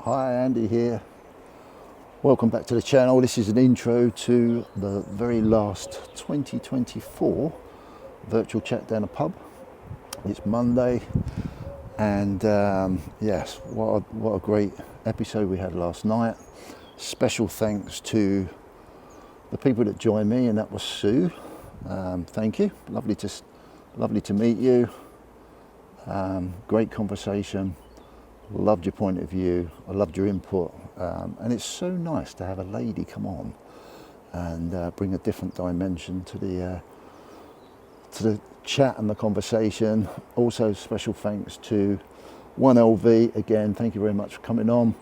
Hi, Andy here. Welcome back to the channel. This is an intro to the very last 2024 virtual chat down a pub. It's Monday, and yes, what a great episode we had last night. Special thanks to the people that joined me, and that was Sue. Thank you. Lovely to meet you. Great conversation. Loved your point of view. I loved your input, and it's so nice to have a lady come on and bring a different dimension to the chat and the conversation. Also, special thanks to 1LV again. Thank you very much for coming on,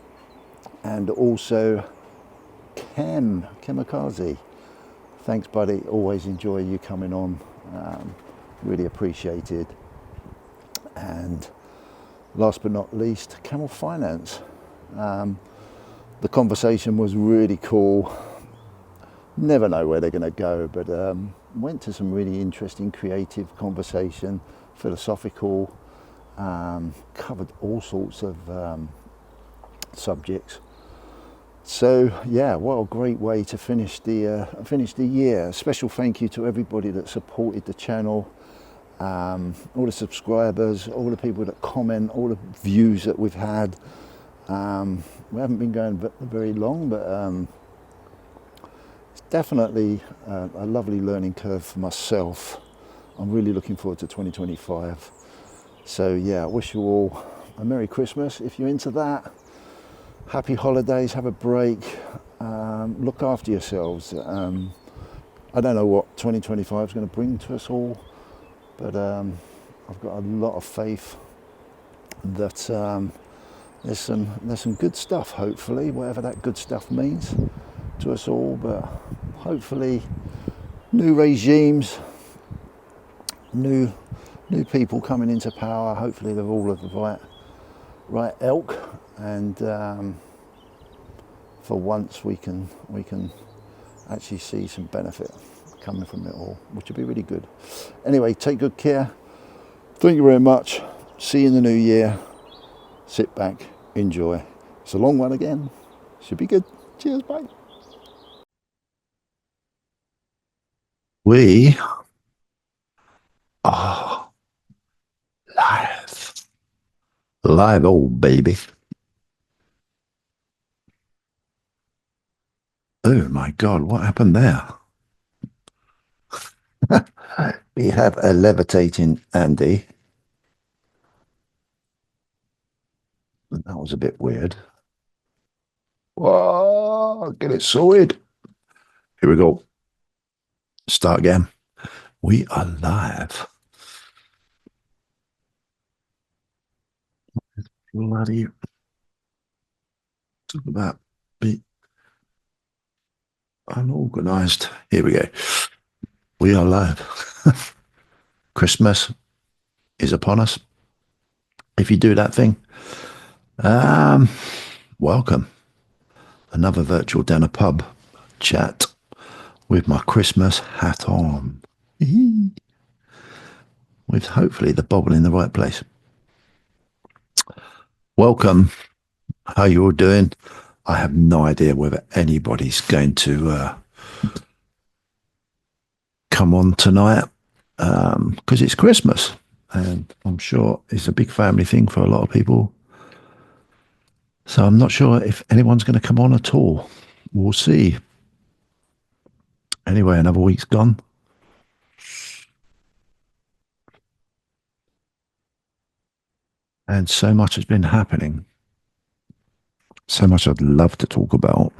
and also Kemikaze. Thanks, buddy. Always enjoy you coming on. Really appreciated. And last but not least, Camel Finance. The conversation was really cool. Never know where they're going to go, but went to some really interesting, creative conversation, philosophical, covered all sorts of subjects. So yeah, what a great way to finish the year. A special thank you to everybody that supported the channel. All the subscribers, all the people that comment, all the views that we've had. We haven't been going very long, but it's definitely a lovely learning curve for myself. I'm really looking forward to 2025. So yeah, I wish you all a Merry Christmas if you're into that. Happy holidays, have a break, look after yourselves. I don't know what 2025 is going to bring to us all, but I've got a lot of faith that there's some good stuff, hopefully, whatever that good stuff means to us all. But hopefully new regimes, new people coming into power. Hopefully they're all of the right ilk, and for once we can actually see some benefit coming from it all, which would be really good. Anyway, take good care. Thank you very much. See you in the new year. Sit back, enjoy. It's a long one again. Should be good. Cheers, bye. We are live. Live, old baby. Oh my God, what happened there? We have a levitating Andy. That was a bit weird. Whoa, get it sorted. Here we go. Start again. We are live. Bloody talk about be unorganized. Here we go. We are live. Christmas is upon us. If you do that thing, welcome. Another virtual dinner pub chat with my Christmas hat on. With hopefully the bobble in the right place. Welcome. How you all doing? I have no idea whether anybody's going to come on tonight because it's Christmas, and I'm sure it's a big family thing for a lot of people. So I'm not sure if anyone's going to come on at all. We'll see. Anyway, another week's gone. And so much has been happening. So much I'd love to talk about.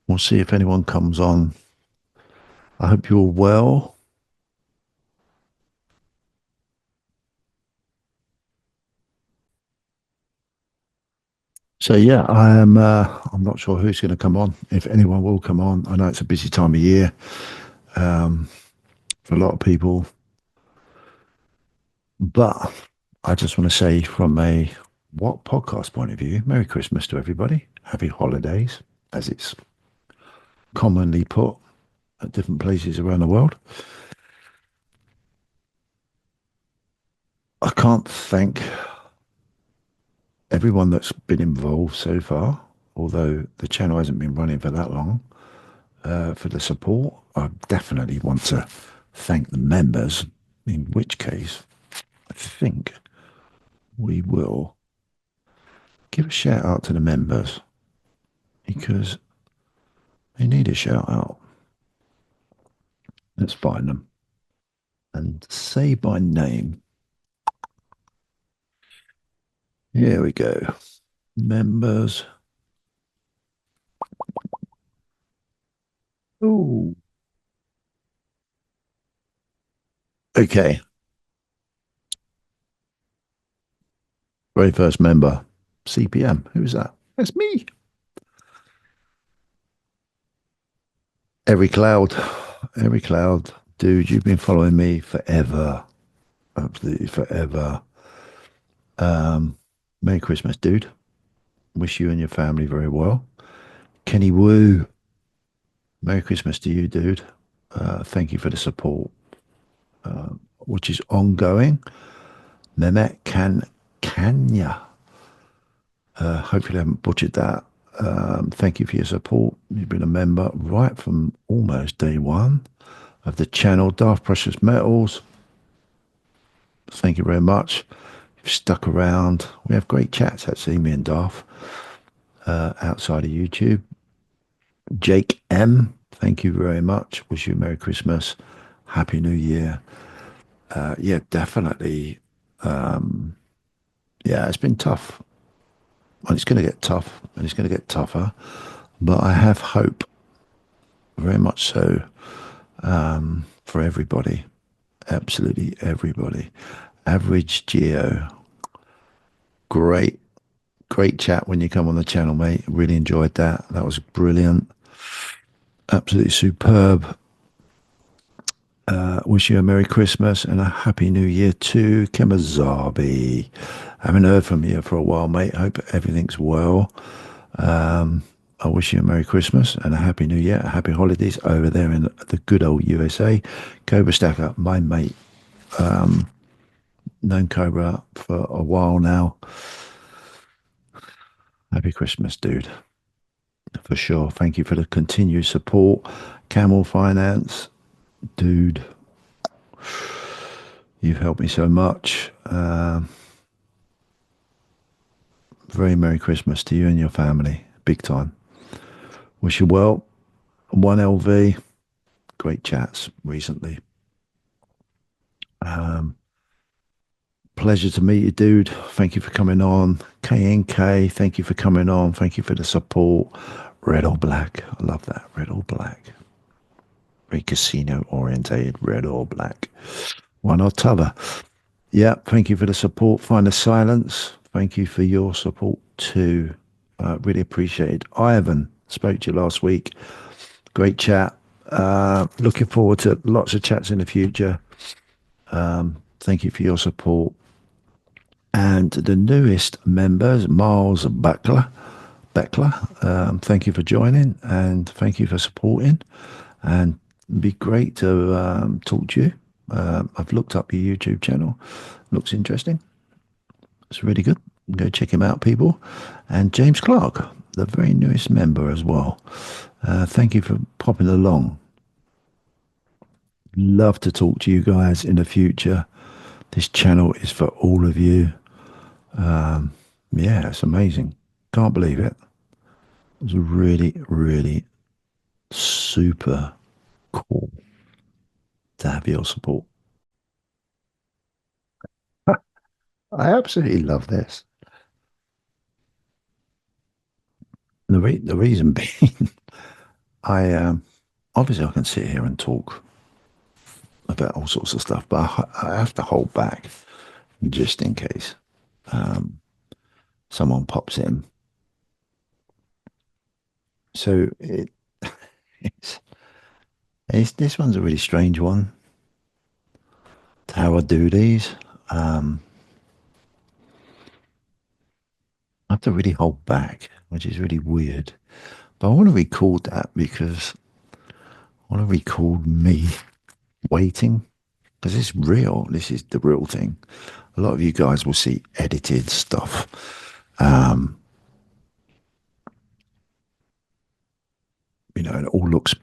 We'll see if anyone comes on. I hope you're well. So yeah, I'm not sure who's going to come on. If anyone will come on, I know it's a busy time of year for a lot of people, but I just want to say from a what podcast point of view, Merry Christmas to everybody. Happy holidays, as it's commonly put at different places around the world. I can't thank everyone that's been involved so far, although the channel hasn't been running for that long, for the support. I definitely want to thank the members, in which case I think we will give a shout out to the members because they need a shout out. Let's find them and say by name. Here we go. Members. Oh, okay. Very first member, CPM. Who's that? That's me. Every cloud, every cloud, dude. You've been following me forever, absolutely forever. Merry Christmas, dude. Wish you and your family very well. Kenny Woo, Merry Christmas to you, dude. Thank you for the support, which is ongoing. Mehmet Kanya. Hopefully, I haven't butchered that. Thank you for your support. You've been a member right from almost day one of the channel. Daft Precious Metals. Thank you very much. You've stuck around. We have great chats, actually, me and Daft, outside of YouTube. Jake M, thank you very much. Wish you a Merry Christmas. Happy New Year. Yeah, definitely. Yeah, it's been tough. Well, it's going to get tough and it's going to get tougher. But I have hope, very much so, for everybody. Absolutely everybody. Average Geo. Great, great chat when you come on the channel, mate. Really enjoyed that. That was brilliant. Absolutely superb. Wish you a Merry Christmas and a Happy New Year too, Kemazabi. Haven't heard from you for a while, mate. Hope everything's well. I wish you a Merry Christmas and a Happy New Year, a Happy Holidays over there in the good old USA. Cobra Stacker, my mate. Known Cobra for a while now. Happy Christmas, dude. For sure. Thank you for the continued support. Camel Finance, dude. You've helped me so much. Very Merry Christmas to you and your family. Big time. Wish you well. 1LV. Great chats recently. Pleasure to meet you, dude. Thank you for coming on. KNK, thank you for coming on. Thank you for the support. Red or black. I love that. Red or black. Very casino orientated. Red or black. One or t'other. Yeah, thank you for the support. Find the silence. Thank you for your support too. Really appreciate it. Ivan, spoke to you last week. Great chat. Looking forward to lots of chats in the future. Thank you for your support. And the newest members, Miles Beckler, thank you for joining and thank you for supporting. And it'd be great to talk to you. I've looked up your YouTube channel. Looks interesting. It's really good. Go check him out, people. And James Clark, the very newest member as well. Thank you for popping along. Love to talk to you guys in the future. This channel is for all of you. Yeah, it's amazing. Can't believe it. It was really, really super cool to have your support. I absolutely love this. The reason being, I obviously I can sit here and talk about all sorts of stuff, but I have to hold back just in case someone pops in. So this one's a really strange one. How I do these, I have to really hold back, which is really weird. But I want to record that because I want to record me waiting because it's real. This is the real thing. A lot of you guys will see edited stuff You know, it all looks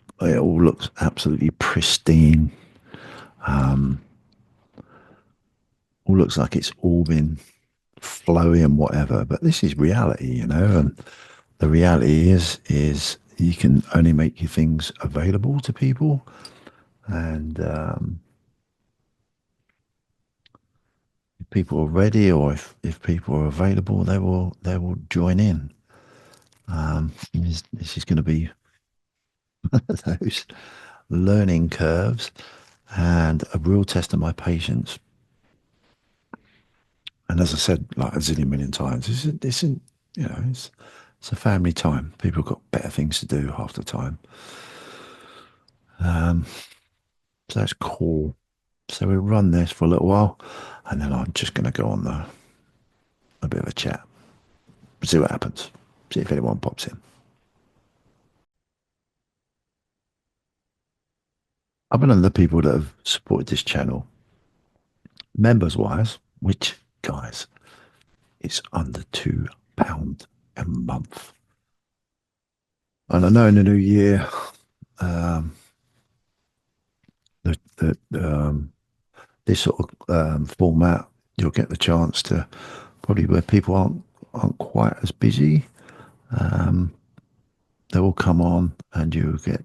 absolutely pristine. All looks like it's all been flowy and whatever. But this is reality, you know, and the reality is you can only make your things available to people, and if people are ready, or if people are available, they will join in. This is going to be those learning curves and a real test of my patience. And as I said, like a zillion million times, this isn't, you know, it's a family time. People have got better things to do half the time. So that's cool. So we'll run this for a little while, and then I'm just going to go on a bit of a chat, see what happens, see if anyone pops in. I've been the people that have supported this channel, members wise, which guys, it's under £2 a month. And I know in the new year, um, that this sort of format, you'll get the chance to probably where people aren't quite as busy. They will come on, and you get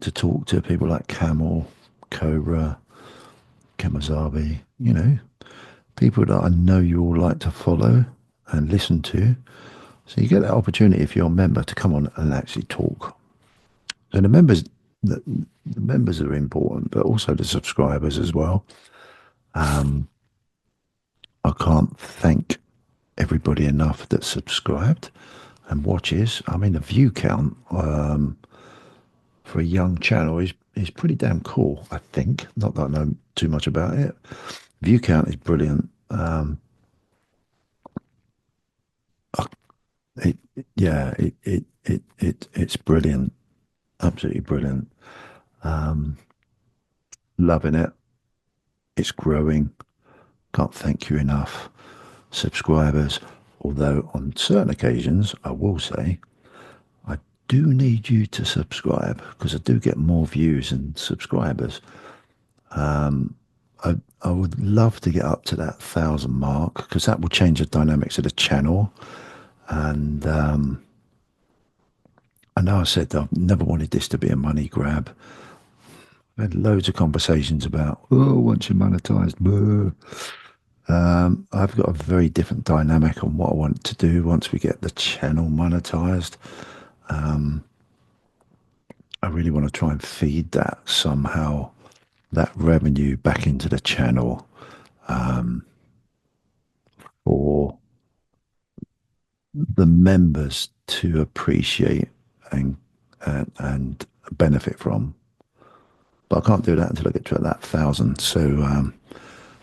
to talk to people like Camel, Cobra, Kemazabi. You know, people that I know you all like to follow and listen to. So you get that opportunity if you're a member to come on and actually talk. So the members are important, but also the subscribers as well. I can't thank everybody enough that subscribed and watches. I mean, the view count for a young channel is pretty damn cool. I think, not that I know too much about it. View count is brilliant. It, yeah, it's brilliant, absolutely brilliant. Loving it. It's growing. Can't thank you enough, subscribers. Although on certain occasions, I will say, I do need you to subscribe because I do get more views and subscribers. I would love to get up to that 1,000 mark because that will change the dynamics of the channel. And I know I said I've never wanted this to be a money grab. I had loads of conversations about, oh, once you're monetized, blah. I've got a very different dynamic on what I want to do once we get the channel monetized. I really want to try and feed that somehow, that revenue back into the channel for the members to appreciate and and benefit from. But I can't do that until I get to that 1,000. So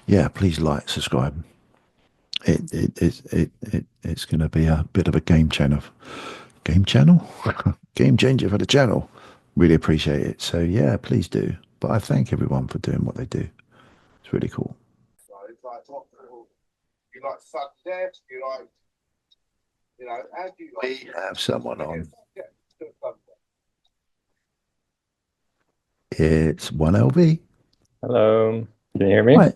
yeah, please like, subscribe. It's going to be a bit of a game channel, game changer for the channel. Really appreciate it. So yeah, please do. But I thank everyone for doing what they do. It's really cool. So it's like, what you like sudden death? You like, you know, how do you like? We have someone on. It's 1LV. Hello. Can you hear me? Right.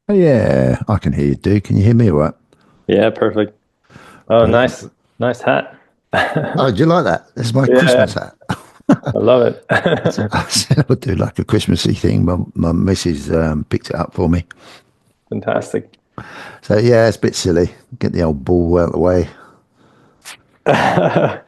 Oh, yeah, I can hear you, dude. Can you hear me all right? Yeah, perfect. Oh, Brilliant. nice hat. Oh, do you like that? This is my Christmas Yeah, hat. I love it. I said I would do like a Christmassy thing. My missus picked it up for me. Fantastic. So yeah, it's a bit silly. Get the old ball out of the way. Yes,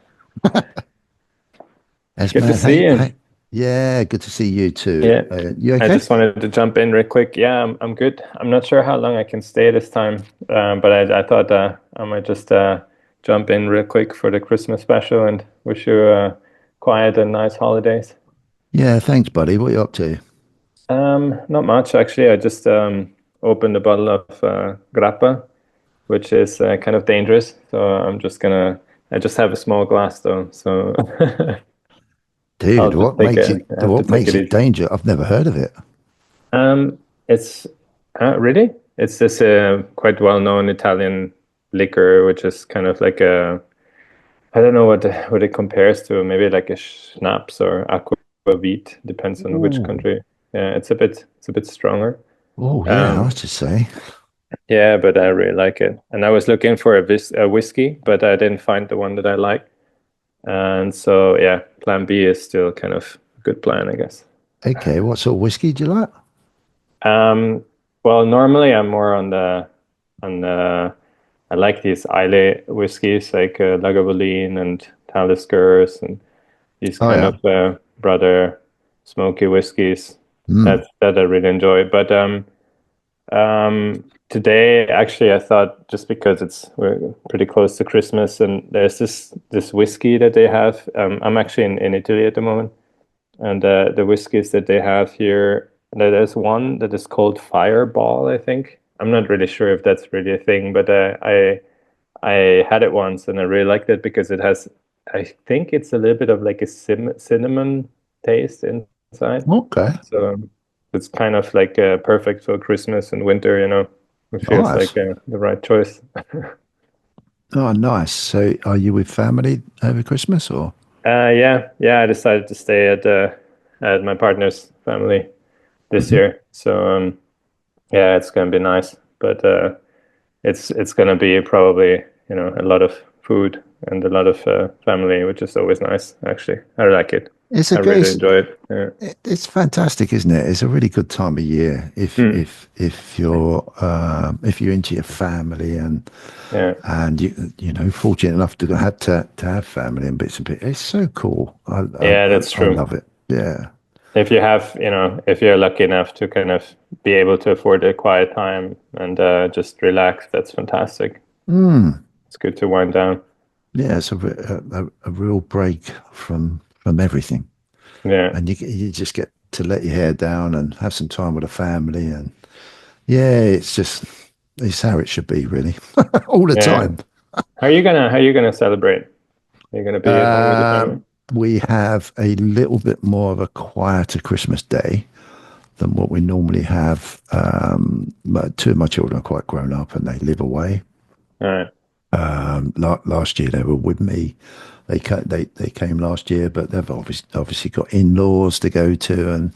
Good to man. see you. Yeah, good to see you too. Yeah, You I okay? just wanted to jump in real quick. Yeah, I'm good. I'm not sure how long I can stay this time, but I thought I might just jump in real quick for the Christmas special and wish you quiet and nice holidays. Yeah, thanks, buddy. What are you up to? Not much actually. I just opened a bottle of grappa, which is kind of dangerous. So I just have a small glass though. So I'll Dude, just take it. I have to what take makes it it easy. danger? I've never heard of it. It's really, it's this quite well-known Italian. liquor, which is kind of like a, I don't know what it compares to, maybe like a schnapps or aquavit, depends on which Ooh. country. Yeah, it's a bit stronger. Oh, yeah, I Um, should say. yeah, but I really like it. And I was looking for a whiskey, but I didn't find the one that I like. And so, yeah, plan B is still kind of a good plan, I guess. Okay, what sort of whiskey do you like? Um, well, normally I'm more on the, I like these Islay whiskeys like Lagavulin and Taliskers and these Oh, kind yeah. of brother smoky whiskeys. Mm. That I really enjoy. But today, actually, I thought just because we're pretty close to Christmas and there's this whiskey that they have. I'm actually in Italy at the moment, and the whiskeys that they have here, there's one that is called Fireball, I think. I'm not really sure if that's really a thing, but I had it once and I really liked it because it has, I think it's a little bit of like a cinnamon taste inside. Okay, So it's kind of like perfect for Christmas and winter, you know. It feels nice. like the right choice. Oh, nice. So, are you with family over Christmas or? Yeah, I decided to stay at my partner's family this Mhm. year. So yeah, it's gonna be nice, but it's gonna be probably, you know, a lot of food and a lot of family, which is always nice. Actually, I like it. It's a I great. really enjoy it. Yeah. It's fantastic, isn't it? It's a really good time of year Mm, if you're into your family yeah, and you know fortunate enough to have family and bits and bits. It's so cool. yeah, that's I true. love it. Yeah. If you have, you know, if you're lucky enough to kind of be able to afford a quiet time and just relax, that's fantastic. Mm. It's good to wind down. Yeah, it's a real break from everything, Yeah, and you just get to let your hair down and have some time with the family, and yeah, it's how it should be, really, all the yeah. time. How are you gonna celebrate? Are you gonna be at home with your family? We have a little bit more of a quieter Christmas day than what we normally have. Two of my children are quite grown up and they live away. All right. Last year they were with me. They came last year, but they've obviously got in-laws to go to, and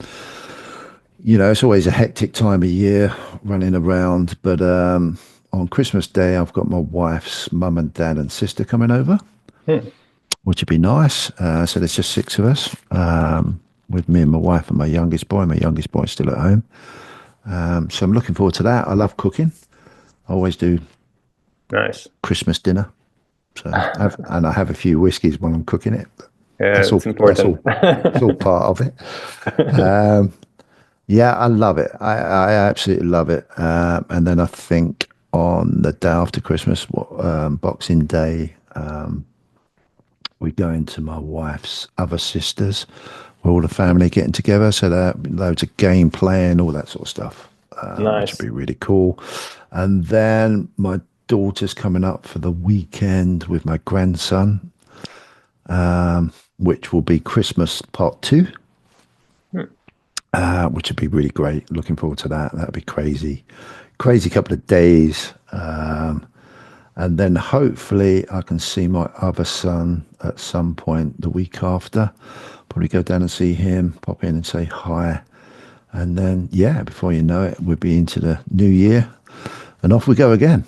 you know it's always a hectic time of year running around. But on Christmas Day, I've got my wife's mum and dad and sister coming over, Hmm. which would be nice. So there's just six of us, with me and my wife and my youngest boy. My youngest boy's still at home, so I'm looking forward to that. I love cooking. I always do Nice. Christmas dinner. And I have a few whiskies when I'm cooking it. Yeah, That's all. it's important. It's all part of it. Yeah, I love it. I absolutely love it. And then I think on the day after Christmas, Boxing Day, we go into my wife's other sisters, where all the family getting together. So there loads of game playing, all that sort of stuff, which would Nice. be really cool. And then my daughter's coming up for the weekend with my grandson, which will be Christmas part two, Hmm. which would be really great. Looking forward to that. That'd be crazy, crazy couple of days. And then hopefully I can see my other son at some point the week after. Probably go down and see him, pop in and say hi. And then, yeah, before you know it, we'll be into the new year and off we go again.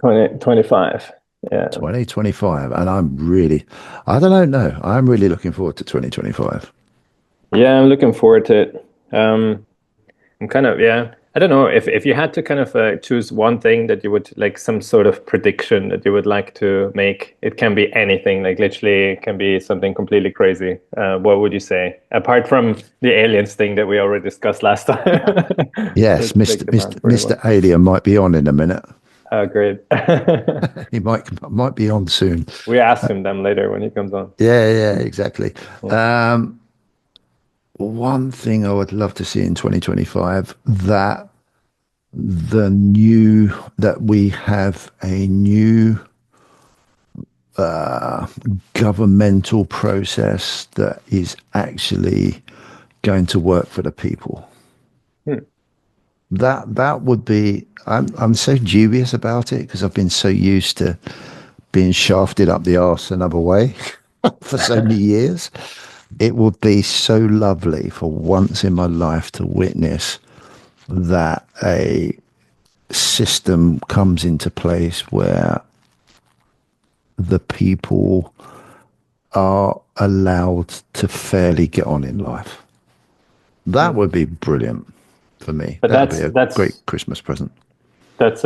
2025. Yeah. 2025. And I don't know, no, I'm really looking forward to 2025. Yeah, I'm looking forward to it. I'm kind of, yeah. I don't know if you had to kind of choose one thing that you would like, some sort of prediction that you would like to make. It can be anything, like literally it can be something completely crazy. What would you say? Apart from the aliens thing that we already discussed last time. Yes, Let's take the passport Mr. one. Alien might be on in a minute. Oh, great. He might be on soon. We ask him them later when he comes on. Yeah, yeah, exactly. Yeah. Um, One thing I would love to see in 2025, that we have a new governmental process that is actually going to work for the people. Hmm. that would be. I'm so dubious about it because I've been so used to being shafted up the arse another way for so many years. It would be so lovely for once in my life to witness that a system comes into place where the people are allowed to fairly get on in life. That would be brilliant for me. But That would be that's a great that's Christmas present. that's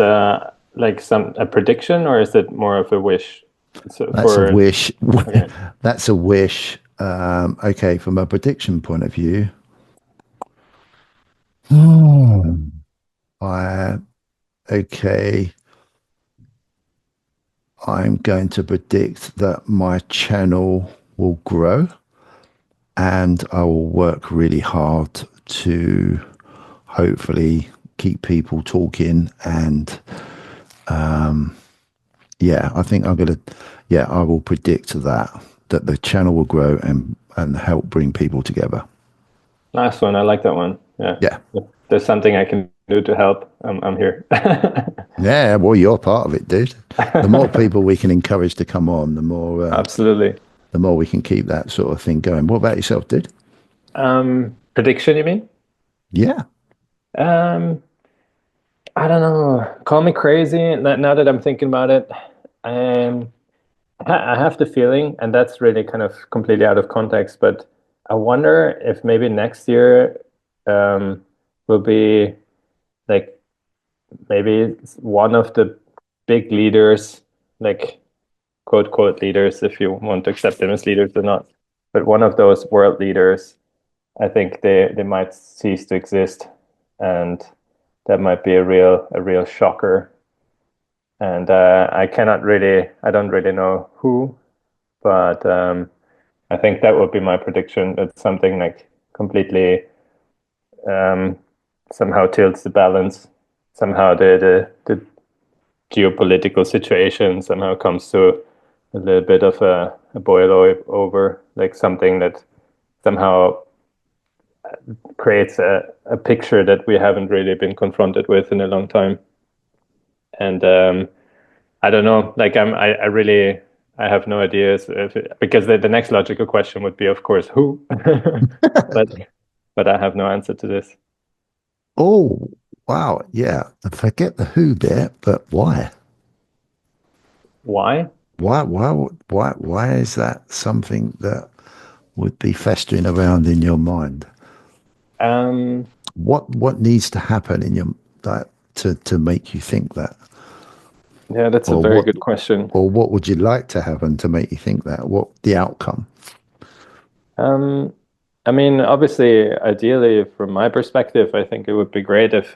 like some a prediction, or is it more of a wish? So That's a for wish. okay, That's a wish. Okay, from a prediction point of view, I okay. I'm going to predict that my channel will grow and I will work really hard to hopefully keep people talking. And yeah, I think I'm going to, yeah, I will predict that the channel will grow and help bring people together. nice one. I like that one. Yeah, Yeah. if there's something I can do to help. I'm here. Yeah. Well, you're part of it, dude. The more people we can encourage to come on, Absolutely. the more we can keep that sort of thing going. What about yourself, dude? Prediction, you mean? Yeah. Um, I don't know. Call me crazy. Now that I'm thinking about it, um, I have the feeling, and that's really kind of completely out of context, but I wonder if maybe next year um, will be like maybe one of the big leaders, like quote, quote leaders, if you want to accept them as leaders or not, but one of those world leaders, I think they might cease to exist. And that might be a real shocker. And I don't really know who, but I think that would be my prediction. That something like completely um, somehow tilts the balance. Somehow the geopolitical situation somehow comes to a little bit of a boil over, like something that somehow creates a picture that we haven't really been confronted with in a long time. And I don't know. Like I really, I have no ideas because the next logical question would be, of course, who? but but I have no answer to this. Oh, wow. Yeah. Forget the who bit, but why? Why? Why is that something that would be festering around in your mind? Um, What needs to happen in your that to make you think that? yeah, that's a Or very what good question. or what would you like to happen to make you think that? What the outcome? Um, I mean, obviously, ideally, from my perspective, I think it would be great if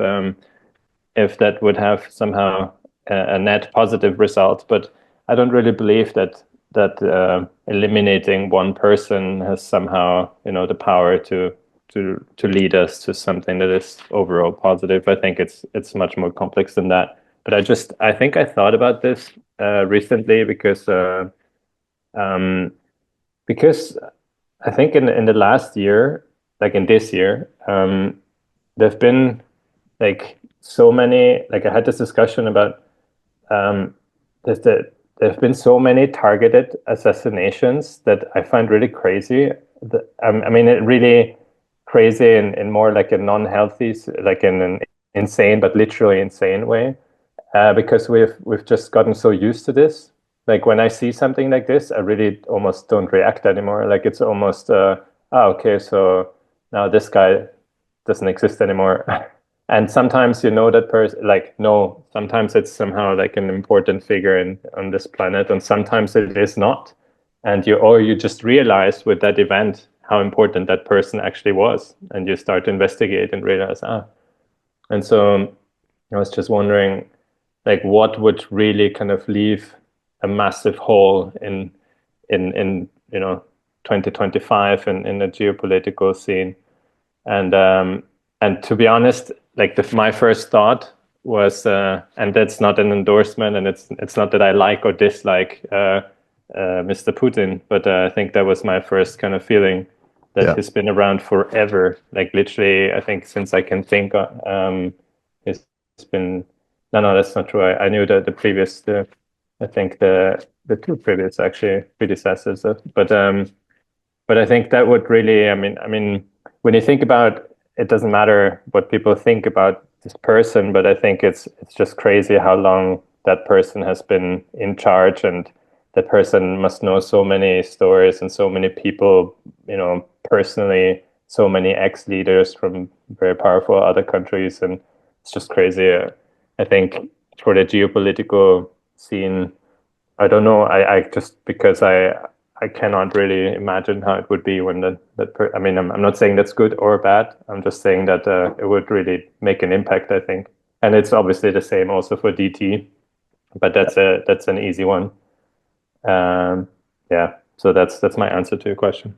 that would have somehow a net positive result. But I don't really believe that eliminating one person has somehow, you know, the power to lead us to something that is overall positive. I think it's much more complex than that. But I think I thought about this recently um, because I think in the last year, like in this year, there've been like so many. Like I had this discussion about there's there have been so many targeted assassinations that I find really crazy. I mean, it really crazy in more like a non-healthy, like in an insane, but literally insane way because we've just gotten so used to this. Like when I see something like this, I really almost don't react anymore. Like it's almost, okay, so now this guy doesn't exist anymore. And sometimes you know that person, like no, sometimes it's somehow like an important figure in on this planet, and sometimes it is not. And you just realize with that event how important that person actually was, and you start to investigate and realize And so I was just wondering like what would really kind of leave a massive hole in 2025 in the geopolitical scene. And and to be honest, like my first thought was and that's not an endorsement, and it's not that I like or dislike Mr. Putin, but I think that was my first kind of feeling that Yeah. he's been around forever, like literally I think since I can think. been no, no, that's not true. I knew that the previous the I think the two previous actually predecessors, but I think that would really, I mean, when you think about it, doesn't matter what people think about this person, but I think it's just crazy how long that person has been in charge, and that person must know so many stories and so many people, personally, so many ex-leaders from very powerful other countries, and it's just crazy. I think for the geopolitical scene, I don't know. I just because I cannot really imagine how it would be when I mean, I'm not saying that's good or bad. I'm just saying that it would really make an impact, I think. And it's obviously the same also for DT, but that's an easy one. Um, yeah. So that's my answer to your question.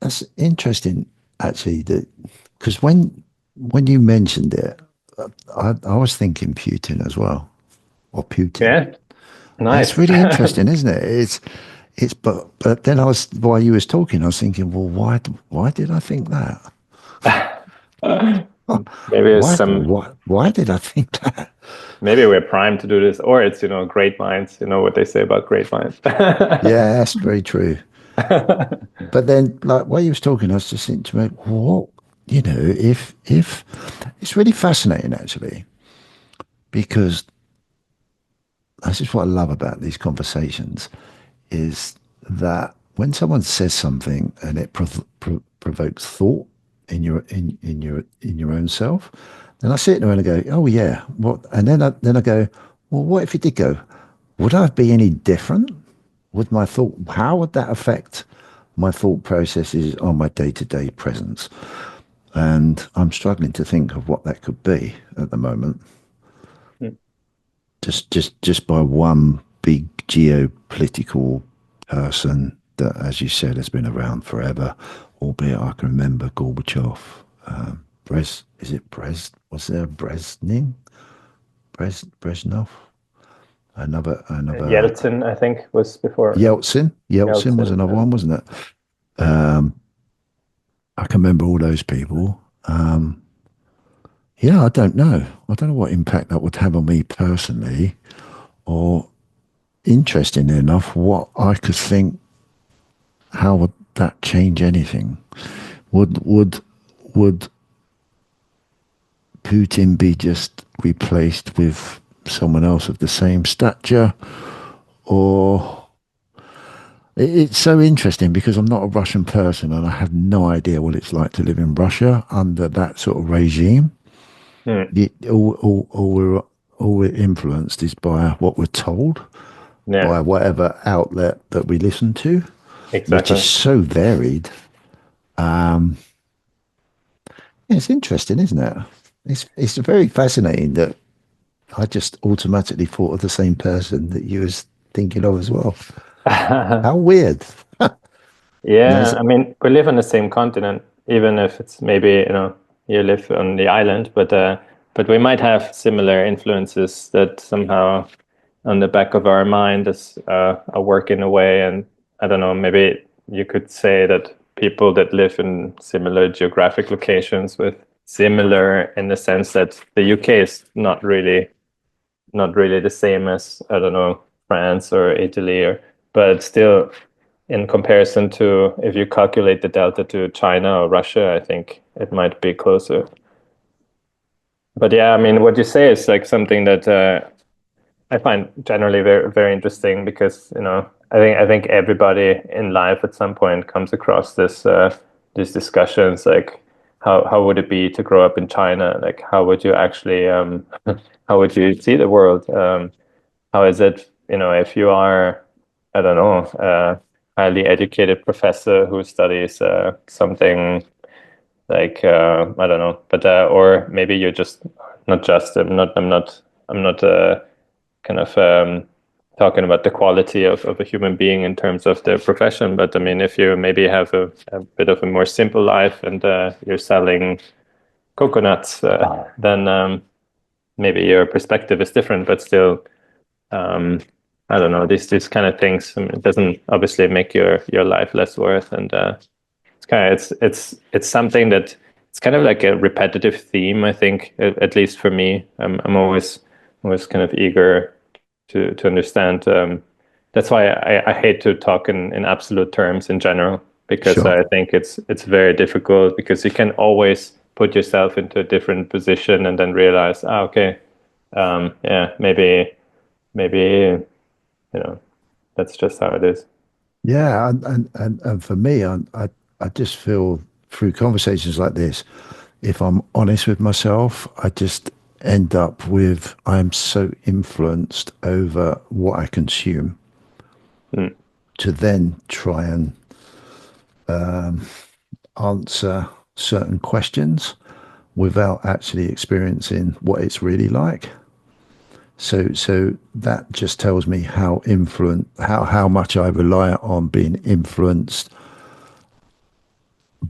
That's interesting, actually. That because when you mentioned it, I was thinking Putin as well, or Putin. Yeah. It's Nice. really interesting, isn't it? It's but then I was while you was talking, I was thinking, well, why did I think that? Maybe it's some. Why did I think that? Maybe we're primed to do this, or it's great minds. You know what they say about great minds. Yeah, that's very true. But then, like while you was talking, I was just thinking to me, what if it's really fascinating actually, because this is what I love about these conversations is that when someone says something and it provokes thought in your own self, then I sit there and I go, oh yeah, what? And then I go, well, what if it did go? Would I be any different? Would my thought? How would that affect my thought processes on my day-to-day presence? And I'm struggling to think of what that could be at the moment. Just by one big geopolitical person that, as you said, has been around forever, albeit I can remember Gorbachev, is it was there Brezhnev? Brezhnev? Another Yeltsin, I think, was before. Yeltsin was Yeltsin. another one, wasn't it? I can remember all those people. Yeah, I don't know what impact that would have on me personally, or interestingly enough, what I could think, how would that change anything? Would Putin be just replaced with someone else of the same stature? Or it's so interesting because I'm not a Russian person and I have no idea what it's like to live in Russia under that sort of regime. Hmm. All we're influenced is by what we're told, Yeah, by whatever outlet that we listen to, which is exactly. so varied. Yeah, it's interesting, isn't it? It's very fascinating that I just automatically thought of the same person that you was thinking of as well. How weird. Yeah, There's, I mean, we live on the same continent, even if it's maybe, you live on the island, but we might have similar influences that somehow on the back of our mind is are working away. And I don't know, maybe you could say that people that live in similar geographic locations with similar in the sense that the UK is not really the same as, I don't know, France or Italy, but still, in comparison to if you calculate the delta to China or Russia, I think it might be closer. But yeah, I mean, what you say is like something that I find generally very very interesting, because I think everybody in life at some point comes across these discussions, like how would it be to grow up in China? Like how would you actually how would you see the world? How is it, if you are, I don't know, a highly educated professor who studies something like, I don't know, but or maybe you're just not just I'm not kind of talking about the quality of a human being in terms of their profession, but I mean, if you maybe have a bit of a more simple life, and you're selling coconuts, then maybe your perspective is different, but still, um, I don't know, these kind of things. I mean, it doesn't obviously make your life less worth, and it's kind of it's something that it's kind of like a repetitive theme, I think, at least for me. I'm always kind of eager to understand. That's why I hate to talk in absolute terms in general, because Sure. I think it's very difficult, because you can always put yourself into a different position and then realize, okay, yeah, maybe that's just how it is. Yeah, and for me, I just feel through conversations like this, if I'm honest with myself, I just end up with I'm so influenced over what I consume Mm. to then try and answer certain questions without actually experiencing what it's really like. So that just tells me how much I rely on being influenced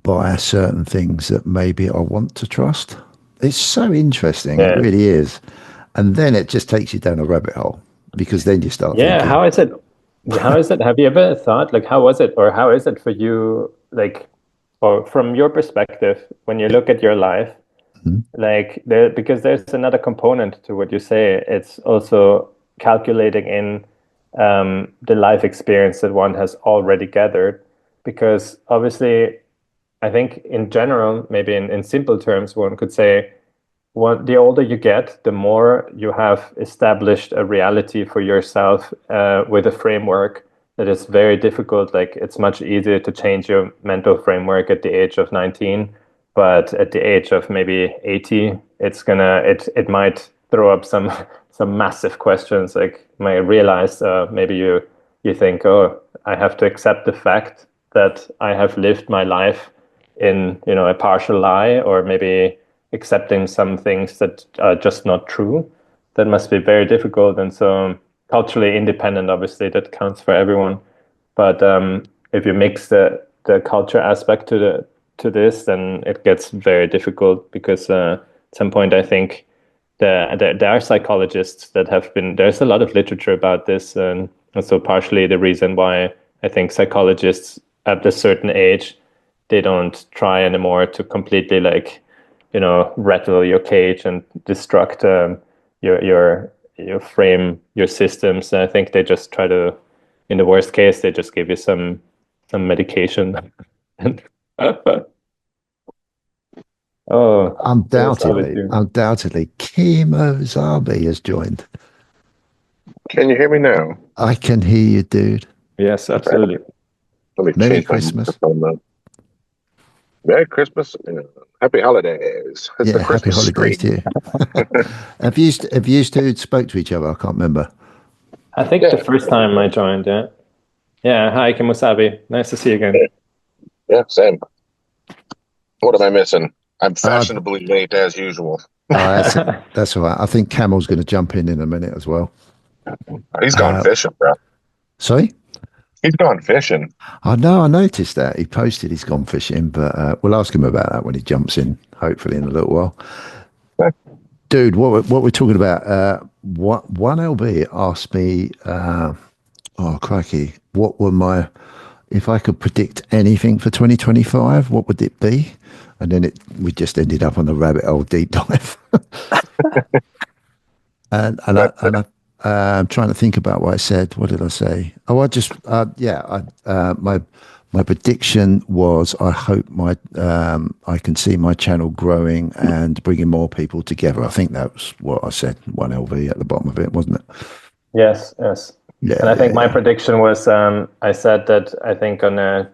by certain things that maybe I want to trust. It's so interesting, it Yeah. really is. And then it just takes you down a rabbit hole because then you start Yeah, thinking, how is it? How is it? Have you ever thought, like, how was it, or how is it for you, like, or from your perspective, when you look at your life, "Hmm, like, because there's another component to what you say. It's also calculating in the life experience that one has already gathered, because obviously, I think in general, maybe in simple terms, one could say the older you get, the more you have established a reality for yourself with a framework that is very difficult. Like, it's much easier to change your mental framework at the age of 19, but at the age of maybe 80, it might throw up some some massive questions. Like, you might realize maybe you think, oh, I have to accept the fact that I have lived my life in, a partial lie, or maybe accepting some things that are just not true. That must be very difficult. And so, culturally independent, obviously, that counts for everyone. But if you mix the culture aspect to this, then it gets very difficult, because at some point, I think there are psychologists that have been, there's a lot of literature about this, and so partially the reason why I think psychologists at a certain age, they don't try anymore to completely, like, rattle your cage and destruct your frame, your systems. And I think they just try to, in the worst case, they just give you some medication. And oh, what's up with undoubtedly, you? undoubtedly, Kimo Zabi has joined. Can you hear me now? I can hear you, dude. Yes, Right. absolutely. Let me Merry change my Christmas. microphone though. Merry Christmas and happy holidays. It's the Yeah, happy Christmas holidays to scream. you. Have you two spoke to each other? I can't remember. I think the Yeah, first time I joined, yeah. Yeah, hi, Kemosabe. Nice to see you again. yeah, same. What am I missing? I'm Uh, fashionably late as usual. that's that's all right. I think Camel's going to jump in a minute as well. He's gone Uh, fishing, bro. sorry? He's gone fishing. I know, I noticed that. He posted he's gone fishing, but we'll ask him about that when he jumps in, hopefully in a little while. Dude, what we're talking about, what 1LB asked me, oh, crikey, if I could predict anything for 2025, what would it be? And then we just ended up on the rabbit hole deep dive. That's I'm trying to think about what I said. What did I say? Oh, my prediction was I hope I can see my channel growing and bringing more people together. I think that was what I said. 1LV at the bottom of it, wasn't it? Yes, yes. And Yeah, I yeah, think my yeah. prediction was, I said that I think on a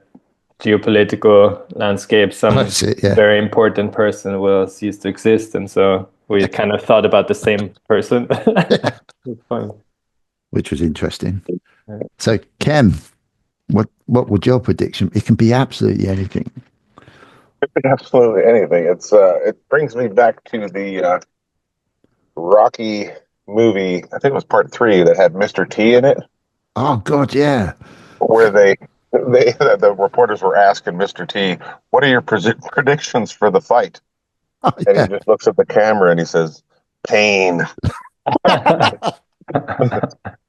geopolitical landscape, some That's it. Yeah, very important person will cease to exist. And so we kind of thought about the same person. It's fun. which was interesting. So, Ken, what would your prediction? It can be absolutely anything. absolutely anything. It brings me back to the Rocky movie. I think it was part three that had Mr. T in it, Oh God, yeah. where the reporters were asking Mr. T, "What are your predictions for the fight?" Oh, And he yeah. just looks at the camera and he says, "Pain."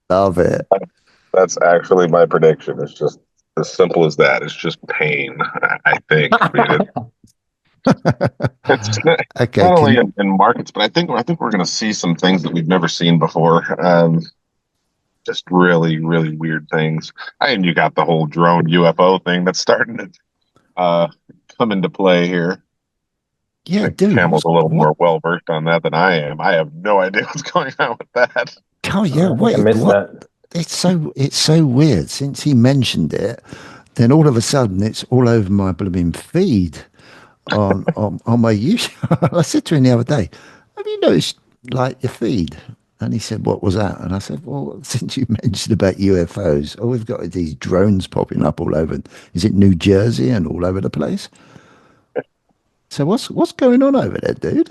Love it. That's actually my prediction. It's just as simple as that. It's just pain, I think. I mean, It's Okay, not only can in markets, but I think we're going to see some things that we've never seen before. Just really, really weird things. And you got the whole drone UFO thing that's starting to uh, come into play here. I yeah, think dude, Camel's what's a little what? more well versed on that than I am. I have no idea what's going on with that. Oh yeah, I think I wait, missed what? that. It's so weird. Since he mentioned it, then all of a sudden it's all over my blooming feed on my YouTube. I said to him the other day, "Have you noticed like your feed?" And he said, "What was that?" And I said, "Well, since you mentioned about UFOs, all we've got is these drones popping up all over. Is it New Jersey and all over the place? So what's going on over there, dude?"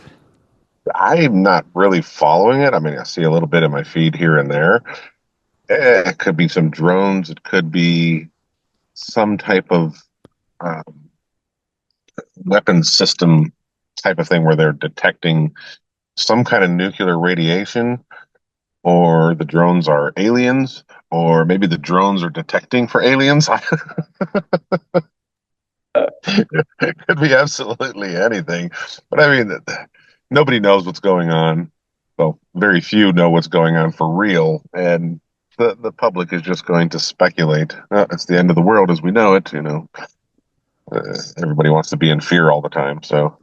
I'm not really following it. I mean, I see a little bit in my feed here and there. It could be some drones. It could be some type of um, weapons system type of thing where they're detecting some kind of nuclear radiation, or the drones are aliens, or maybe the drones are detecting for aliens. It could be absolutely anything. But I mean, nobody knows what's going on. Well, very few know what's going on for real, and the public is just going to speculate. It's the end of the world as we know it. Everybody wants to be in fear all the time. So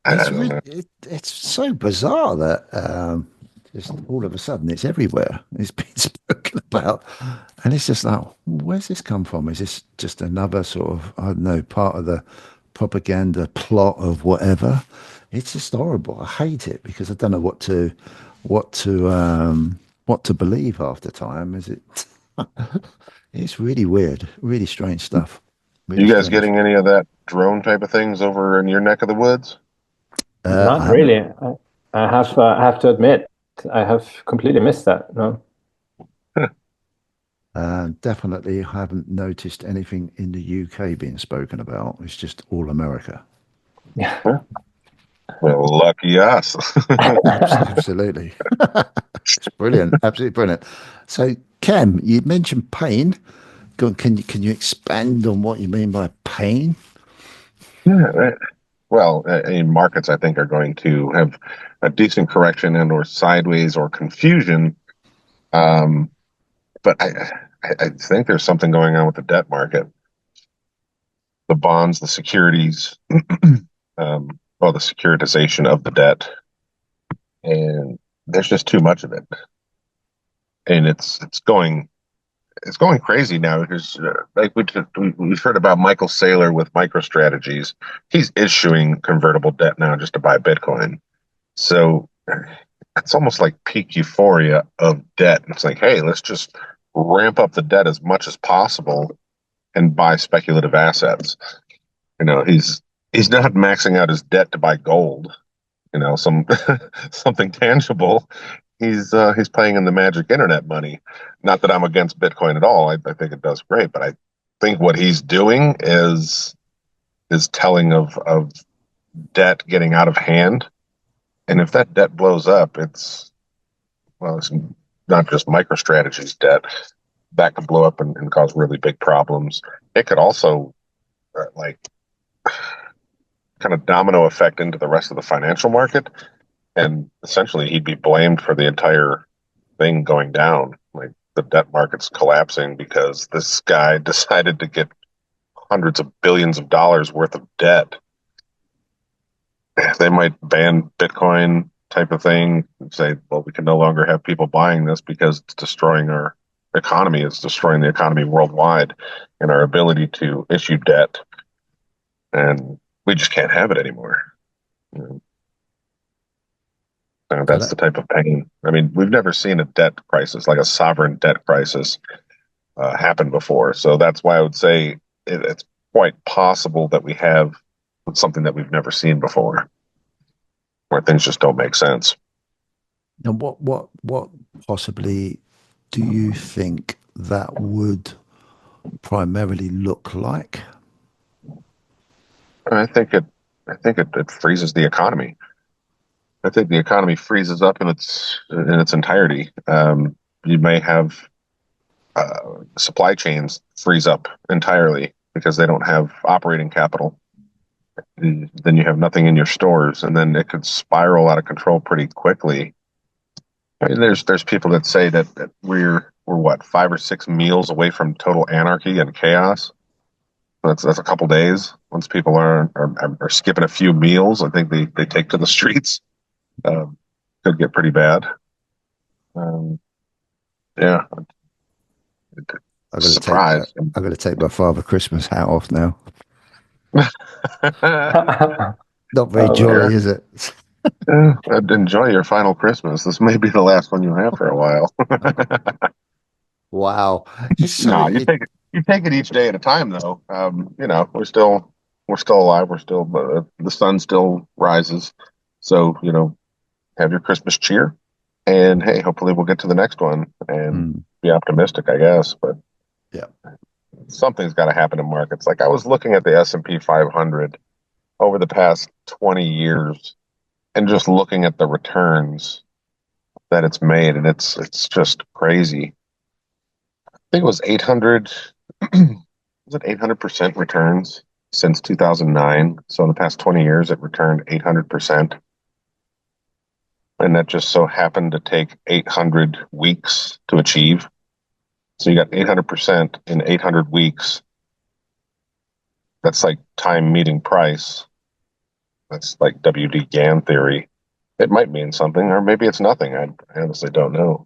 I It's don't really know. it's so bizarre that just all of a sudden it's everywhere. It's been spoken about, and it's just like, where's this come from? Is this just another sort of, I don't know, part of the propaganda plot of whatever? It's just horrible. I hate it because I don't know what to what to believe half the time. Is it? It's really weird, really strange stuff. Really You guys strange. getting any of that drone type of things over in your neck of the woods? I Not haven't. really. I have to admit, I have completely missed that. No. Definitely haven't noticed anything in the UK being spoken about. It's just all America. Yeah. Huh? Well, lucky us. Absolutely. It's brilliant. Absolutely brilliant. So, Kem, you mentioned pain. Go on, can you expand on what you mean by pain? Yeah, well, in markets, I think are going to have a decent correction and or sideways or confusion. Um, but I think there's something going on with the debt market, the bonds, the securities, well, the securitization of the debt, and there's just too much of it, and it's going crazy now because like we've heard about Michael Saylor with MicroStrategies. He's issuing convertible debt now just to buy Bitcoin. So it's almost like peak euphoria of debt. It's like, hey, let's just ramp up the debt as much as possible and buy speculative assets. He's not maxing out his debt to buy gold, some something tangible. He's playing in the magic internet money. Not that I'm against Bitcoin at all. I think it does great, but I think what he's doing is telling of debt getting out of hand. And if that debt blows up, it's not just MicroStrategy's debt that could blow up and cause really big problems. It could also like kind of domino effect into the rest of the financial market, and essentially he'd be blamed for the entire thing going down. Like the debt market's collapsing because this guy decided to get hundreds of billions of dollars worth of debt. They might ban Bitcoin type of thing and say, well, we can no longer have people buying this because it's destroying our economy. It's destroying the economy worldwide and our ability to issue debt. And we just can't have it anymore. You So that's that the type of pain. I mean, we've never seen a debt crisis, like a sovereign debt crisis, happen before. So that's why I would say it's quite possible that we have something that we've never seen before, where things just don't make sense. and what possibly do you think that would primarily look like? I think it, I think it freezes the economy. I think the economy freezes up in its entirety. You may have supply chains freeze up entirely because they don't have operating capital, and then you have nothing in your stores, and then it could spiral out of control pretty quickly. I mean, there's people that say that we're what 5 or 6 meals away from total anarchy and chaos. That's a couple days. Once people are skipping a few meals, I think they take to the streets. Um, could get pretty bad. Um, yeah, I've got to take surprise. I've got to take my Father Christmas hat off now. Not very Oh man. jolly, is it? Enjoy your final Christmas. This may be the last one you have for a while. Wow. It's so No, it, you take it each day at a time, though. We're still alive. We're still the sun still rises. So have your Christmas cheer, and hey, hopefully we'll get to the next one and mm, be optimistic, I guess. But yeah. something's got to happen in markets. Like I was looking at the S&P 500 over the past 20 years and just looking at the returns that it's made, and it's just crazy. I think it was 800. Was it 800% returns since 2009? So in the past 20 years, it returned 800%, and that just so happened to take 800 weeks to achieve. So you got 800% in 800 weeks. That's like time meeting price. That's like W.D. Gann theory. It might mean something, or maybe it's nothing. I honestly don't know.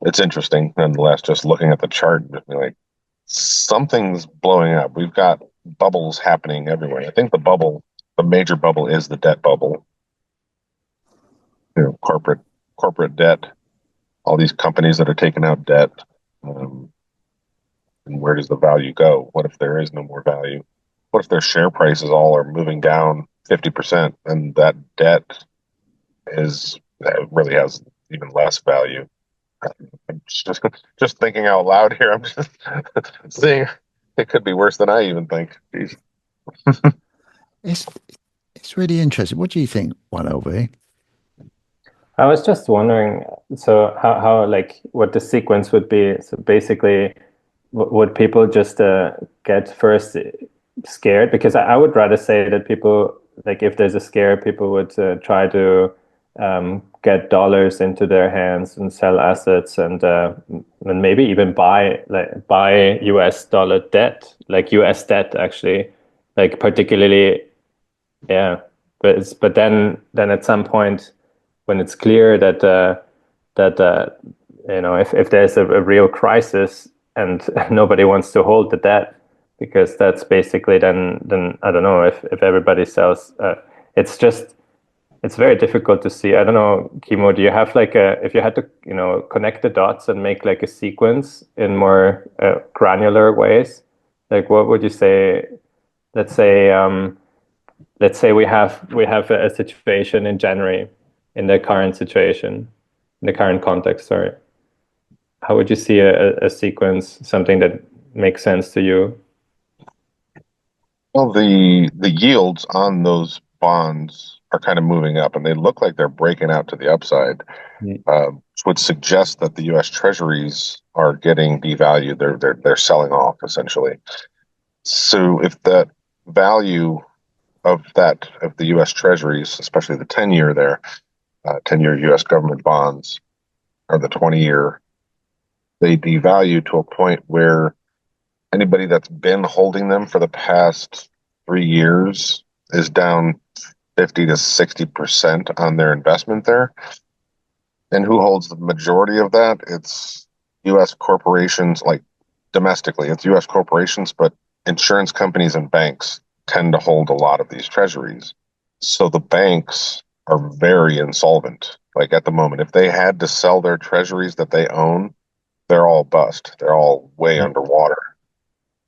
It's interesting, nonetheless, just looking at the chart and just being like, something's blowing up. We've got bubbles happening everywhere. I think the major bubble is the debt bubble. Corporate debt, all these companies that are taking out debt. Um, and where does the value go? What if there is no more value? What if their share prices all are moving down 50% and that debt really has even less value? I'm just thinking out loud here. I'm just seeing it could be worse than I even think. Jeez. It's it's really interesting. What do you think, 1LV? I was just wondering, so how like what the sequence would be. So basically, would people just get first scared? Because I would rather say that people, like if there's a scare, people would try to get dollars into their hands and sell assets and maybe even buy US dollar debt, like US debt actually, like particularly, yeah. But then at some point when it's clear that if there's a real crisis and nobody wants to hold the debt, because that's basically then I don't know if everybody sells. It's just it's very difficult to see. I don't know, Kimo, do you have like a, if you had to connect the dots and make like a sequence in more granular ways, like what would you say? Let's say we have a situation in January, in the current situation, in the current context. Sorry, how would you see a sequence, something that makes sense to you? Well, the yields on those bonds are kind of moving up, and they look like they're breaking out to the upside, Mm. which would suggest that the U.S. Treasuries are getting devalued. They're selling off essentially. So if that value of the U.S. Treasuries, especially the 10-year there, 10-year U.S. government bonds, or the 20-year, they devalue to a point where anybody that's been holding them for the past 3 years is down 50 to 60% on their investment there. And who holds the majority of that? It's U.S. corporations, like domestically, it's U.S. corporations, but insurance companies and banks tend to hold a lot of these treasuries. So the banks are very insolvent. Like at the moment, if they had to sell their treasuries that they own, they're all bust. They're all way Mm. underwater.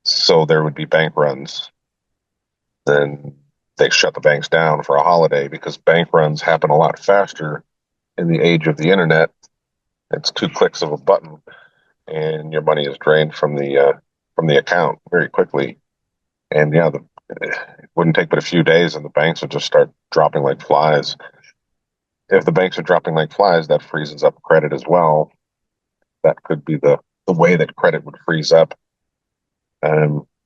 So there would be bank runs. Then they shut the banks down for a holiday because bank runs happen a lot faster in the age of the internet. It's 2 clicks of a button, and your money is drained from the account very quickly. And yeah, it wouldn't take but a few days, and the banks would just start dropping like flies. If the banks are dropping like flies, that freezes up credit as well. That could be the way that credit would freeze up.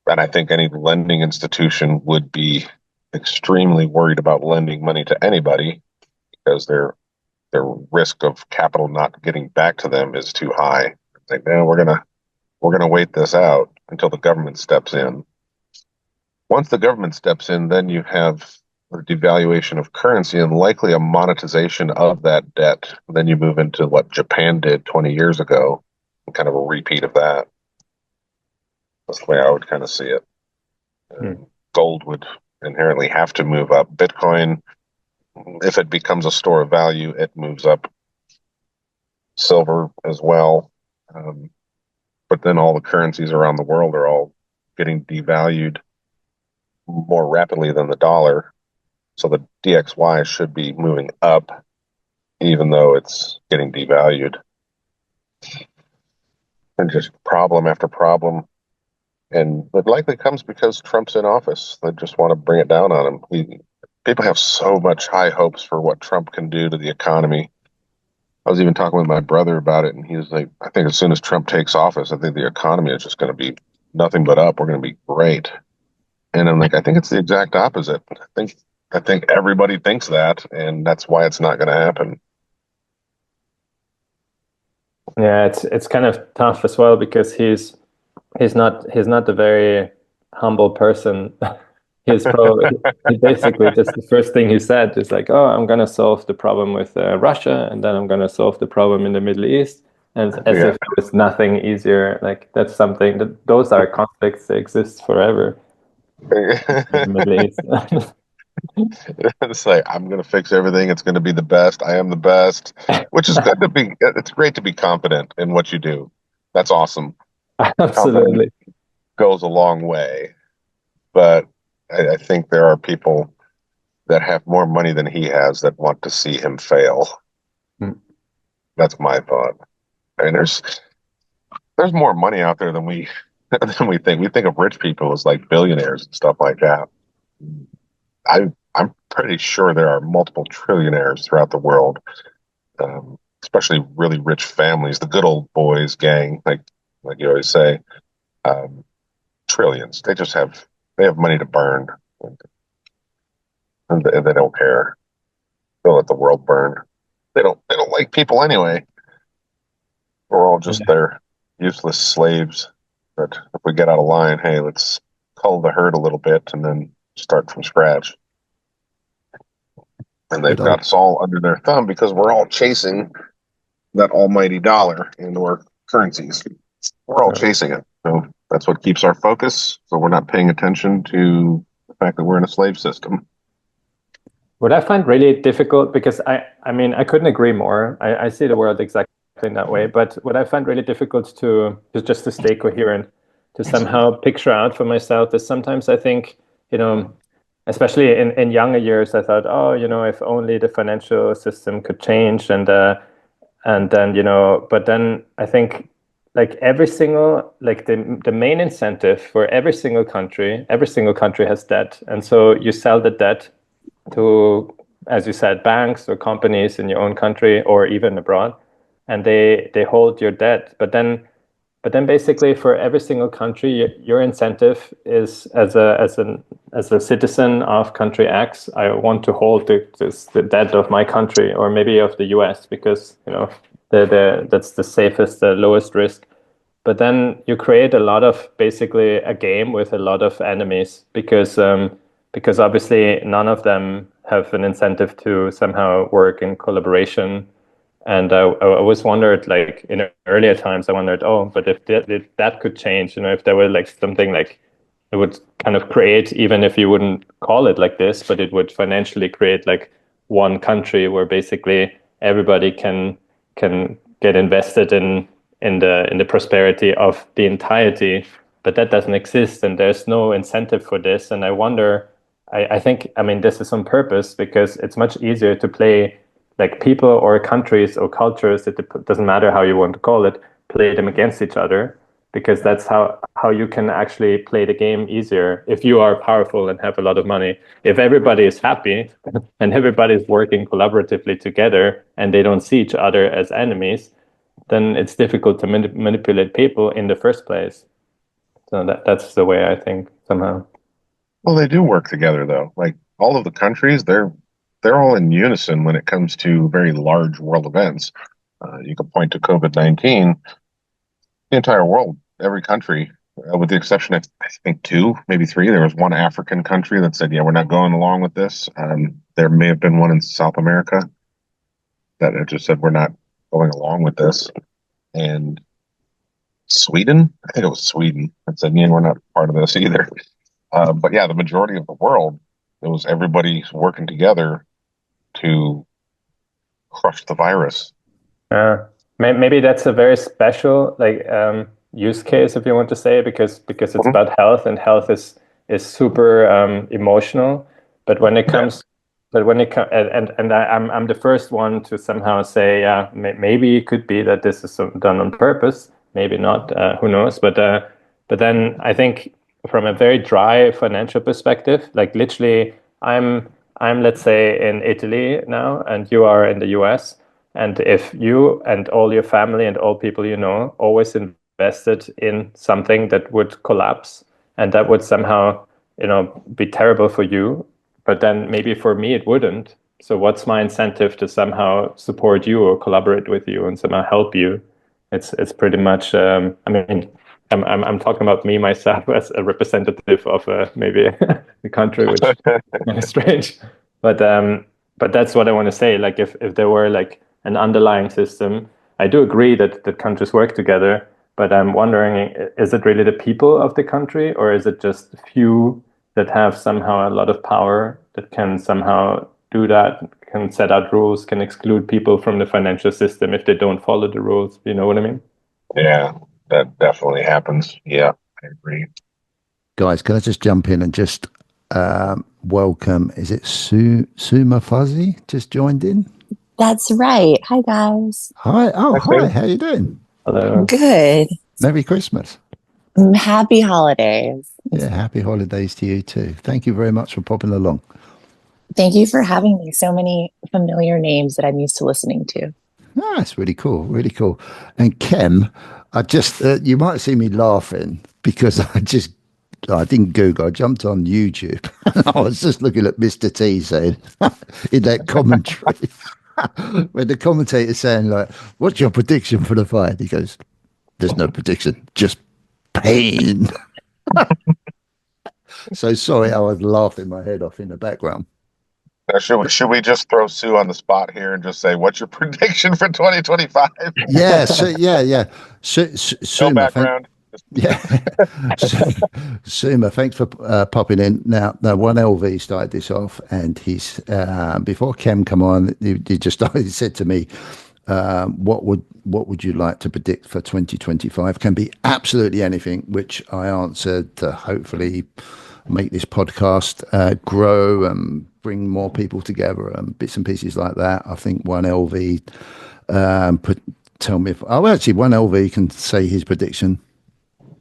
And I think any lending institution would be extremely worried about lending money to anybody because their risk of capital not getting back to them is too high. It's like, man, we're gonna wait this out until the government steps in. Once the government steps in, then you have a devaluation of currency and likely a monetization of that debt. Then you move into what Japan did 20 years ago, and kind of a repeat of that. That's the way I would kind of see it. Hmm. Gold would inherently have to move up. Bitcoin, if it becomes a store of value, it moves up. Silver as well. Um, but then all the currencies around the world are all getting devalued more rapidly than the dollar. So the DXY should be moving up, even though it's getting devalued. And just problem after problem. And it likely comes because Trump's in office. They just want to bring it down on him. People have so much high hopes for what Trump can do to the economy. I was even talking with my brother about it, and he was like, I think as soon as Trump takes office, I think the economy is just going to be nothing but up. We're going to be great. And I'm like, I think it's the exact opposite. I think everybody thinks that, and that's why it's not going to happen. Yeah, it's kind of tough as well because he's not a very humble person. He's probably he basically just the first thing he said is like, "Oh, I'm gonna solve the problem with Russia, and then I'm gonna solve the problem in the Middle East," and as Yeah. if there was nothing easier. Like that's something that those are conflicts that exist forever in the Middle East. It's like, I'm going to fix everything. It's going to be the best. I am the best, which is good to be. It's great to be confident in what you do. That's awesome. Confidence Absolutely. goes a long way. But I think there are people that have more money than he has that want to see him fail. Mm. That's my thought. I mean, there's more money out there than we than we think. We think of rich people as like billionaires and stuff like that. I'm pretty sure there are multiple trillionaires throughout the world, especially really rich families, the good old boys gang, like you always say, um, trillions. They have money to burn, and they don't care. They'll let the world burn. They don't like people anyway. We're all just Yeah. their useless slaves. But if we get out of line, hey, let's cull the herd a little bit and then start from scratch. And they've Good old got us all under their thumb because we're all chasing that almighty dollar and or currencies. We're all chasing it. So that's what keeps our focus. So we're not paying attention to the fact that we're in a slave system. What I find really difficult, because I mean, I couldn't agree more. I see the world exactly in that way. But what I find really difficult to just to stay coherent, to somehow picture out for myself is sometimes I think, you know, especially in younger years, I thought, oh, if only the financial system could change, and then but then I think like the main incentive for every single country has debt, and so you sell the debt to, as you said, banks or companies in your own country or even abroad, and they hold your debt. But then basically for every single country, your incentive is as a citizen of country X, I want to hold the debt of my country or maybe of the US because that's the safest, the lowest risk. But then you create a lot of basically a game with a lot of enemies because obviously none of them have an incentive to somehow work in collaboration. And I always wondered, like in earlier times, I wondered, oh, but if that could change, if there were like something like it would kind of create, even if you wouldn't call it like this, but it would financially create like one country where basically everybody can get invested in the prosperity of the entirety. But that doesn't exist, and there's no incentive for this. And I wonder, I think, I mean, this is on purpose because it's much easier to play like people or countries or cultures, it doesn't matter how you want to call it, play them against each other because that's how you can actually play the game easier if you are powerful and have a lot of money. If everybody is happy and everybody is working collaboratively together and they don't see each other as enemies, then it's difficult to manipulate people in the first place. So that's the way I think somehow. Well, they do work together though. Like all of the countries, they're all in unison when it comes to very large world events. You can point to COVID-19, the entire world, every country, with the exception of I think two, maybe three. There was one African country that said, "Yeah, we're not going along with this." There may have been one in South America that had just said, "We're not going along with this," and Sweden, I think it was Sweden, that said, "Yeah, we're not part of this either." But yeah, the majority of the world, it was everybody working together to crush the virus. Uh, maybe that's a very special like use case, if you want to say, because it's Mhm. about health, and health is super emotional. But when it Yeah. comes, and I'm the first one to somehow say, yeah, maybe it could be that this is done on purpose, maybe not, who knows? But then I think from a very dry financial perspective, like literally, I'm let's say in Italy now, and you are in the US. And if you and all your family and all people you know always invested in something that would collapse and that would somehow, be terrible for you, but then maybe for me it wouldn't. So what's my incentive to somehow support you or collaborate with you and somehow help you? It's pretty much. I mean, I'm talking about me myself as a representative of maybe a country, which is strange, but but that's what I want to say. Like if there were like an underlying system, I do agree that countries work together, but I'm wondering, is it really the people of the country, or is it just few that have somehow a lot of power that can somehow do that, can set out rules, can exclude people from the financial system if they don't follow the rules? You know what I mean? Yeah, that definitely happens. Yeah, I agree. Guys, can I just jump in and just welcome? Is it Suma Fuzzy just joined in? That's right. Hi, guys. Hi. Oh, I hi. think How you doing? Hello. Good. Merry Christmas. Happy holidays. Yeah, happy holidays to you too. Thank you very much for popping along. Thank you for having me. So many familiar names that I'm used to listening to. Ah, that's really cool. Really cool. And Kem, I just, you might see me laughing because I didn't Google. I jumped on YouTube. I was just looking at Mr. T saying in that commentary, when the commentator's saying like, "What's your prediction for the fight?" He goes, "There's no prediction, just pain." So sorry, I was laughing my head off in the background. should we just throw Sue on the spot here and just say, "What's your prediction for 2025?" Yeah, so yeah. No Suma, background. yeah, Suma, thanks for popping in. Now, one LV started this off, and he's before Kem come on, he just started. He said to me, what would you like to predict for 2025? Can be absolutely anything, which I answered to hopefully make this podcast grow and bring more people together and bits and pieces like that. I think one LV tell me if actually one LV can say his prediction.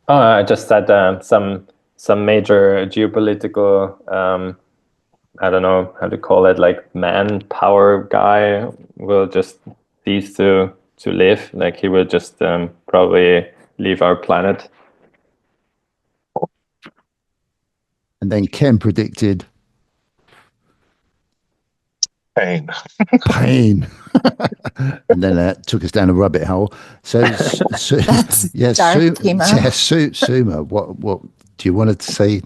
Oh, I just said some major geopolitical I don't know how to call it, like manpower guy will just cease to live. Like he will just probably leave our planet. And then Ken predicted Pain. pain. And then that took us down a rabbit hole. So, That's yes, dark, Kimo. Suma, what do you want to say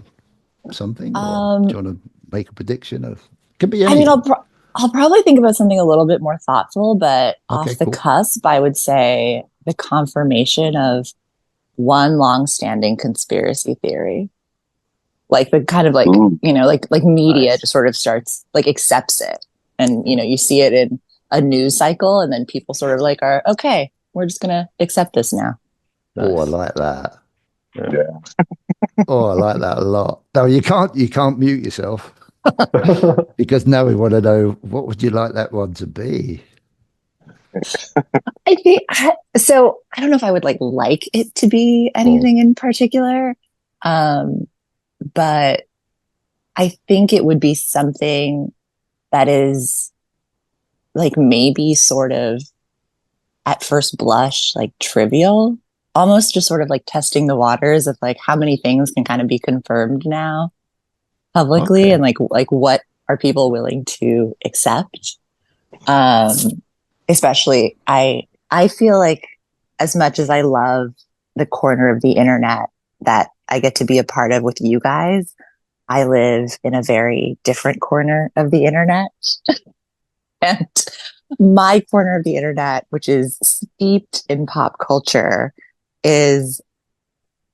something, or do you want to make a prediction of? Could be I mean, anything. I'll probably think about something a little bit more thoughtful, but Okay, off the cool. cusp, I would say the confirmation of one long-standing conspiracy theory. Like the kind of like, Ooh, like media Nice. just sort of starts like accepts it. And, you see it in a news cycle, and then people sort of like are, okay, we're just gonna accept this now. Oh, I Nice. like that. yeah. Oh, I like that a lot. No, you can't mute yourself because now we want to know what would you like that one to be. I think so. I don't know if I would like it to be Oh, anything in particular, um, but I think it would be something that is like maybe sort of at first blush like trivial, almost just sort of like testing the waters of like how many things can kind of be confirmed now publicly, Okay. and like what are people willing to accept. Um, Especially I feel like, as much as I love the corner of the internet that I get to be a part of with you guys, I live in a very different corner of the internet. And my corner of the internet, which is steeped in pop culture, is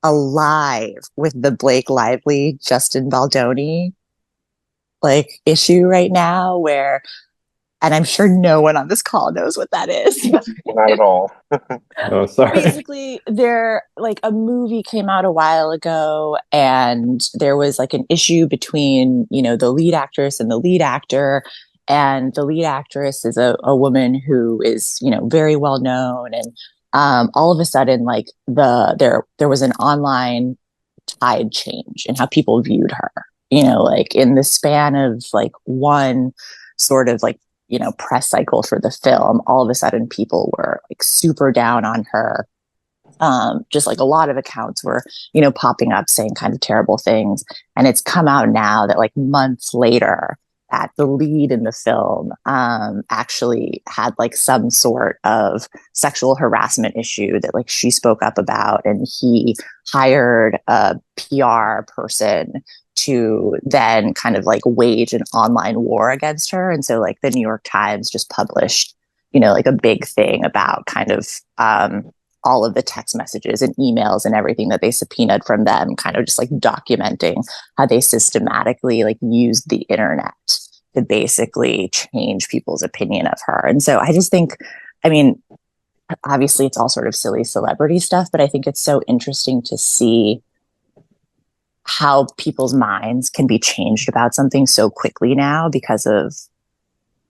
alive with the Blake Lively, Justin Baldoni like issue right now, where, and I'm sure no one on this call knows what that is. Not at all. Oh, sorry. Basically, there, like, a movie came out a while ago, and there was like an issue between, you know, the lead actress and the lead actor. And the lead actress is a woman who is, you know, very well known. And all of a sudden, like, there was an online tide change in how people viewed her. You know, like in the span of like one sort of like, you know, press cycle for the film, all of a sudden people were like super down on her. Just like a lot of accounts were, you know, popping up saying kind of terrible things. And it's come out now that like months later, that the lead in the film actually had like some sort of sexual harassment issue that like she spoke up about, and he hired a PR person to then kind of like wage an online war against her. And so like the New York Times just published, you know, like a big thing about kind of all of the text messages and emails and everything that they subpoenaed from them, kind of just like documenting how they systematically like used the internet to basically change people's opinion of her. And so I just think, I mean, obviously it's all sort of silly celebrity stuff, but I think it's so interesting to see how people's minds can be changed about something so quickly now because of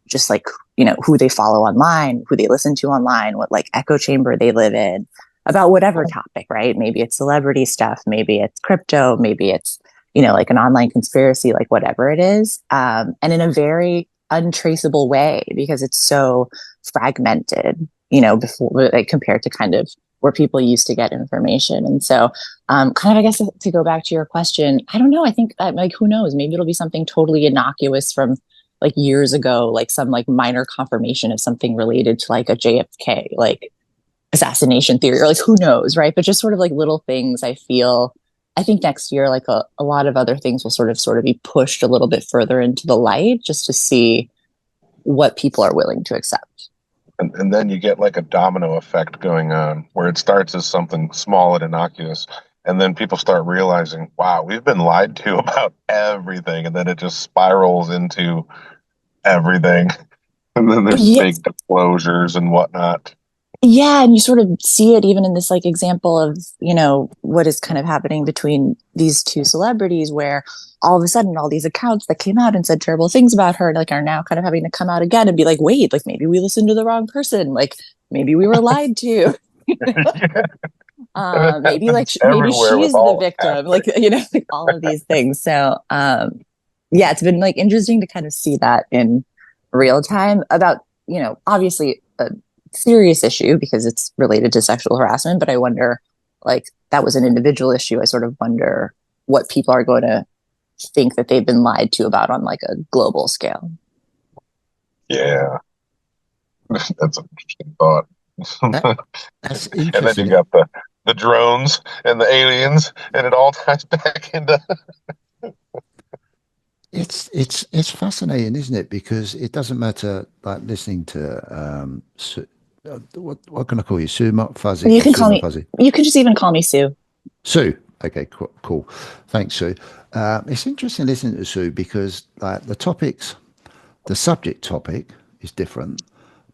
just like, you know, who they follow online, who they listen to online, what like echo chamber they live in about whatever topic, right? Maybe it's celebrity stuff, maybe it's crypto, maybe it's, you know, like an online conspiracy, like whatever it is. And in a very untraceable way, because it's so fragmented, you know, before, like, compared to kind of where people used to get information. And so, kind of, I guess, to go back to your question, I don't know. I think like, who knows? Maybe it'll be something totally innocuous from like years ago, like some like minor confirmation of something related to like a JFK like assassination theory, or like who knows, right? But just sort of like little things. I think next year, like a lot of other things will sort of be pushed a little bit further into the light, just to see what people are willing to accept. And then you get like a domino effect going on where it starts as something small and innocuous. And then people start realizing, wow, we've been lied to about everything. And then it just spirals into everything. And then there's Yes. big disclosures and whatnot. Yeah, and you sort of see it even in this like example of, you know, what is kind of happening between these two celebrities, where all of a sudden all these accounts that came out and said terrible things about her like are now kind of having to come out again and be like, wait, like maybe we listened to the wrong person, like maybe we were lied to. Maybe like maybe Everywhere with she's the all victim, like, you know, like all of these things. So yeah, it's been like interesting to kind of see that in real time about, you know, obviously a serious issue because it's related to sexual harassment, but I wonder, like, that was an individual issue. I sort of wonder what people are going to think that they've been lied to about on like a global scale. Yeah, that's an interesting thought. That's And then you interesting. got the drones and the aliens, and it all ties back into. It's fascinating, isn't it? Because it doesn't matter, like listening to what can I call you, Sue Fuzzy You or can Sue call me, Fuzzy? you can just even call me Sue. Sue. Okay, cool. Thanks, Sue. It's interesting listening to Sue because like the subject topic is different,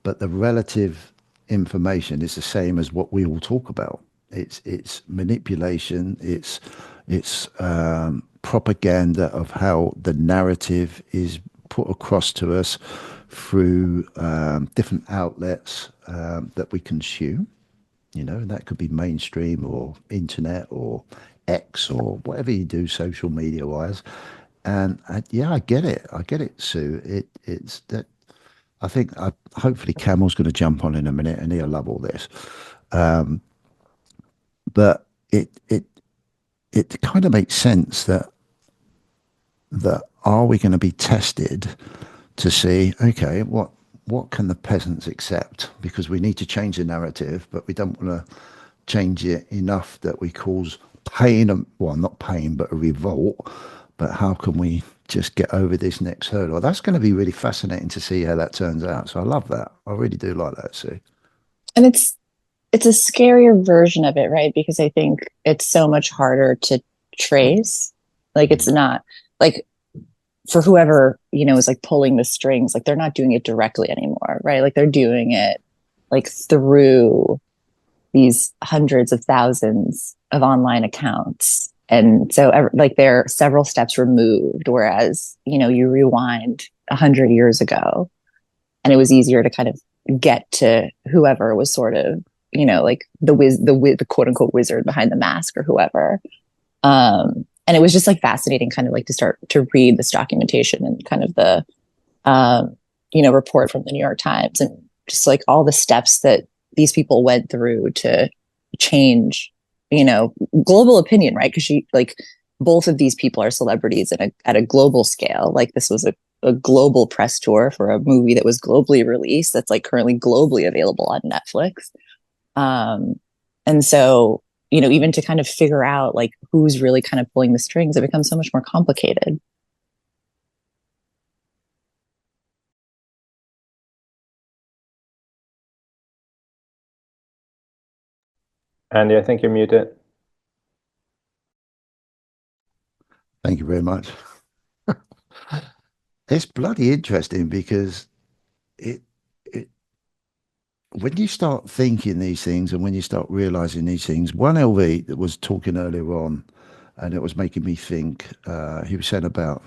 but the relative information is the same as what we all talk about. It's manipulation. It's propaganda of how the narrative is put across to us through different outlets that we consume. You know, that could be mainstream or internet or X or whatever you do social media wise. And yeah, I get it. I get it, Sue. It's that I think hopefully Camel's going to jump on in a minute and he'll love all this. but it kind of makes sense that are we going to be tested to see, okay, what can the peasants accept? Because we need to change the narrative, but we don't want to change it enough that we cause pain, well, not pain, but a revolt. But how can we just get over this next hurdle? That's going to be really fascinating to see how that turns out. So I love that. I really do like that, Sue. And it's a scarier version of it, right? Because I think it's so much harder to trace. Like it's not like for whoever, is like pulling the strings, like they're not doing it directly anymore, right? Like they're doing it like through these hundreds of thousands of online accounts. And so like they're several steps removed, whereas, you rewind 100 years ago and it was easier to kind of get to whoever was sort of, like the quote unquote wizard behind the mask or whoever. And it was just like fascinating kind of like to start to read this documentation and kind of the, report from the New York Times and just like all the steps that these people went through to change, global opinion, right? Because both of these people are celebrities at a global scale. Like this was a global press tour for a movie that was globally released that's like currently globally available on Netflix. And so, even to kind of figure out like who's really kind of pulling the strings, it becomes so much more complicated. Andy, I think you're muted. Thank you very much. It's bloody interesting because it when you start thinking these things and when you start realizing these things, one LV that was talking earlier on, and it was making me think. He was saying about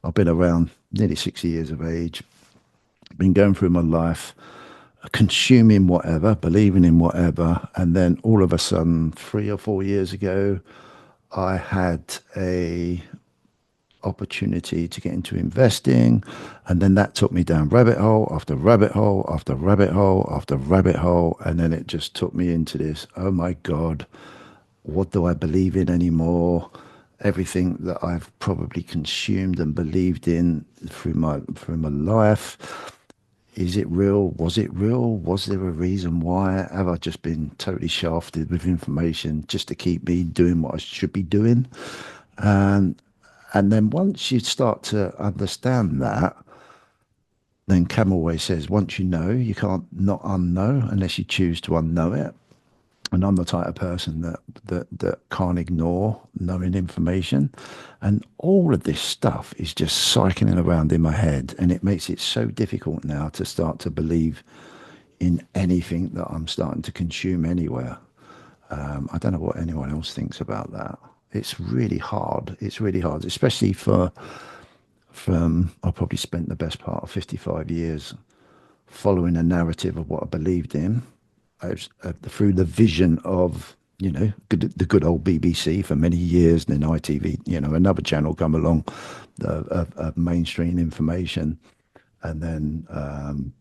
I've been around nearly 60 years of age, been going through my life, consuming whatever, believing in whatever, and then all of a sudden, 3 or 4 years ago, I had a opportunity to get into investing, and then that took me down rabbit hole after rabbit hole after rabbit hole after rabbit hole, and then it just took me into this, oh my god, what do I believe in anymore? Everything that I've probably consumed and believed in through my life, is it real? Was it real? Was there a reason why? Have I just been totally shafted with information just to keep me doing what I should be doing? And then once you start to understand that, then Cam always says, once you know, you can't not unknow unless you choose to unknow it. And I'm the type of person that can't ignore knowing information. And all of this stuff is just cycling around in my head. And it makes it so difficult now to start to believe in anything that I'm starting to consume anywhere. I don't know what anyone else thinks about that. It's really hard. It's really hard, especially I probably spent the best part of 55 years following a narrative of what I believed in, through the vision of, the good old BBC for many years, and then ITV, another channel come along, of mainstream information. And then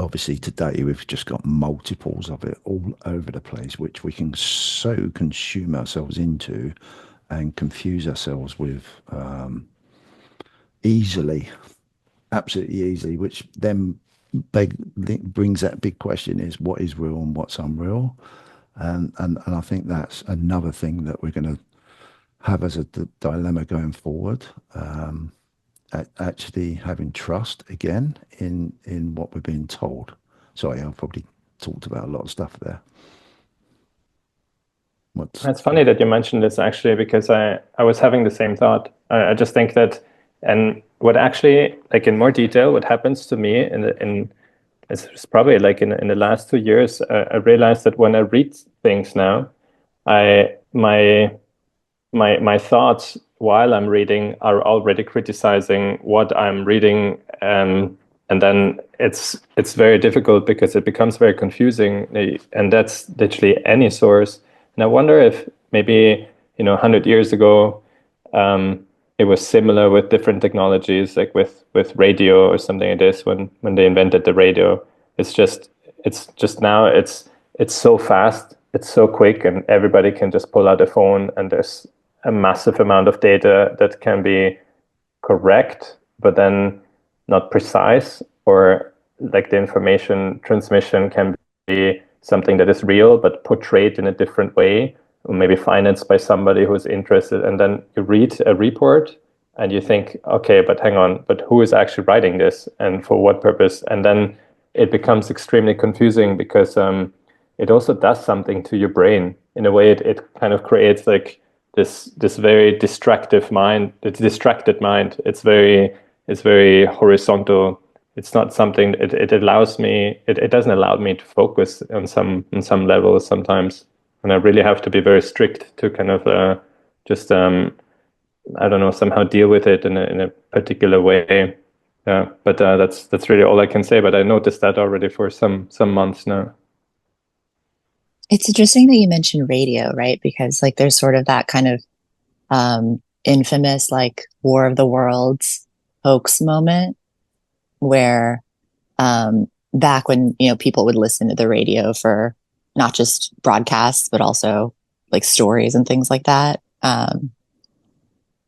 obviously today we've just got multiples of it all over the place, which we can so consume ourselves into and confuse ourselves with easily, absolutely easily, which then brings that big question is what is real and what's unreal. And I think that's another thing that we're going to have as a dilemma going forward. Actually having trust again in what we're being told. Sorry, I've probably talked about a lot of stuff there. It's funny that you mentioned this, actually, because I was having the same thought. I just think that, and what actually, like in more detail, what happens to me it's probably like in the last 2 years, I realized that when I read things now, my thoughts while I'm reading are already criticizing what I'm reading, and then it's very difficult because it becomes very confusing, and that's literally any source. And I wonder if maybe 100 years ago, it was similar with different technologies, like with radio or something like this. When they invented the radio, it's just now it's so fast it's so quick and everybody can just pull out a phone and there's a massive amount of data that can be correct, but then not precise, or like the information transmission can be something that is real but portrayed in a different way, or maybe financed by somebody who's interested. And then you read a report and you think, okay, but hang on, but who is actually writing this and for what purpose? And then it becomes extremely confusing because it also does something to your brain in a way. It kind of creates like this very distracted mind. It's very horizontal. It's not something. It allows me. It doesn't allow me to focus on some levels sometimes, and I really have to be very strict to kind of just I don't know, somehow deal with it in a particular way. Yeah, but that's really all I can say. But I noticed that already for some months now. It's interesting that you mentioned radio, right? Because like there's sort of that kind of infamous like War of the Worlds hoax moment where back when, you know, people would listen to the radio for not just broadcasts, but also like stories and things like that.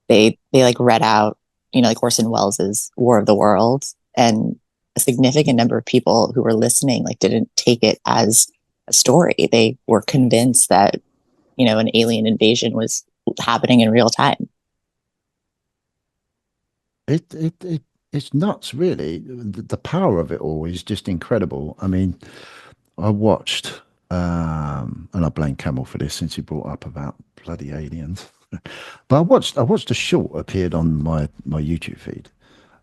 They like read out, you know, like Orson Welles's War of the Worlds, and a significant number of people who were listening like didn't take it as a story. They were convinced that, you know, an alien invasion was happening in real time. It's nuts, really. The power of it all is just incredible. I mean, I watched, and I blame Camel for this since he brought up about bloody aliens. But I watched a short appeared on my YouTube feed,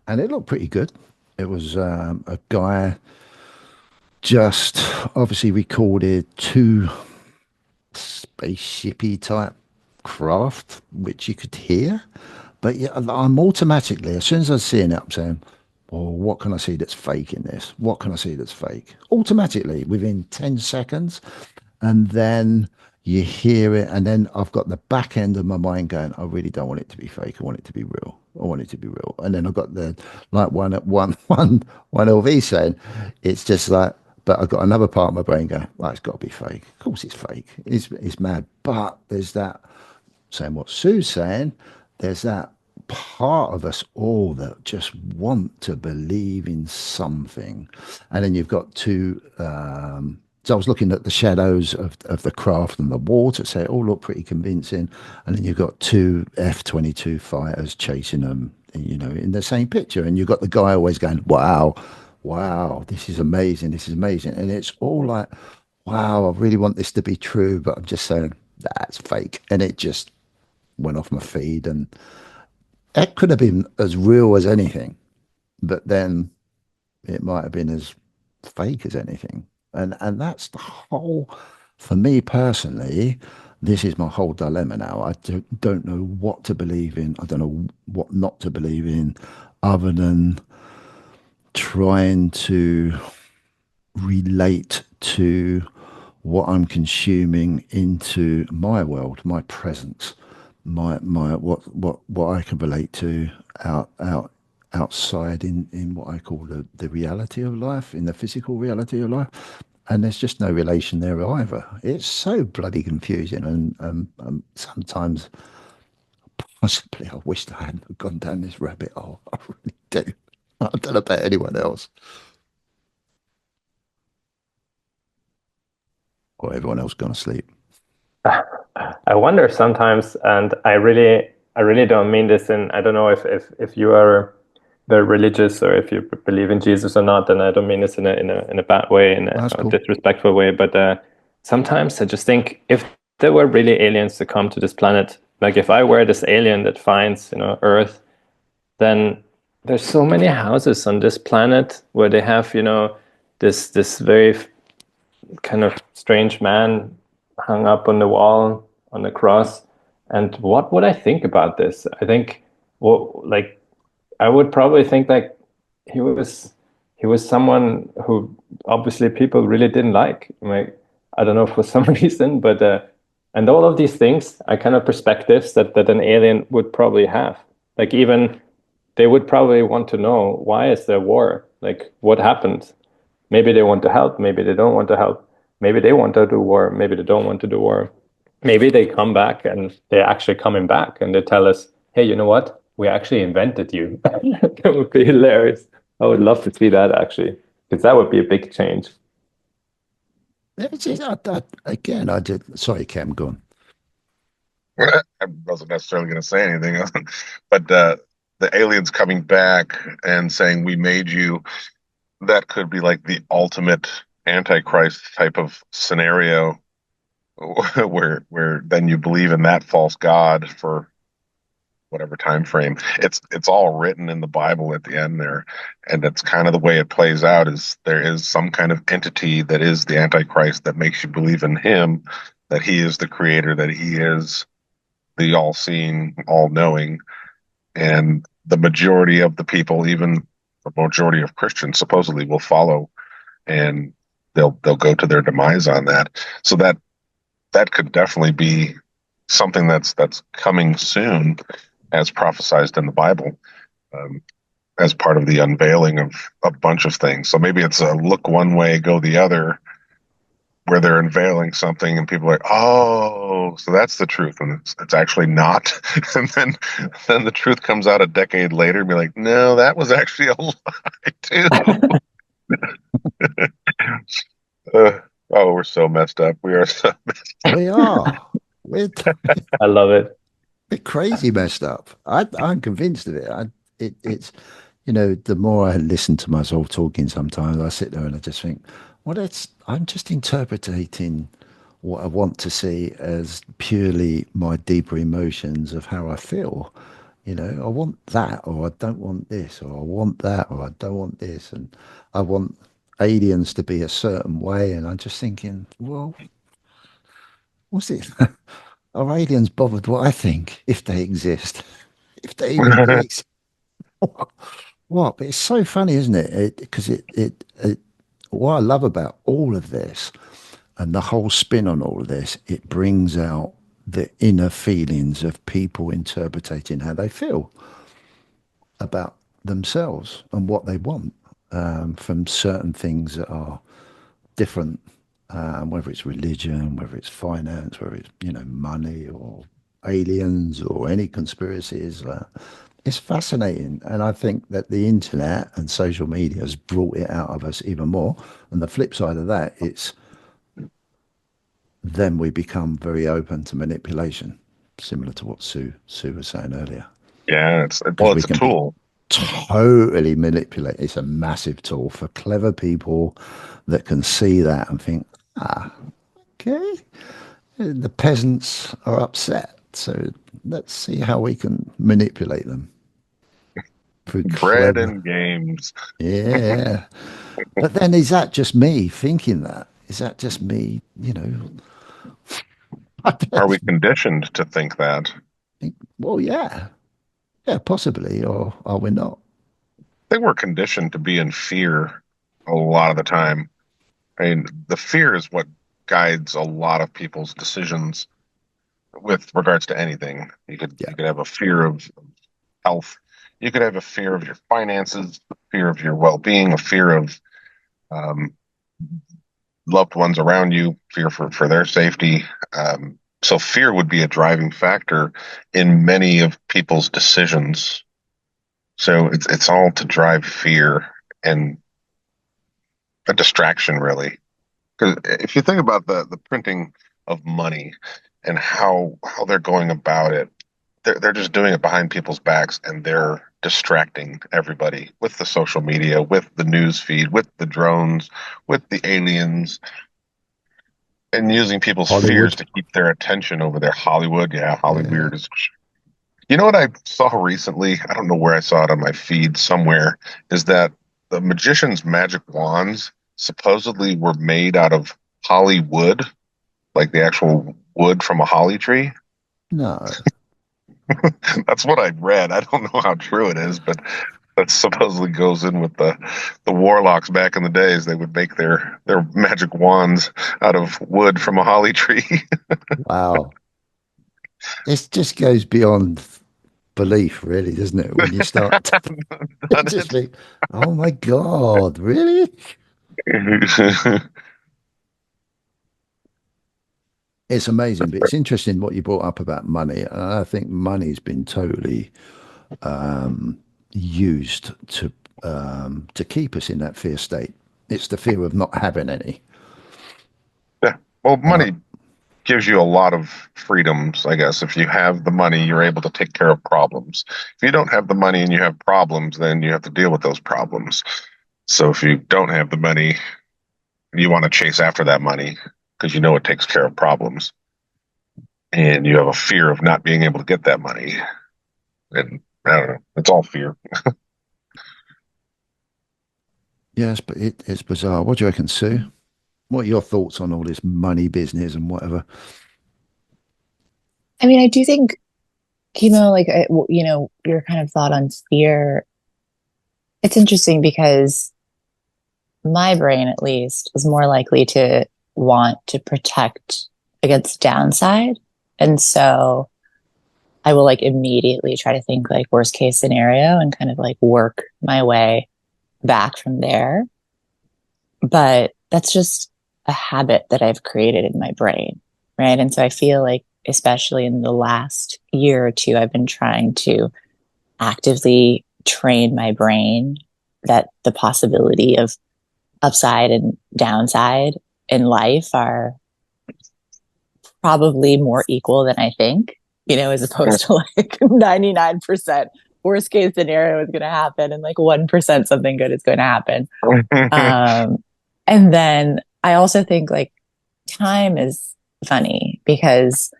and it looked pretty good. It was a guy just obviously recorded two spaceshipy type craft, which you could hear. But yeah, I'm automatically, as soon as I'm seeing it, I'm saying, well, what can I see that's fake in this? What can I see that's fake? Automatically, within 10 seconds. And then you hear it. And then I've got the back end of my mind going, I really don't want it to be fake. I want it to be real. I want it to be real. And then I've got the, like one LV saying, it's just like, but I've got another part of my brain going, well, it's got to be fake. Of course it's fake. It's mad. But there's that, saying what Sue's saying, there's that part of us all that just want to believe in something. And then you've got two, so I was looking at the shadows of the craft and the water, so it all looked pretty convincing. And then you've got two F-22 fighters chasing them, you know, in the same picture. And you've got the guy always going, wow, wow, this is amazing, this is amazing. And it's all like, wow, I really want this to be true, but I'm just saying, that's fake. And it just went off my feed, and it could have been as real as anything, but then it might have been as fake as anything. And that's the whole, for me personally, this is my whole dilemma now. I don't know what to believe in. I don't know what not to believe in, other than trying to relate to what I'm consuming into my world, my presence, my what I can relate to outside in what I call the reality of life, in the physical reality of life. And there's just no relation there either. It's so bloody confusing, and sometimes possibly I wish I hadn't gone down this rabbit hole. I really do. I don't know about anyone else, or everyone else gone to sleep. I wonder sometimes, and I really don't mean this in, I don't know if you are very religious or if you believe in Jesus or not, and I don't mean this in a bad way, in That's a cool. disrespectful way, but sometimes I just think if there were really aliens to come to this planet, like if I were this alien that finds, you know, Earth, then there's so many houses on this planet where they have, you know, this very kind of strange man hung up on the wall on the cross. And what would I think about this? I think, well, like, I would probably think like he was he was someone who obviously people really didn't like I don't know for some reason, but and all of these things are kind of perspectives that an alien would probably have. Like even they would probably want to know, why is there war? Like what happened? Maybe they want to help, maybe they don't want to help. maybe they want to do war, maybe they don't want to do war. Maybe they come back and they're actually coming back and they tell us, hey, you know what? We actually invented you. That would be hilarious. I would love to see that actually, because that would be a big change. Again, I did. Sorry, Cam, go on. I wasn't necessarily going to say anything, but the aliens coming back and saying we made you, that could be like the ultimate Antichrist type of scenario, where then you believe in that false god for whatever time frame. It's all written in the Bible at the end there, and that's kind of the way it plays out. Is there is some kind of entity that is the Antichrist that makes you believe in him, that he is the creator, that he is the all-seeing, all-knowing, and the majority of the people, even the majority of Christians, supposedly will follow, and they'll go to their demise on that. So that could definitely be something that's coming soon, as prophesized in the Bible, as part of the unveiling of a bunch of things. So maybe it's a look one way, go the other, where they're unveiling something and people are like, oh, so that's the truth, and it's actually not. And then the truth comes out a decade later and be like, no, that was actually a lie too. Oh, we're so messed up. We are so messed up. We are. I love it. We're crazy messed up. I'm convinced of it. It's, the more I listen to myself talking, sometimes I sit there and I just think, well, I'm just interpreting what I want to see as purely my deeper emotions of how I feel. I want that, or I don't want this, or I want that, or I don't want this, and I want aliens to be a certain way. And I'm just thinking, well, what's it? Are aliens bothered what I think, if they exist? If they even do exist? What? But it's so funny, isn't it? Because what I love about all of this and the whole spin on all of this, it brings out the inner feelings of people interpreting how they feel about themselves and what they want, from certain things that are different, whether it's religion, whether it's finance, whether it's money or aliens or any conspiracies. It's fascinating, and I think that the internet and social media has brought it out of us even more. And the flip side of that, it's then we become very open to manipulation, similar to what Sue was saying earlier. Yeah, it's a tool. Totally manipulate. It's a massive tool for clever people that can see that and think, okay, the peasants are upset, so let's see how we can manipulate them through Bread clever and games. Yeah. But then is that just me thinking that? Is that just me, Are we conditioned to think that? well, yeah. Yeah, possibly, or are we not? I think we're conditioned to be in fear a lot of the time. I mean, the fear is what guides a lot of people's decisions with regards to anything. You could have a fear of health. You could have a fear of your finances, a fear of your well-being, a fear of um, loved ones around you, fear for their safety. So fear would be a driving factor in many of people's decisions. So it's all to drive fear and a distraction, really. Because if you think about the printing of money and how they're going about it, they're just doing it behind people's backs, and they're distracting everybody with the social media, with the news feed, with the drones, with the aliens, and using people's fears Hollywood. to keep their attention over their Hollywood. Yeah, Yeah. Hollyweird is. You know what I saw recently? I don't know where I saw it on my feed somewhere. Is that the magician's magic wands supposedly were made out of holly wood, like the actual wood from a holly tree? No. That's what I read. I don't know how true it is, but that supposedly goes in with the warlocks back in the days. They would make their magic wands out of wood from a holly tree. Wow. This just goes beyond belief, really, doesn't it? When you start to Done just it. think, oh my God, really? It's amazing, but it's interesting what you brought up about money. And I think money's been totally used to keep us in that fear state. It's the fear of not having any. Yeah. Well, And money gives you a lot of freedoms, I guess. If you have the money, you're able to take care of problems. If you don't have the money and you have problems, then you have to deal with those problems. So if you don't have the money, you want to chase after that money because you know it takes care of problems. And you have a fear of not being able to get that money. And I don't know, it's all fear. yes, but it's bizarre. What do you reckon, Sue? What are your thoughts on all this money business and whatever? I mean, I do think, like, your kind of thought on fear, it's interesting because my brain, at least, is more likely to want to protect against downside. And so I will like immediately try to think like worst case scenario and kind of like work my way back from there. But that's just a habit that I've created in my brain. Right. And so I feel like, especially in the last year or two, I've been trying to actively train my brain that the possibility of upside and downside in life are probably more equal than I think, as opposed to like 99% worst case scenario is going to happen and like 1% something good is going to happen. And then I also think like time is funny because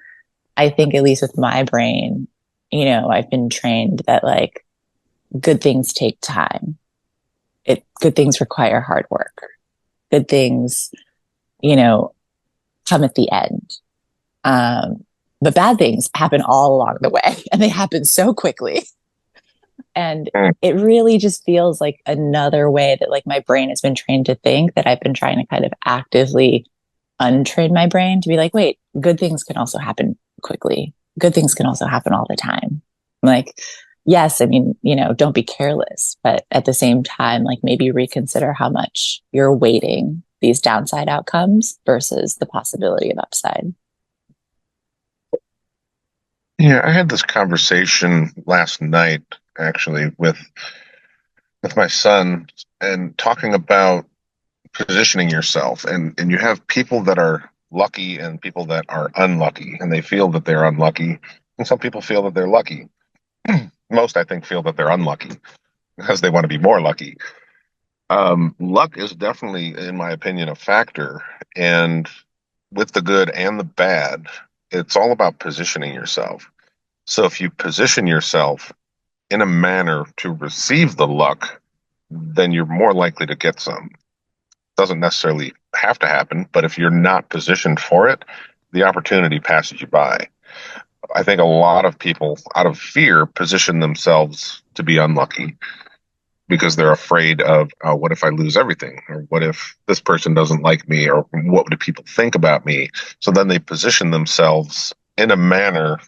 I think, at least with my brain, I've been trained that like good things take time. Good things require hard work. Good things, come at the end. But bad things happen all along the way and they happen so quickly. And it really just feels like another way that like my brain has been trained to think, that I've been trying to kind of actively untrain my brain to be like, wait, good things can also happen quickly. Good things can also happen all the time. Like, yes, I mean, don't be careless, but at the same time, like maybe reconsider how much you're weighting these downside outcomes versus the possibility of upside. Yeah, I had this conversation last night actually with my son and talking about positioning yourself, and you have people that are lucky and people that are unlucky, and they feel that they're unlucky, and some people feel that they're lucky. Most, I think, feel that they're unlucky because they want to be more lucky. Luck is definitely, in my opinion, a factor, and with the good and the bad, it's all about positioning yourself. So if you position yourself in a manner to receive the luck, then you're more likely to get some. Doesn't necessarily have to happen, but if you're not positioned for it, the opportunity passes you by. I think a lot of people, out of fear, position themselves to be unlucky because they're afraid of, what if I lose everything? Or what if this person doesn't like me? Or what do people think about me? So then they position themselves in a manner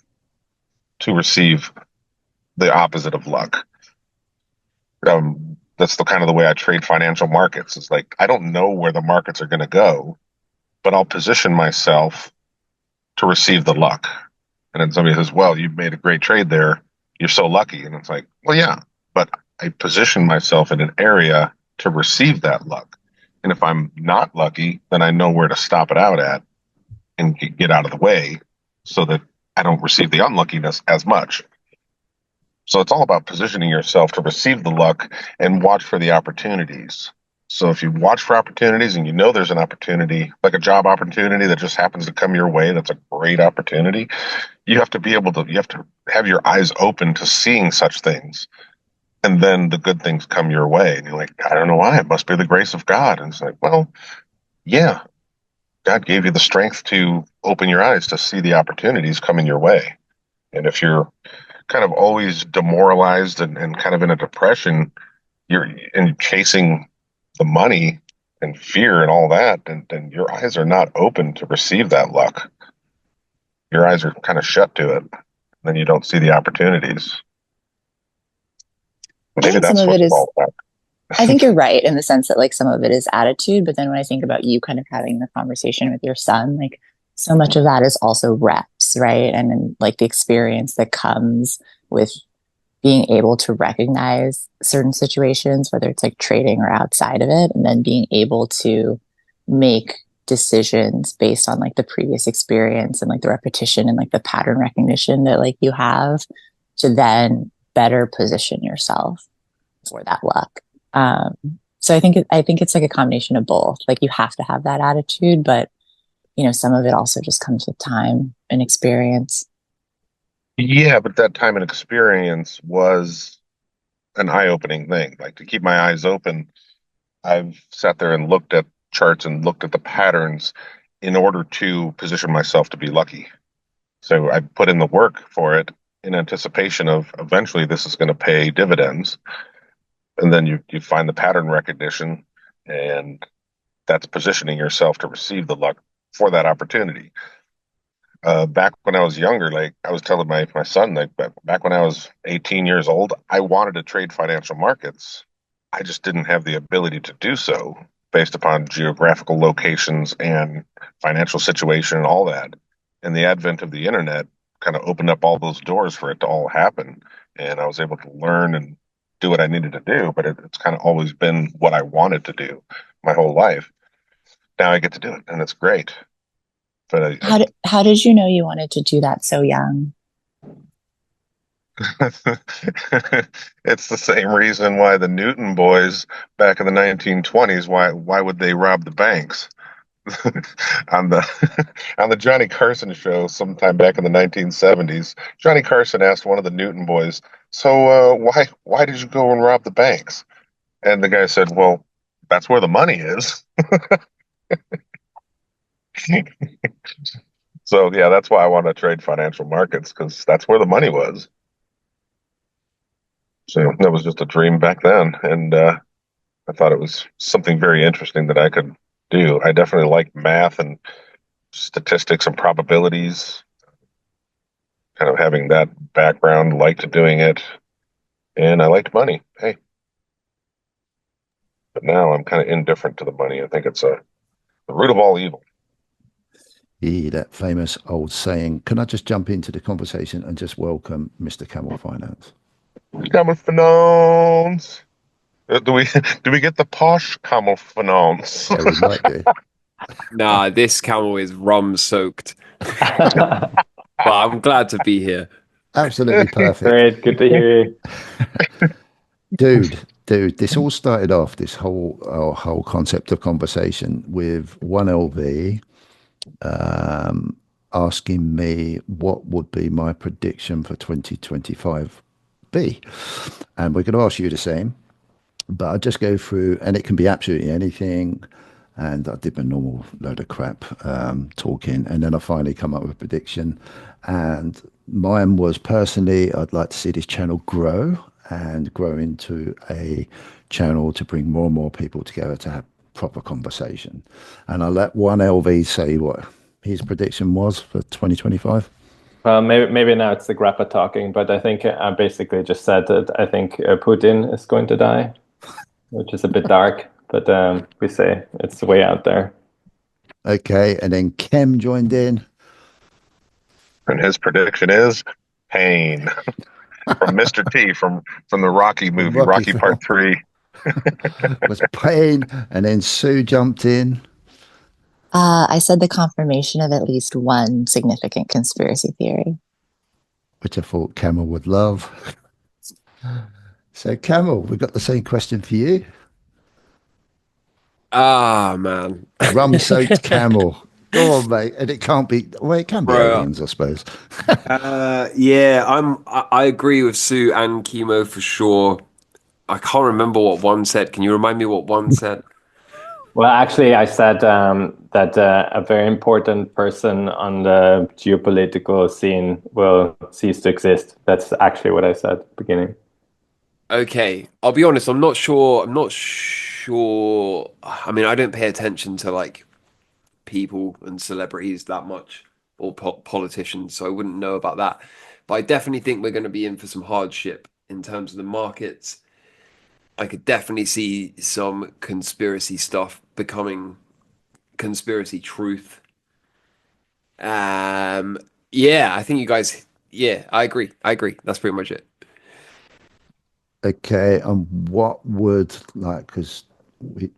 to receive the opposite of luck. That's the kind of the way I trade financial markets. It's like, I don't know where the markets are going to go, but I'll position myself to receive the luck. And then somebody says, well, you've made a great trade there. You're so lucky. And it's like, well, yeah, but I position myself in an area to receive that luck. And if I'm not lucky, then I know where to stop it out at and get out of the way so that I don't receive the unluckiness as much. So it's all about positioning yourself to receive the luck and watch for the opportunities. So if you watch for opportunities and you know there's an opportunity, like a job opportunity that just happens to come your way, that's a great opportunity. You have to have your eyes open to seeing such things. And then the good things come your way. And you're like, I don't know why. It must be the grace of God. And it's like, well, yeah, God gave you the strength to open your eyes to see the opportunities coming your way. And if you're kind of always demoralized and kind of in a depression, you're in chasing the money and fear and all that, and then your eyes are not open to receive that luck. Your eyes are kind of shut to it. Then you don't see the opportunities. I Maybe think some that's of what it it's is, all about. I think you're right in the sense that like some of it is attitude. But then when I think about you kind of having the conversation with your son, like so much of that is also reps, right? And then like the experience that comes with being able to recognize certain situations, whether it's like trading or outside of it, and then being able to make decisions based on like the previous experience and like the repetition and like the pattern recognition that like you have to then better position yourself for that luck. So I think it's like a combination of both. Like you have to have that attitude, but you know, some of it also just comes with time and experience. Yeah, but that time and experience was an eye-opening thing. Like to keep my eyes open, I've sat there and looked at charts and looked at the patterns in order to position myself to be lucky. So I put in the work for it in anticipation of eventually this is going to pay dividends. And then you find the pattern recognition, and that's positioning yourself to receive the luck for that opportunity. Back when I was younger, like I was telling my son, like back when I was 18 years old, I wanted to trade financial markets. I just didn't have the ability to do so based upon geographical locations and financial situation and all that. And the advent of the internet kind of opened up all those doors for it to all happen. And I was able to learn and do what I needed to do, but it's kind of always been what I wanted to do my whole life. Now I get to do it, and it's great. But How did you know you wanted to do that so young? it's the same reason why the Newton boys back in the 1920s, why would they rob the banks? on the on the Johnny Carson show sometime back in the 1970s, Johnny Carson asked one of the Newton boys, "So why did you go and rob the banks?" And the guy said, "Well, that's where the money is." So yeah, that's why I want to trade financial markets, because that's where the money was. So that was just a dream back then, and I thought it was something very interesting that I could do. I definitely like math and statistics and probabilities, kind of having that background, liked doing it, and I liked money. Hey, but now I'm kind of indifferent to the money. I think it's the root of all evil. Yeah, that famous old saying. Can I just jump into the conversation and just welcome Mr. Camel Finance? Camel finance. Do we do we get the posh camel finance? Yeah, we might do. Nah, this camel is rum soaked, but I'm glad to be here. Absolutely perfect. Great, good to hear you. Dude, this all started off, this whole concept of conversation with 1LV asking me what would be my prediction for 2025 be. And we're going to ask you the same, but I'll just go through, and it can be absolutely anything. And I did my normal load of crap talking, and then I finally come up with a prediction. And mine was, personally, I'd like to see this channel grow and grow into a channel to bring more and more people together to have proper conversation. And I'll let 1LV say what his prediction was for 2025. Well, maybe now it's the grappa talking, but I think I basically just said that I think Putin is going to die, which is a bit dark, but we say it's way out there. Okay, and then Kem joined in. And his prediction is pain from Mr. T from the Rocky movie, Rocky Film Part 3. was pain, and then Sue jumped in. I said the confirmation of at least one significant conspiracy theory. Which I thought Camel would love. So, Camel, we've got the same question for you. Ah, man. Rum-soaked camel. Go on, mate. And it can't be, well, it can be Bro, aliens, I suppose. yeah, I agree with Sue and Chemo for sure. I can't remember what one said. Can you remind me what one said? Well, actually, I said that a very important person on the geopolitical scene will cease to exist. That's actually what I said at the beginning. Okay, I'll be honest, I'm not sure. I'm not sure. I mean, I don't pay attention to like people and celebrities that much, or politicians, so I wouldn't know about that. But I definitely think we're going to be in for some hardship in terms of the markets. I could definitely see some conspiracy stuff becoming conspiracy truth. Yeah, I think you guys. Yeah, I agree. I agree. That's pretty much it. Okay, and what would like because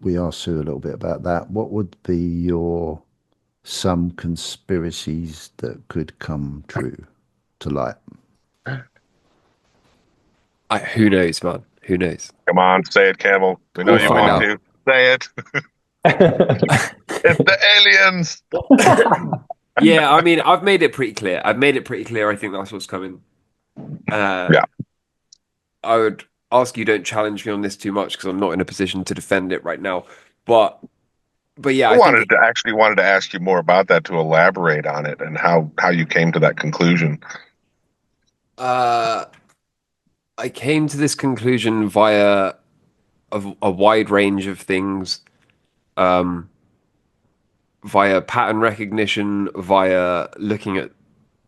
we asked Sue a little bit about that. What would be your some conspiracies that could come true to light? Who knows, man? Who knows? Come on, say it, Camel. We know We'll you find want out. to. Say it. It's the aliens. Yeah, I mean, I've made it pretty clear. I've made it pretty clear. I think that's what's coming. Uh, Yeah. I would ask you don't challenge me on this too much because I'm not in a position to defend it right now. But yeah, I I think wanted to ask you more about that to elaborate on it and how you came to that conclusion. uh, I came to this conclusion via a wide range of things, um, via pattern recognition, via looking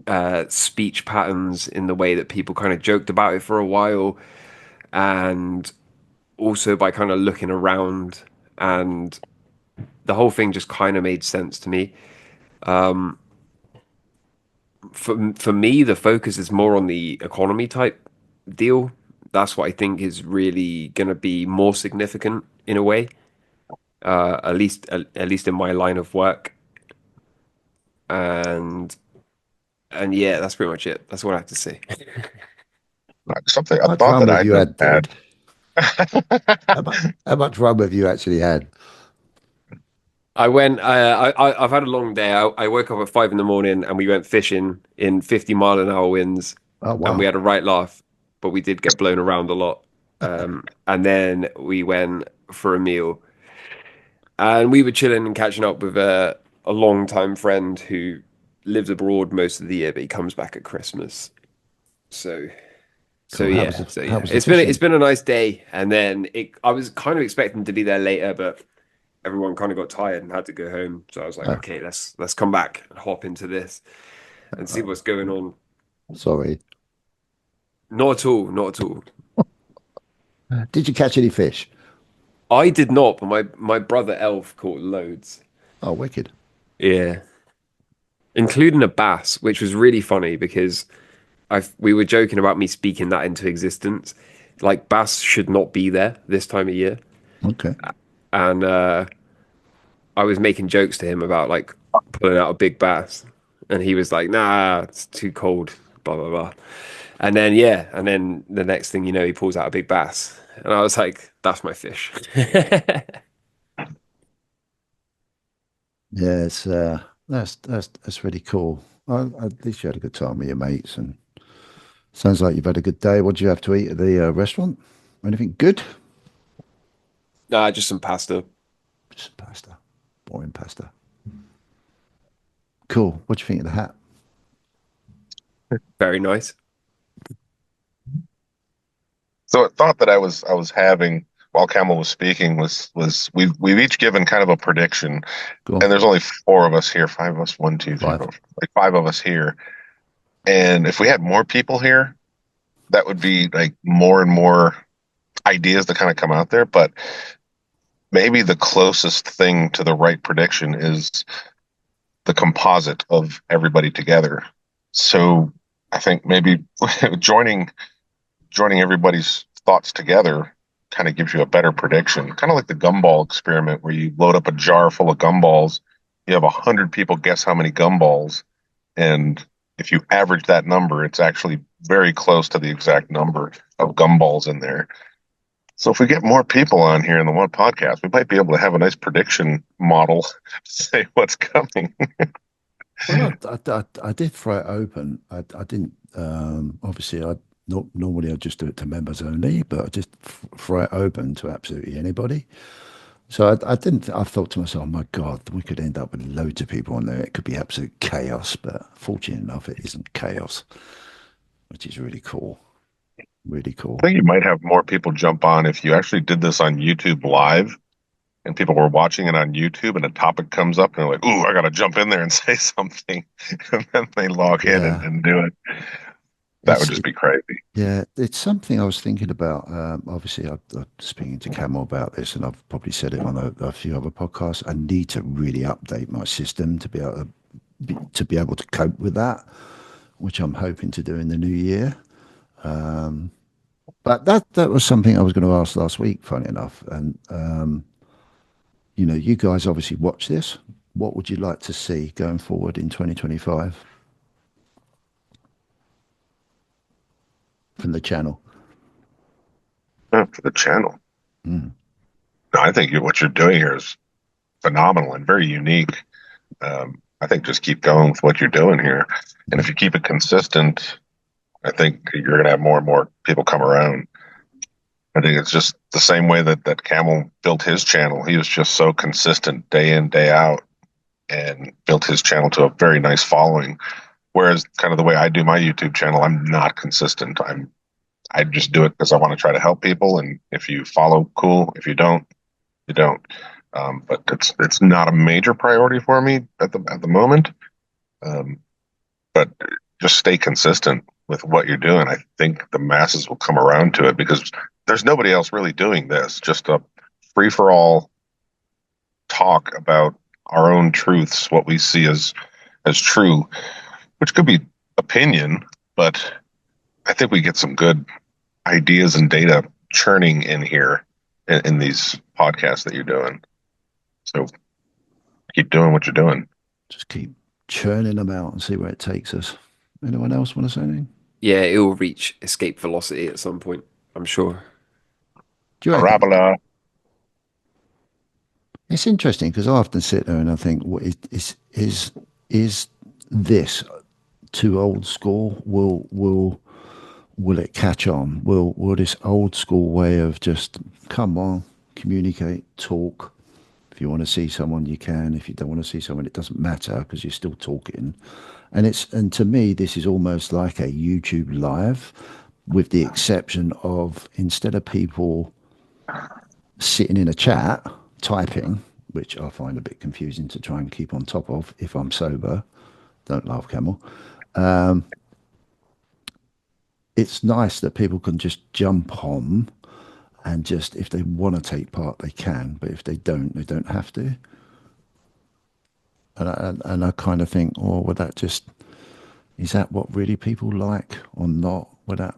at speech patterns in the way that people kind of joked about it for a while, and also by kind of looking around, and the whole thing just kind of made sense to me. For me, the focus is more on the economy type deal. That's what I think is really going to be more significant in a way, at least in my line of work. And yeah, that's pretty much it. That's what I have to say. Something How a much thought rum that have I you just had, had. dude? How much rum have you actually had? I've had a long day. I woke up at 5 in the morning and we went fishing in 50-mile-an-hour winds, Oh and we wow. had a right laugh, but we did get blown around a lot. And then we went for a meal, and we were chilling and catching up with a long-time friend who lives abroad most of the year, but he comes back at Christmas. So Cool. so How yeah, was the it's fishing? been a nice day. And then I was kind of expecting to be there later, but everyone kind of got tired and had to go home. So I was like, Oh, okay, let's come back and hop into this and see what's going on. sorry. Not at all, not at all. Did you catch any fish? I did not, but my brother Elf caught loads. Oh, wicked. Yeah, including a bass, which was really funny because we were joking about me speaking that into existence. Like bass should not be there this time of year, Okay. and I was making jokes to him about like pulling out a big bass, and he was like, "Nah, it's too cold." Blah blah blah. And then yeah, and then the next thing you know, he pulls out a big bass, and I was like, "That's my fish." Yeah, it's that's really cool. At least you had a good time with your mates, and sounds like you've had a good day. What did you have to eat at the restaurant? Anything good? Nah, just some pasta. Just pasta, boring pasta. Cool. What do you think of the hat? Very nice. So a thought that I was having while Camel was speaking was we've each given kind of a prediction, Go on. and there's only four of us here, five of us, one, two, three, Five. four, like five of us here. And if we had more people here, that would be like more and more ideas that kind of come out there. But maybe the closest thing to the right prediction is the composite of everybody together. So I think maybe joining everybody's thoughts together kind of gives you a better prediction. Kind of like the gumball experiment where you load up a jar full of gumballs, you have 100 people guess how many gumballs, and if you average that number, it's actually very close to the exact number of gumballs in there. So if we get more people on here in the one podcast, we might be able to have a nice prediction model to say what's coming. Well, I did throw it open. I didn't. Obviously, I not normally I just do it to members only, but I just throw it open to absolutely anybody. So I didn't. I thought to myself, my God, we could end up with loads of people on there. It could be absolute chaos. But fortunate enough, it isn't chaos, which is really cool. Really cool. I think you might have more people jump on if you actually did this on YouTube live and people were watching it on YouTube and a topic comes up and they're like, ooh, I got to jump in there and say something. And then they log in Yeah, and do it. That would it's just be crazy. yeah, it's something I was thinking about. Obviously, I'm speaking to Camel about this, and I've probably said it on a few other podcasts. I need to really update my system to be able to to be able to cope with that, which I'm hoping to do in the new year. But that was something I was going to ask last week, funny enough. And you know, you guys obviously watch this. What would you like to see going forward in 2025 from the channel? For the channel. No, I think what you're doing here is phenomenal and very unique. I think just keep going with what you're doing here. And if you keep it consistent, I think you're going to have more and more people come around. I think it's just the same way that Camel built his channel. He was just so consistent day in, day out, and built his channel to a very nice following. Whereas kind of the way I do my YouTube channel, I'm not consistent. I just do it because I want to try to help people. And if you follow, cool. If you don't, you don't. But it's not a major priority for me at the moment. Um, but just stay consistent with what you're doing. I think the masses will come around to it because there's nobody else really doing this. Just a free for all talk about our own truths, what we see as true, which could be opinion, but I think we get some good ideas and data churning in here in these podcasts that you're doing. So keep doing what you're doing. Just keep churning them out and see where it takes us. Anyone else want to say anything? Yeah, it will reach escape velocity at some point, I'm sure. Do you reckon? Parabola. It's interesting because I often sit there and I think, what is this too old school? Will it catch on? Will this old school way of just come on, communicate, talk? If you want to see someone, you can. If you don't want to see someone, it doesn't matter because you're still talking. And to me, this is almost like a YouTube live, with the exception of, instead of people sitting in a chat typing, which I find a bit confusing to try and keep on top of if I'm sober. Don't laugh, Camel. It's nice that people can just jump on and just, if they want to take part, they can. But if they don't have to. And I kind of think, oh, would that just, is that what really people like or not? Would that,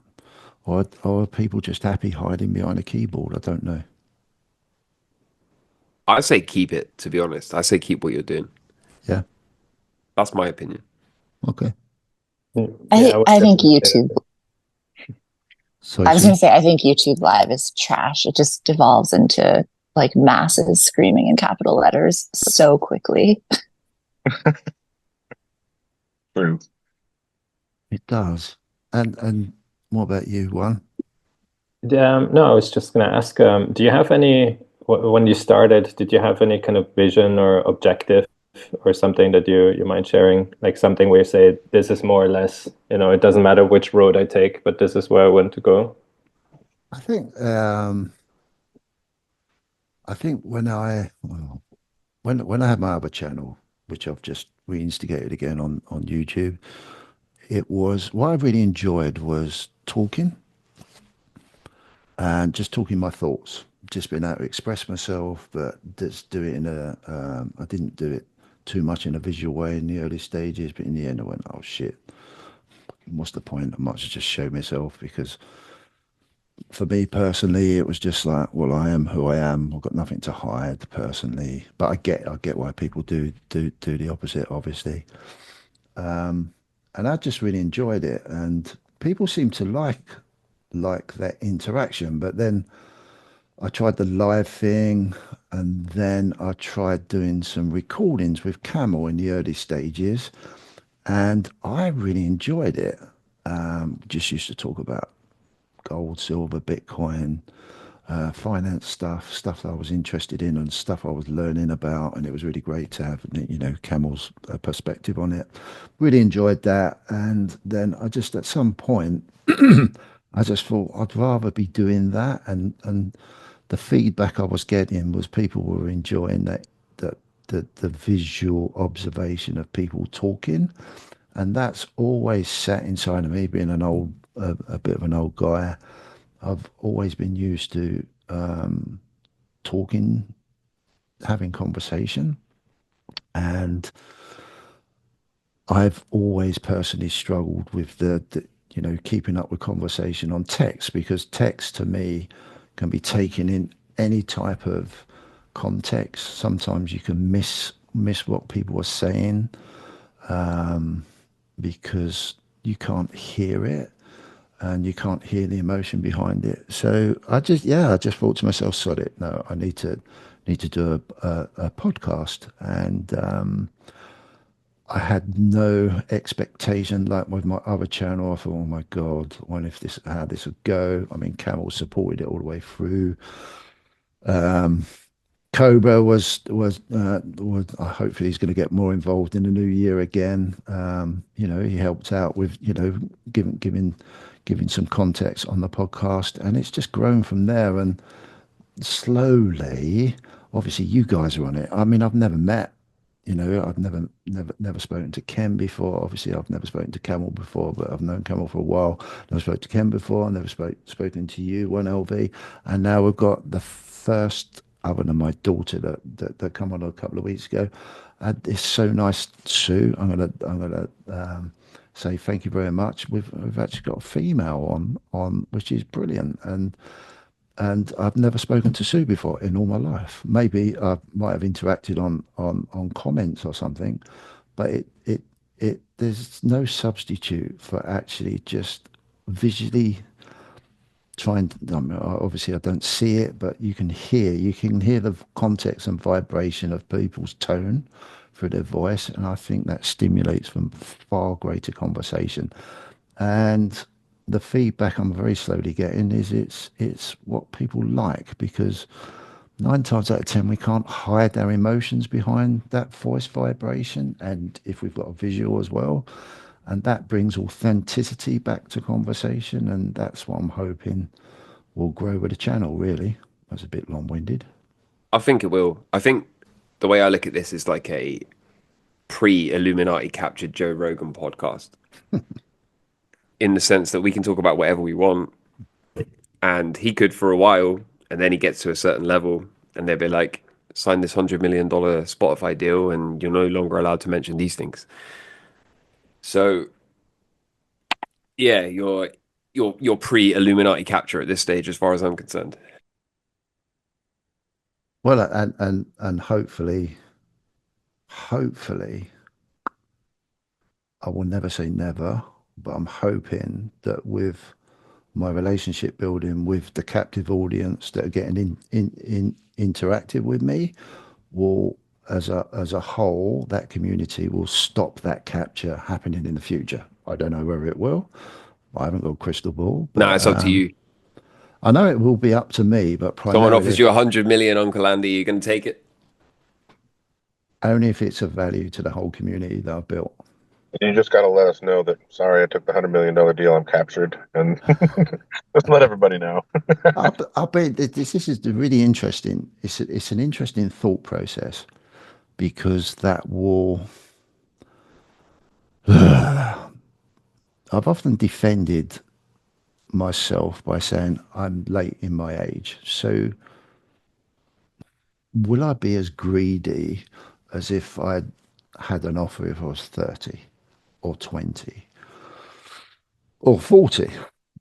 or are people just happy hiding behind a keyboard? I don't know. I say keep it, to be honest. I say keep what you're doing. Yeah. That's my opinion. Okay. Yeah, I think definitely say YouTube. that. So I was going to say, I think YouTube Live is trash. It just devolves into like masses screaming in capital letters so quickly. True. it does. And what about you, Juan? No, I was just going to ask, do you have any, when you started, did you have any kind of vision or objective or something that you mind sharing? Like something where you say, this is more or less, it doesn't matter which road I take, but this is where I want to go. I think when I had my other channel, which I've just reinstigated again on YouTube, it was, what I really enjoyed was talking, and just talking my thoughts, just being able to express myself, but just do it in a, I didn't do it too much in a visual way in the early stages, but in the end I went, oh shit, what's the point? I might as well just show myself, because for me personally, it was just like, well, I am who I am. I've got nothing to hide personally, but I get why people do the opposite, obviously. And I just really enjoyed it, and people seem to like that interaction. But then I tried the live thing, and then I tried doing some recordings with Camel in the early stages, and I really enjoyed it. Just used to talk about gold, silver, Bitcoin, finance stuff that I was interested in and stuff I was learning about, and it was really great to have, Camel's perspective on it. Really enjoyed that, and then I just, at some point, I just thought I'd rather be doing that, and the feedback I was getting was people were enjoying the visual observation of people talking, and that's always sat inside of me, being a bit of an old guy. I've always been used to talking, having conversation, and I've always personally struggled with the keeping up with conversation on text, because text to me can be taken in any type of context. Sometimes you can miss what people are saying, because you can't hear it and you can't hear the emotion behind it. So I just thought to myself, sod it, no, I need to do a podcast. And I had no expectation, like with my other channel. I thought, oh my God, I wonder if how this would go. I mean, Camel supported it all the way through. Cobra was hopefully he's going to get more involved in the new year again. He helped out with giving some context on the podcast, and it's just grown from there. And slowly, obviously, you guys are on it. I mean, I've never met. I've never spoken to Ken before. Obviously, I've never spoken to Camel before, but I've known Camel for a while. Never spoke to Ken before. I never spoken to you, 1LV, and now we've got the first, other than my daughter that come on a couple of weeks ago. It's so nice, Sue. I'm gonna say thank you very much. We've actually got a female on, which is brilliant, and I've never spoken to Sue before in all my life. Maybe I might have interacted on comments or something, but it there's no substitute for actually just visually trying to, I mean, obviously I don't see it, but you can hear the context and vibration of people's tone through their voice, and I think that stimulates from far greater conversation. And the feedback I'm very slowly getting is it's what people like, because 9 times out of 10 we can't hide our emotions behind that voice vibration, and if we've got a visual as well, and that brings authenticity back to conversation, and that's what I'm hoping will grow with the channel. Really, that's a bit long-winded. I think it will. I think the way I look at this is like a pre-Illuminati captured Joe Rogan podcast, in the sense that we can talk about whatever we want, and he could for a while, and then he gets to a certain level, and they'll be like, sign this $100 million Spotify deal, and you're no longer allowed to mention these things. So yeah, you're pre-Illuminati capture at this stage, as far as I'm concerned. Well, and hopefully, I will never say never, but I'm hoping that with my relationship building with the captive audience that are getting in interactive with me, will, as a whole, that community will stop that capture happening in the future. I don't know whether it will. I haven't got a crystal ball, No, but it's up to you. I know it will be up to me, but Someone primarily offers you 100 million, Uncle Andy, you're going to take it? only if it's of value to the whole community that I've built. You just got to let us know that, sorry, I took the $100 million deal, I'm captured, and just let everybody know. I'll bet this is really interesting. It's an interesting thought process, because that will. I've often defended myself by saying I'm late in my age. So will I be as greedy as if I had an offer if I was 30 or 20 or 40,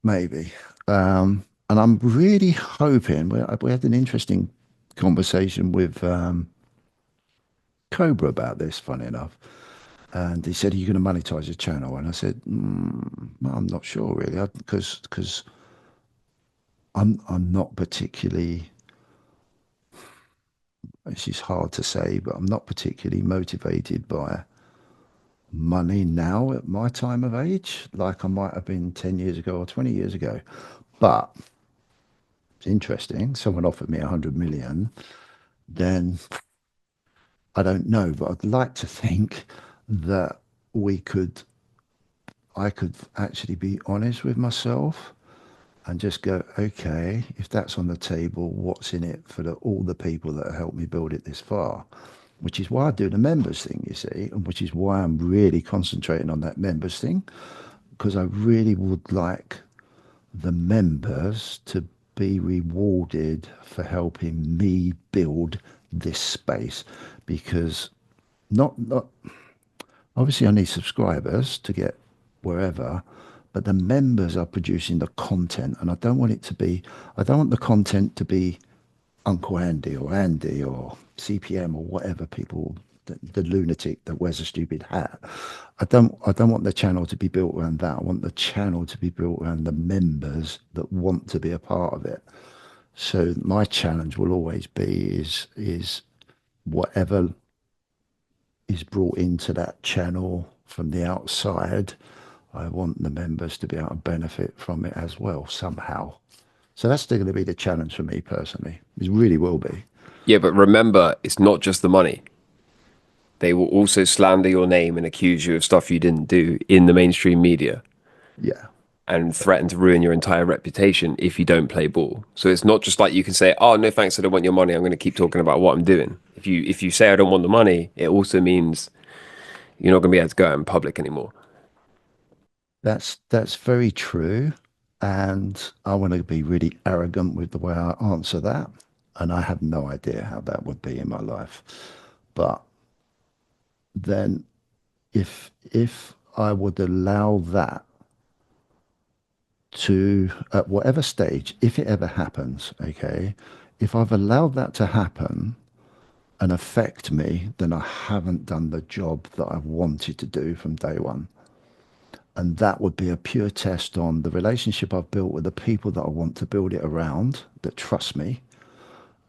maybe? And I'm really hoping, we had an interesting conversation with Cobra about this, funny enough. And he said, "Are you going to monetize your channel?" And I said, well, "I'm not sure really, because I'm not particularly. This is hard to say, but I'm not particularly motivated by money now at my time of age, like I might have been 10 years ago or 20 years ago. But it's interesting. Someone offered me 100 million, then I don't know, but I'd like to think that I could actually be honest with myself and just go, okay, if that's on the table, what's in it for all the people that have helped me build it this far? Which is why I do the members thing, you see, and which is why I'm really concentrating on that members thing, because I really would like the members to be rewarded for helping me build this space, because not Obviously, I need subscribers to get wherever, but the members are producing the content, and I don't want it to be. I don't want the content to be Uncle Andy or CPM or whatever people, the lunatic that wears a stupid hat. I don't want the channel to be built around that. I want the channel to be built around the members that want to be a part of it. So my challenge will always be is whatever is brought into that channel from the outside, I want the members to be able to benefit from it as well somehow. So that's still going to be the challenge for me personally. It really will be. Yeah, but remember, it's not just the money. They will also slander your name and accuse you of stuff you didn't do in the mainstream media Yeah. and threaten to ruin your entire reputation if you don't play ball. So it's not just like you can say, "Oh, no thanks, I don't want your money. I'm going to keep talking about what I'm doing." If you say I don't want the money, it also means you're not going to be able to go out in public anymore. That's very true. And I want to be really arrogant with the way I answer that. And I have no idea how that would be in my life. But then if I would allow that to at whatever stage, if it ever happens, okay, if I've allowed that to happen and affect me, then I haven't done the job that I wanted to do from day one. And that would be a pure test on the relationship I've built with the people that I want to build it around, that trust me.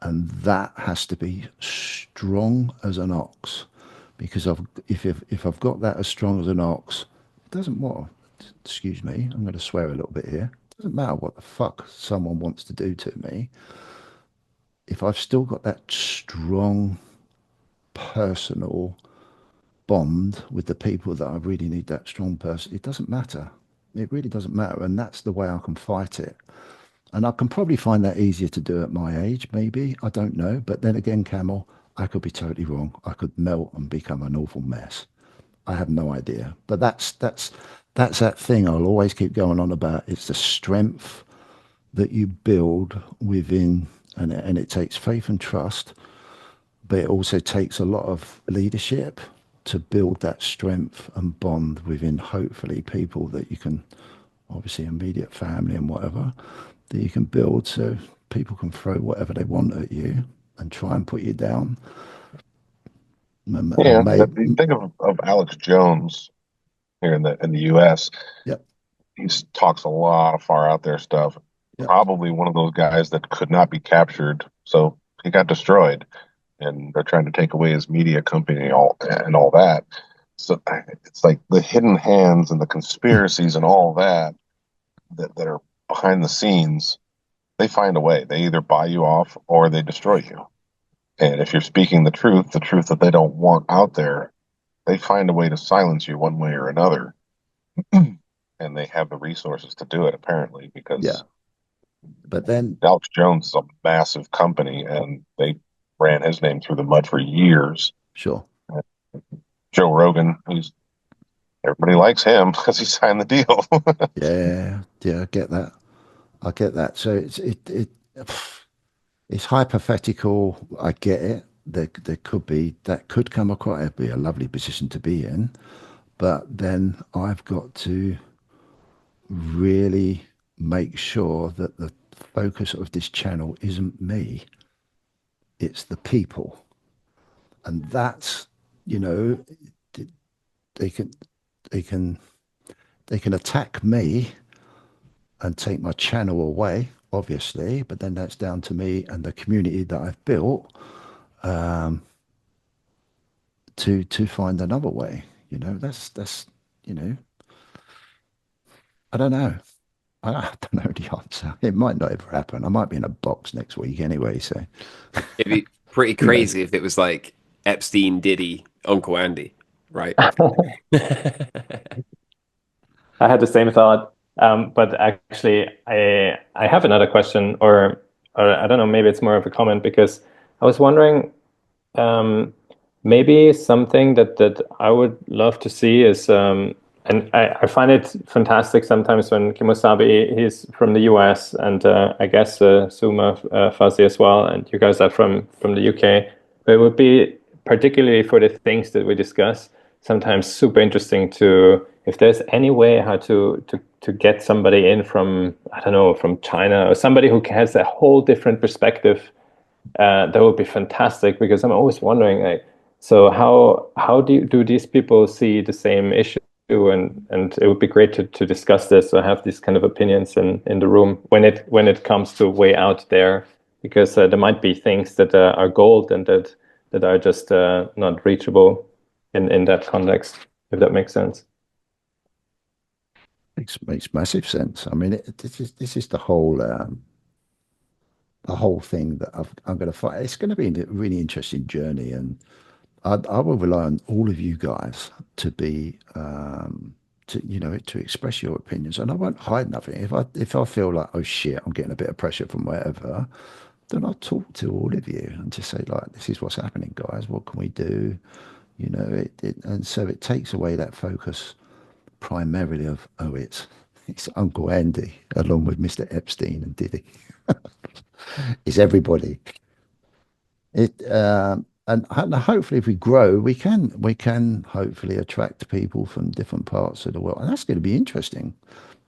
And that has to be strong as an ox, because if I've got that as strong as an ox, it doesn't matter. Excuse me, I'm going to swear a little bit here. It doesn't matter what the fuck someone wants to do to me. If I've still got that strong personal bond with the people that I really need that strong person, it doesn't matter. It really doesn't matter. And that's the way I can fight it. And I can probably find that easier to do at my age, maybe. I don't know. But then again, Camel, I could be totally wrong. I could melt and become an awful mess. I have no idea. But that's that thing I'll always keep going on about. It's the strength that you build within, and it takes faith and trust, but it also takes a lot of leadership to build that strength and bond within, hopefully, people that you can, obviously immediate family and whatever, that you can build so people can throw whatever they want at you and try and put you down. Yeah, Maybe, you think of Alex Jones here in the U.S. yep, He talks a lot of far out there stuff. yep, Probably one of those guys that could not be captured, so he got destroyed, and they're trying to take away his media company all that. So it's like the hidden hands and the conspiracies and all that are behind the scenes. They find a way. They either buy you off or they destroy you. And if you're speaking the truth that they don't want out there, they find a way to silence you one way or another. And they have the resources to do it, apparently, yeah. because But then, Alex Jones is a massive company and they ran his name through the mud for years. sure, Joe Rogan, everybody likes him because he signed the deal. yeah, yeah, I get that. I get that. So it's hypothetical. I get it. There could be that could come across. It'd be a lovely position to be in, but then I've got to really make sure that the focus of this channel isn't me. It's the people, and that's, you know, they can they can they can attack me and take my channel away, obviously, but then that's down to me and the community that I've built, to find another way. You know, that's you know, I don't know. I don't know the answer. It might not ever happen. I might be in a box next week anyway. So It'd be pretty who knows? crazy if it was like Epstein, Diddy, Uncle Andy, right? I had the same thought, but actually, I have another question, or I don't know, maybe it's more of a comment because I was wondering, um, maybe something that I would love to see is, and I find it fantastic sometimes when Kimosabe, he's from the US, and I guess Suma, Fuzzy as well, and you guys are from the UK. But it would be particularly for the things that we discuss. sometimes super interesting to, if there's any way how to get somebody in from, I don't know, from China, or somebody who has a whole different perspective. That would be fantastic, because I'm always wondering, like, so how do these people see the same issue? And it would be great to discuss this, or have these kind of opinions in the room when it comes to way out there, because there might be things that are gold, and that are just not reachable in that context, if that makes sense. Makes massive sense. I mean, this is the whole thing that I'm going to fight. It's going to be a really interesting journey, and I will rely on all of you guys to be to express your opinions, and I won't hide nothing. If I feel like, oh shit, I'm getting a bit of pressure from wherever, then I'll talk to all of you and just say, like, this is what's happening, guys. What can we do? And so it takes away that focus primarily of, oh, it's Uncle Andy along with Mr. Epstein and Diddy. It's everybody. And hopefully, if we grow, we can hopefully attract people from different parts of the world, and that's going to be interesting,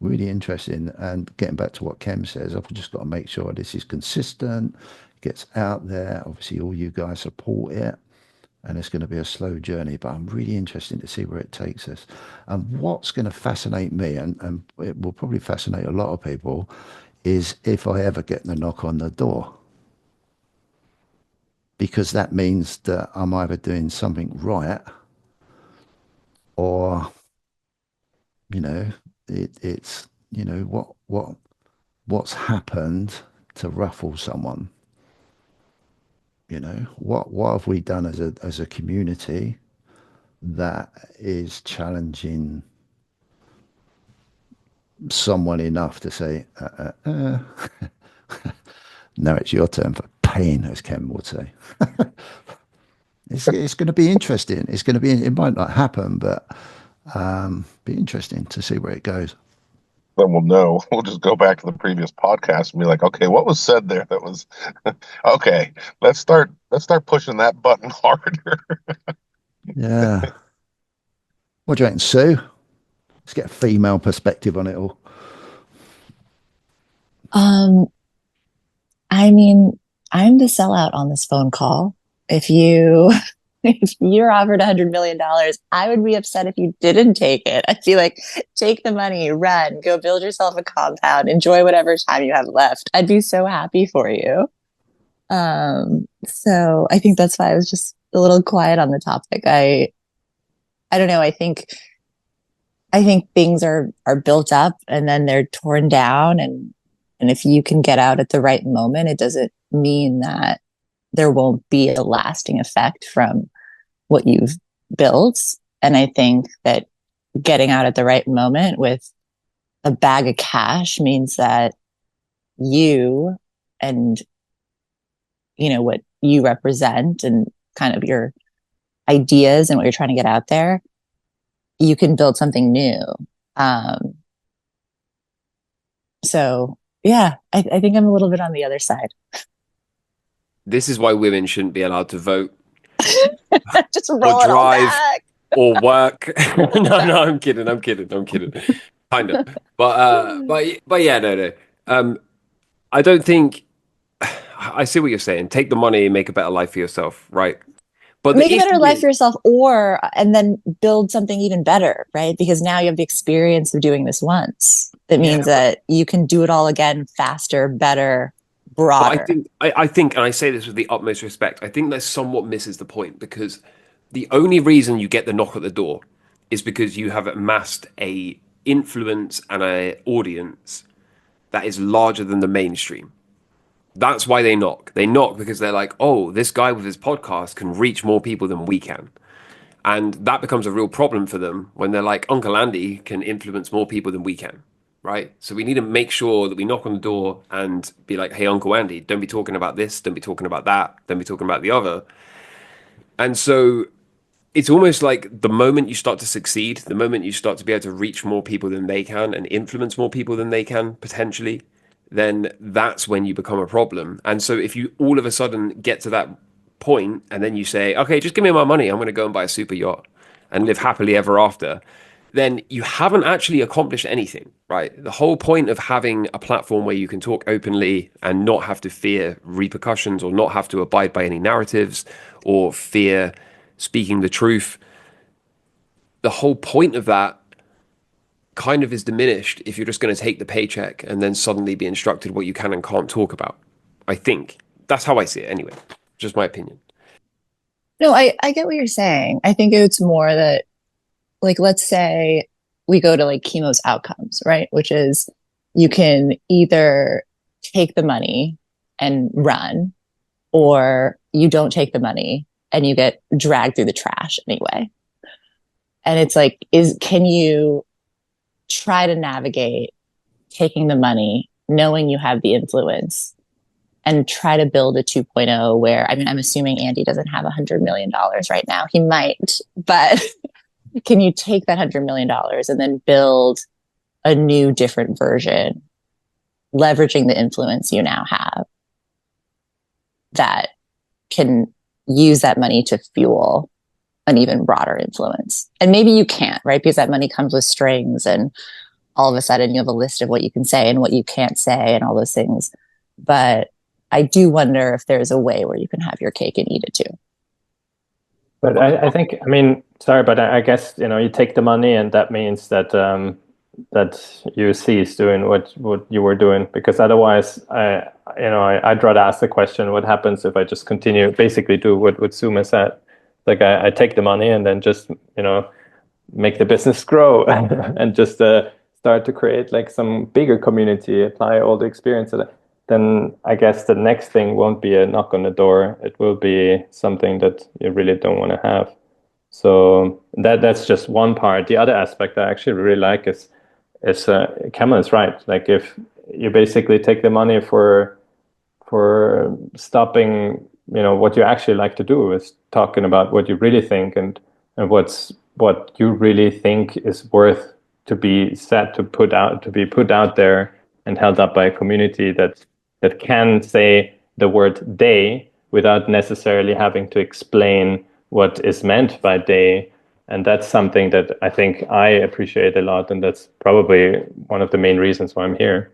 really interesting. And getting back to what Kem says, I've just got to make sure this is consistent, gets out there. Obviously, all you guys support it, and it's going to be a slow journey, but I'm really interested to see where it takes us. And what's going to fascinate me, and it will probably fascinate a lot of people, is if I ever get the knock on the door, because that means that I'm either doing something right, or it's what's happened to ruffle someone. What have we done as a community that is challenging someone enough to say, no, it's your turn for pain, as Ken would say. It's going to be interesting. It might not happen, but be interesting to see where it goes. Then we'll know. We'll just go back to the previous podcast and be like, okay, what was said there? That was okay. Let's start pushing that button harder. Yeah. What do you reckon, Sue? Let's get a female perspective on it all. I mean, I'm the sellout on this phone call. If you if you're offered $100 million, I would be upset if you didn't take it. I'd be like, take the money, run, go build yourself a compound, enjoy whatever time you have left. I'd be so happy for you. So I think that's why I was just a little quiet on the topic. I don't know. I think things are built up and then they're torn down, and if you can get out at the right moment, it doesn't mean that there won't be a lasting effect from what you've built. And I think that getting out at the right moment with a bag of cash means that you and what you represent and kind of your ideas and what you're trying to get out there, you can build something new. So yeah, I think I'm a little bit on the other side. This is why women shouldn't be allowed to vote Just or roll it all drive back. or work. No, I'm kidding. Kind of. But yeah, no. I don't think I see what you're saying. Take the money and make a better life for yourself, right? But the Make a better issue life is, for yourself, and then build something even better, right? Because now you have the experience of doing this once. That yeah, means that you can do it all again faster, better, but broader. I think, and I say this with the utmost respect, I think that somewhat misses the point, because the only reason you get the knock at the door is because you have amassed a influence and a audience that is larger than the mainstream. That's why they knock. They knock because they're like, oh, this guy with his podcast can reach more people than we can. And that becomes a real problem for them when they're like, Uncle Andy can influence more people than we can, right? So we need to make sure that we knock on the door and be like, hey, Uncle Andy, don't be talking about this, don't be talking about that, don't be talking about the other. And so it's almost like the moment you start to succeed, the moment you start to be able to reach more people than they can and influence more people than they can potentially, then that's when you become a problem. And so if you all of a sudden get to that point and then you say, okay, just give me my money, I'm going to go and buy a super yacht. and live happily ever after, then you haven't actually accomplished anything, right? The whole point of having a platform where you can talk openly and not have to fear repercussions or not have to abide by any narratives or fear speaking the truth, the whole point of that kind of is diminished if you're just going to take the paycheck and then suddenly be instructed what you can and can't talk about. I think that's how I see it anyway. Just my opinion. No, I get what you're saying. I think it's more that, like, let's say we go to like chemo's outcomes, right? Which is you can either take the money and run, or you don't take the money and you get dragged through the trash anyway. And it's like, can you try to navigate taking the money, knowing you have the influence, and try to build a 2.0 where, I mean, I'm assuming Andy doesn't have $100 million right now. He might, but can you take that $100 million and then build a new, different version, leveraging the influence you now have that can use that money to fuel an even broader influence? And maybe you can't, right? Because that money comes with strings, and all of a sudden you have a list of what you can say and what you can't say and all those things. But I do wonder if there's a way where you can have your cake and eat it too. But I think, I mean, sorry, but I guess, you take the money and that means that that you cease doing what you were doing, because otherwise, I'd rather ask the question, what happens if I just continue, basically do what Suma said? Like I take the money and then just, make the business grow and just start to create like some bigger community, apply all the experience. Then I guess the next thing won't be a knock on the door. It will be something that you really don't want to have. So that's just one part. The other aspect I actually really like is Cameron is right. Like if you basically take the money for stopping, what you actually like to do is talking about what you really think and what you really think is worth to be said, to be put out there and held up by a community that can say the word they without necessarily having to explain what is meant by they. And that's something that I think I appreciate a lot, and that's probably one of the main reasons why I'm here.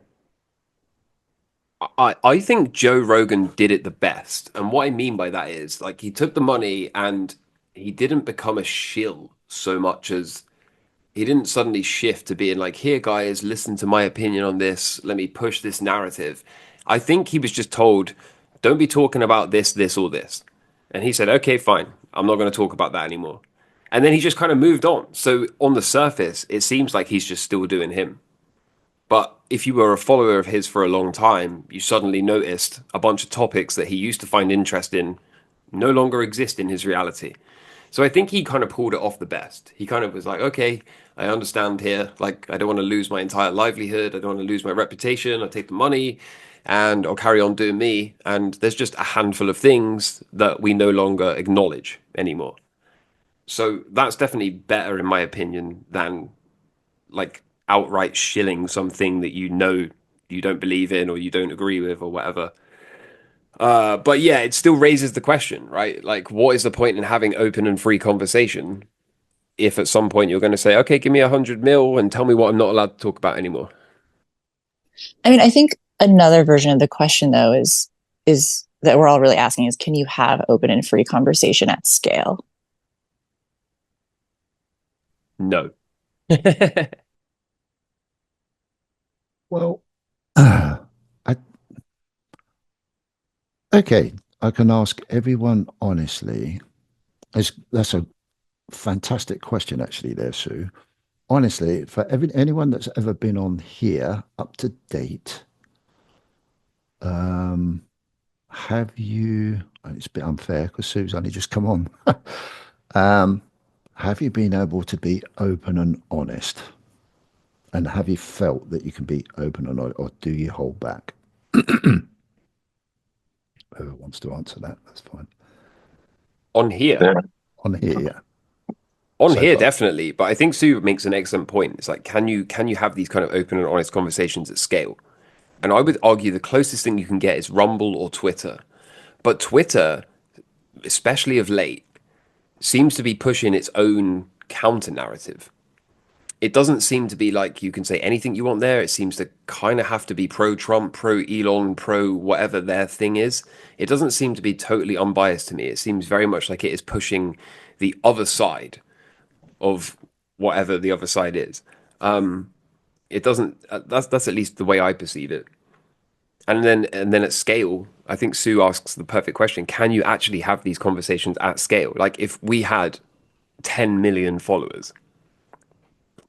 I think Joe Rogan did it the best. And what I mean by that is, like, he took the money and he didn't become a shill so much as he didn't suddenly shift to being like, here, guys, listen to my opinion on this. Let me push this narrative. I think he was just told, don't be talking about this, this, or this. And he said, okay, fine. I'm not going to talk about that anymore. And then he just kind of moved on. So on the surface, it seems like he's just still doing him. But if you were a follower of his for a long time, you suddenly noticed a bunch of topics that he used to find interest in no longer exist in his reality. So I think he kind of pulled it off the best. He kind of was like, okay, I understand here. Like, I don't want to lose my entire livelihood. I don't want to lose my reputation. I'll take the money and I'll carry on doing me. And there's just a handful of things that we no longer acknowledge anymore. So that's definitely better, in my opinion, than like outright shilling something that you don't believe in or you don't agree with or whatever. But yeah, it still raises the question, right? Like, what is the point in having open and free conversation if at some point you're going to say, okay, give me 100 mil and tell me what I'm not allowed to talk about anymore? I mean, I think another version of the question though is that we're all really asking is, can you have open and free conversation at scale? No. Well, okay, I can ask everyone honestly. That's a fantastic question, actually, there, Sue. Honestly, for anyone that's ever been on here up to date, have you? And it's a bit unfair because Sue's only just come on. Have you been able to be open and honest? And have you felt that you can be open and honest, or do you hold back? Whoever wants to answer that, that's fine. On here. Yeah. On here, yeah. On So here, far. definitely. But I think Sue makes an excellent point. It's like, can you have these kind of open and honest conversations at scale? And I would argue the closest thing you can get is Rumble or Twitter. But Twitter, especially of late, seems to be pushing its own counter narrative. It doesn't seem to be like you can say anything you want there. It seems to kind of have to be pro-Trump, pro-Elon, pro whatever their thing is. It doesn't seem to be totally unbiased to me. It seems very much like it is pushing the other side of whatever the other side is. It doesn't. That's at least the way I perceive it. And then at scale, I think Sue asks the perfect question: can you actually have these conversations at scale? Like if we had 10 million followers,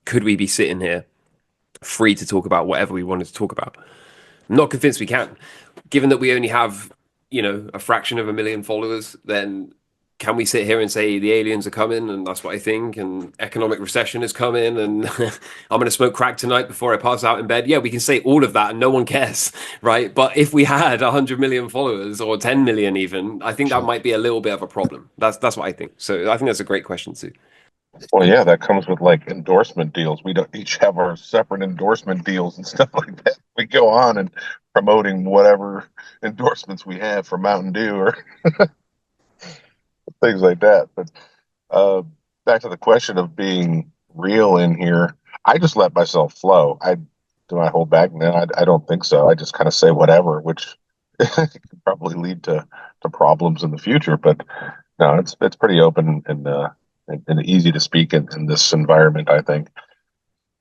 could we be sitting here free to talk about whatever we wanted to talk about? I'm not convinced we can. Given that we only have, a fraction of a million followers, then can we sit here and say the aliens are coming and that's what I think and economic recession is coming and I'm going to smoke crack tonight before I pass out in bed? Yeah, we can say all of that and no one cares, right? But if we had 100 million followers or 10 million even, I think that might be a little bit of a problem. That's what I think. So I think that's a great question too. Well, yeah, that comes with like endorsement deals. We don't each have our separate endorsement deals and stuff like that. We go on and promoting whatever endorsements we have for Mountain Dew or things like that. But uh, back to the question of being real in here, I just let myself flow. Do I hold back? No, I don't think so. I just kind of say whatever, which could probably lead to problems in the future. But no, it's pretty open and easy to speak in this environment, I think.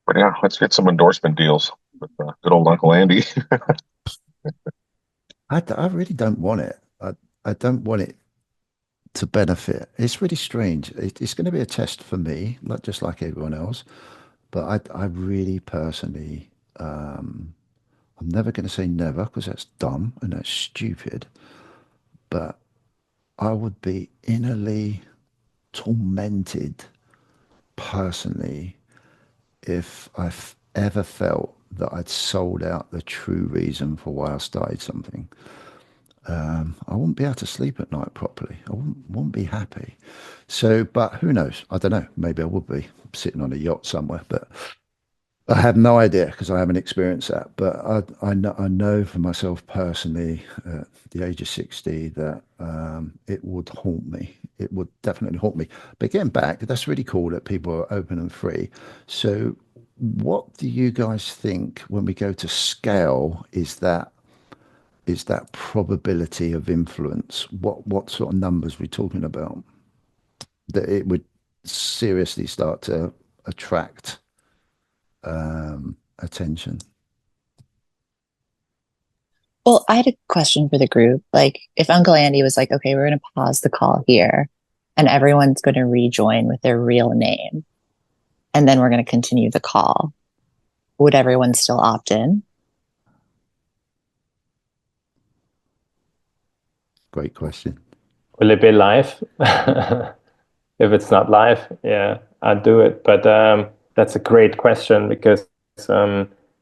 But yeah, let's get some endorsement deals with good old Uncle Andy. I really don't want it. I don't want it to benefit. It's really strange. It's going to be a test for me, not just like everyone else. But I really personally, I'm never going to say never because that's dumb and that's stupid. But I would be innerly tormented personally if I've ever felt that I'd sold out the true reason for why I started something. I wouldn't be able to sleep at night properly. I wouldn't be happy. So, but who knows? I don't know. Maybe I would be sitting on a yacht somewhere, but I have no idea because I haven't experienced that. But I know for myself personally, at the age of 60, that it would haunt me. It would definitely haunt me. But getting back, that's really cool that people are open and free. So, what do you guys think when we go to scale? Is that probability of influence? What sort of numbers are we talking about that it would seriously start to attract attention? Well, I had a question for the group. Like, if Uncle Andy was like, okay, we're going to pause the call here and everyone's going to rejoin with their real name, and then we're going to continue the call, would everyone still opt in? Great question. Will it be live? If it's not live, yeah, I'd do it. But that's a great question because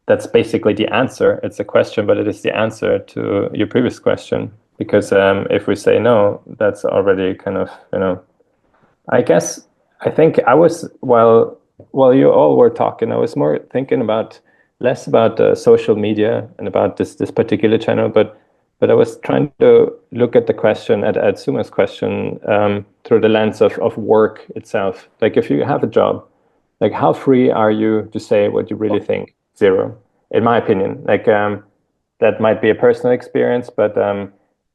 that's basically the answer. It's a question, but it is the answer to your previous question. Because if we say no, that's already kind of, I guess, I think I was, while you all were talking, I was more thinking about less about social media and about this particular channel, but I was trying to look at the question, at Suma's question, through the lens of work itself. Like if you have a job, like how free are you to say what you really think? Zero, in my opinion. Like that might be a personal experience, but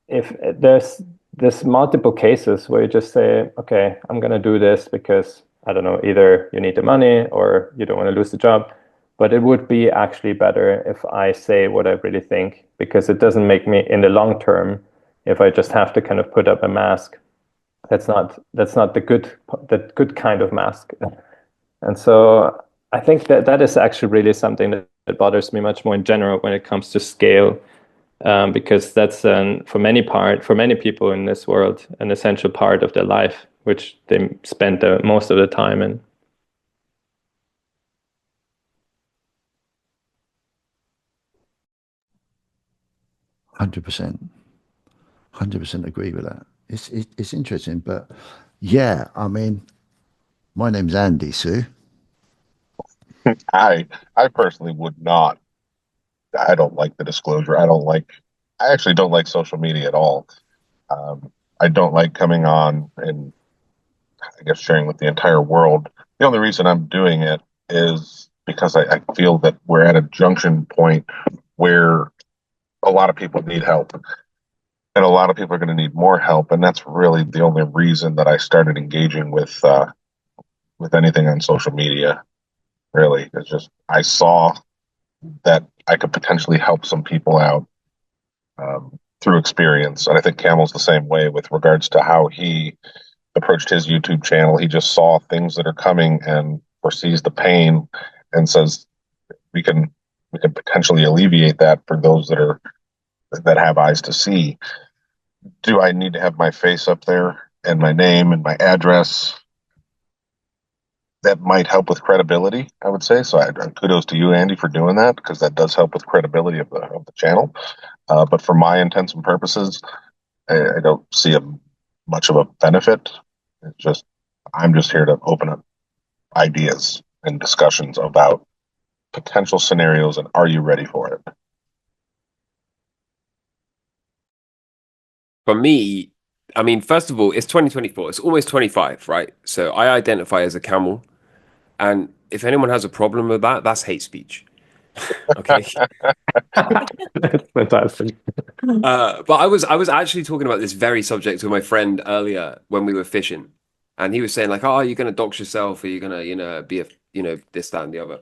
if there's multiple cases where you just say, okay, I'm gonna do this because I don't know, either you need the money or you don't want to lose the job. But it would be actually better if I say what I really think, because it doesn't make me in the long term if I just have to kind of put up a mask. That's not the good kind of mask. And so I think that is actually really something that bothers me much more in general when it comes to scale, because that's for many people in this world an essential part of their life, which they spend most of the time in. 100%. 100% agree with that. It's interesting, but yeah, I mean, my name's Andy, Sue. I personally would not. I don't like the disclosure. I actually don't like social media at all. I don't like coming on and I guess sharing with the entire world The only reason I'm doing it is because I feel that we're at a junction point where a lot of people need help, and a lot of people are going to need more help, and that's really the only reason that I started engaging with anything on social media. Really, it's just I saw that I could potentially help some people out through experience, and I think Camel's the same way with regards to how he approached his YouTube channel. He just saw things that are coming and foresees the pain, and says we can we can potentially alleviate that for those that have eyes to see. Do I need to have my face up there and my name and my address? That might help with credibility, I would say. So kudos to you, Andy, for doing that, because that does help with credibility of the channel. But for my intents and purposes, I don't see much of a benefit. It's just I'm just here to open up ideas and discussions about potential scenarios and are you ready for it? For me, I mean, first of all, it's 2024. It's almost 25, right? So I identify as a camel, and if anyone has a problem with that, that's hate speech. Okay. That's fantastic. But I was actually talking about this very subject with my friend earlier when we were fishing, and he was saying like, "Oh, you're gonna dox yourself, or you're gonna, be a, this, that, and the other."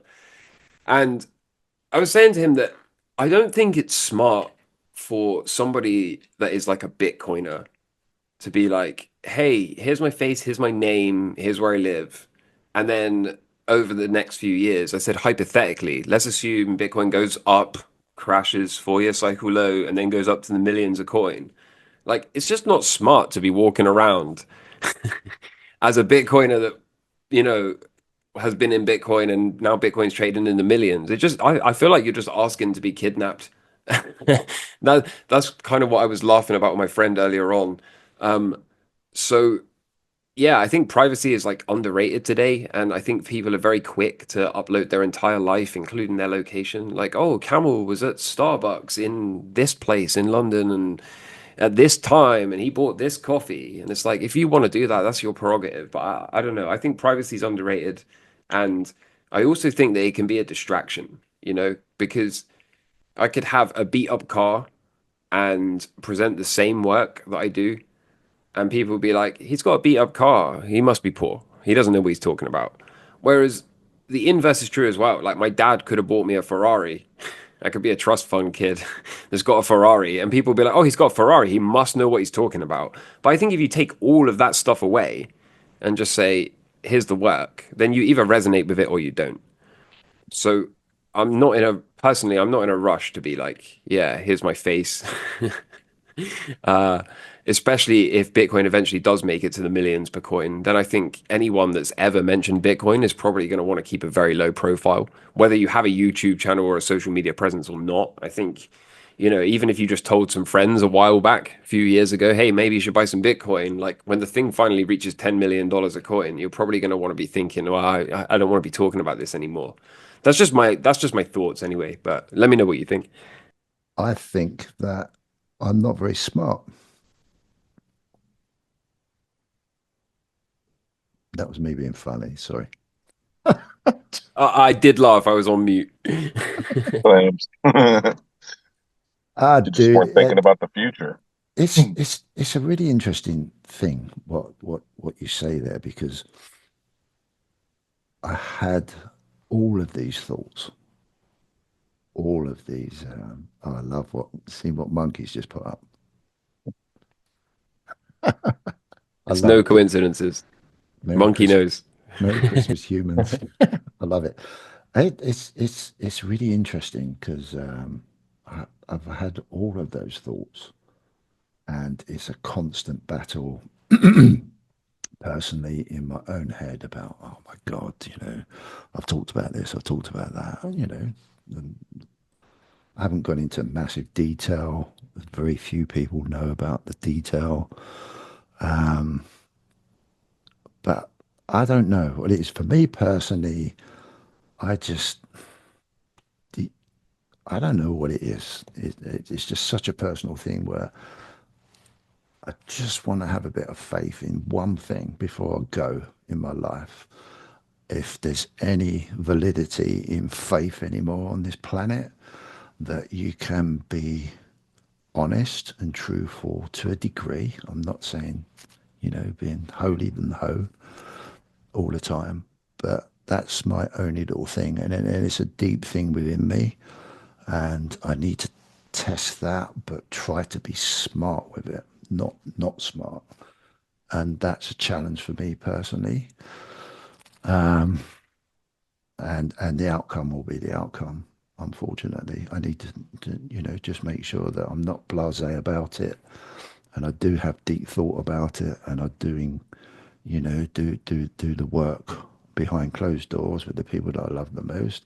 And I was saying to him that I don't think it's smart for somebody that is like a Bitcoiner to be like, "Hey, here's my face, here's my name, here's where I live," and then over the next few years, I said hypothetically, let's assume Bitcoin goes up, crashes 4-year cycle low, and then goes up to the millions of coin. Like, it's just not smart to be walking around as a Bitcoiner that, you know, has been in Bitcoin and now Bitcoin's trading in the millions. I feel like you're just asking to be kidnapped. That's kind of what I was laughing about with my friend earlier on. So yeah, I think privacy is like underrated today, and I think people are very quick to upload their entire life, including their location. Like, oh, Camel was at Starbucks in this place in London and at this time, and he bought this coffee. And it's like, if you want to do that, that's your prerogative. But I don't know. I think privacy is underrated, and I also think that it can be a distraction, because I could have a beat up car and present the same work that I do, and people will be like, he's got a beat up car. He must be poor. He doesn't know what he's talking about. Whereas the inverse is true as well. Like, my dad could have bought me a Ferrari. I could be a trust fund kid that's got a Ferrari, and people will be like, oh, he's got a Ferrari. He must know what he's talking about. But I think if you take all of that stuff away and just say, here's the work, then you either resonate with it or you don't. So I'm not in a rush to be like, yeah, here's my face. Uh, Especially if Bitcoin eventually does make it to the millions per coin, then I think anyone that's ever mentioned Bitcoin is probably going to want to keep a very low profile, whether you have a YouTube channel or a social media presence or not. I think, even if you just told some friends a while back, a few years ago, hey, maybe you should buy some Bitcoin, like when the thing finally reaches $10 million a coin, you're probably going to want to be thinking, well, I don't want to be talking about this anymore. That's just my thoughts anyway, but let me know what you think. I think that I'm not very smart. That was me being funny. Sorry. I did laugh. I was on mute. Claims. You just Dude, weren't thinking about the future. it's a really interesting thing what you say there, because I had all of these thoughts, all of these. I love seeing what monkeys just put up. I It's love no it. coincidences. Merry Monkey Christmas, knows. Merry Christmas, humans. I love it. It's really interesting because I've had all of those thoughts, and it's a constant battle personally in my own head about, oh my God, I've talked about this, I've talked about that, and I haven't gone into massive detail. Very few people know about the detail. But I don't know what it is. For me personally, I just, I don't know what it is. It's just such a personal thing where I just want to have a bit of faith in one thing before I go in my life. if there's any validity in faith anymore on this planet, that you can be honest and truthful to a degree. I'm not saying, being holier than ho all the time, but that's my only little thing. And it's a deep thing within me, and I need to test that, but try to be smart with it, not smart. And that's a challenge for me personally. And the outcome will be the outcome. Unfortunately, I need to just make sure that I'm not blasé about it, and I do have deep thought about it, and I'm doing, do the work behind closed doors with the people that I love the most,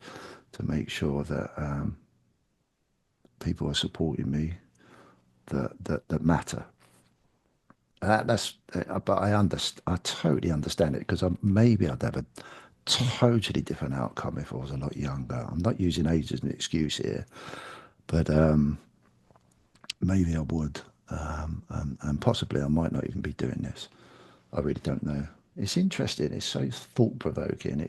to make sure that people are supporting me that matter. But I totally understand it, because maybe I'd have a totally different outcome if I was a lot younger. I'm not using age as an excuse here, but maybe I would, and possibly I might not even be doing this. I really don't know. It's interesting. It's so thought provoking.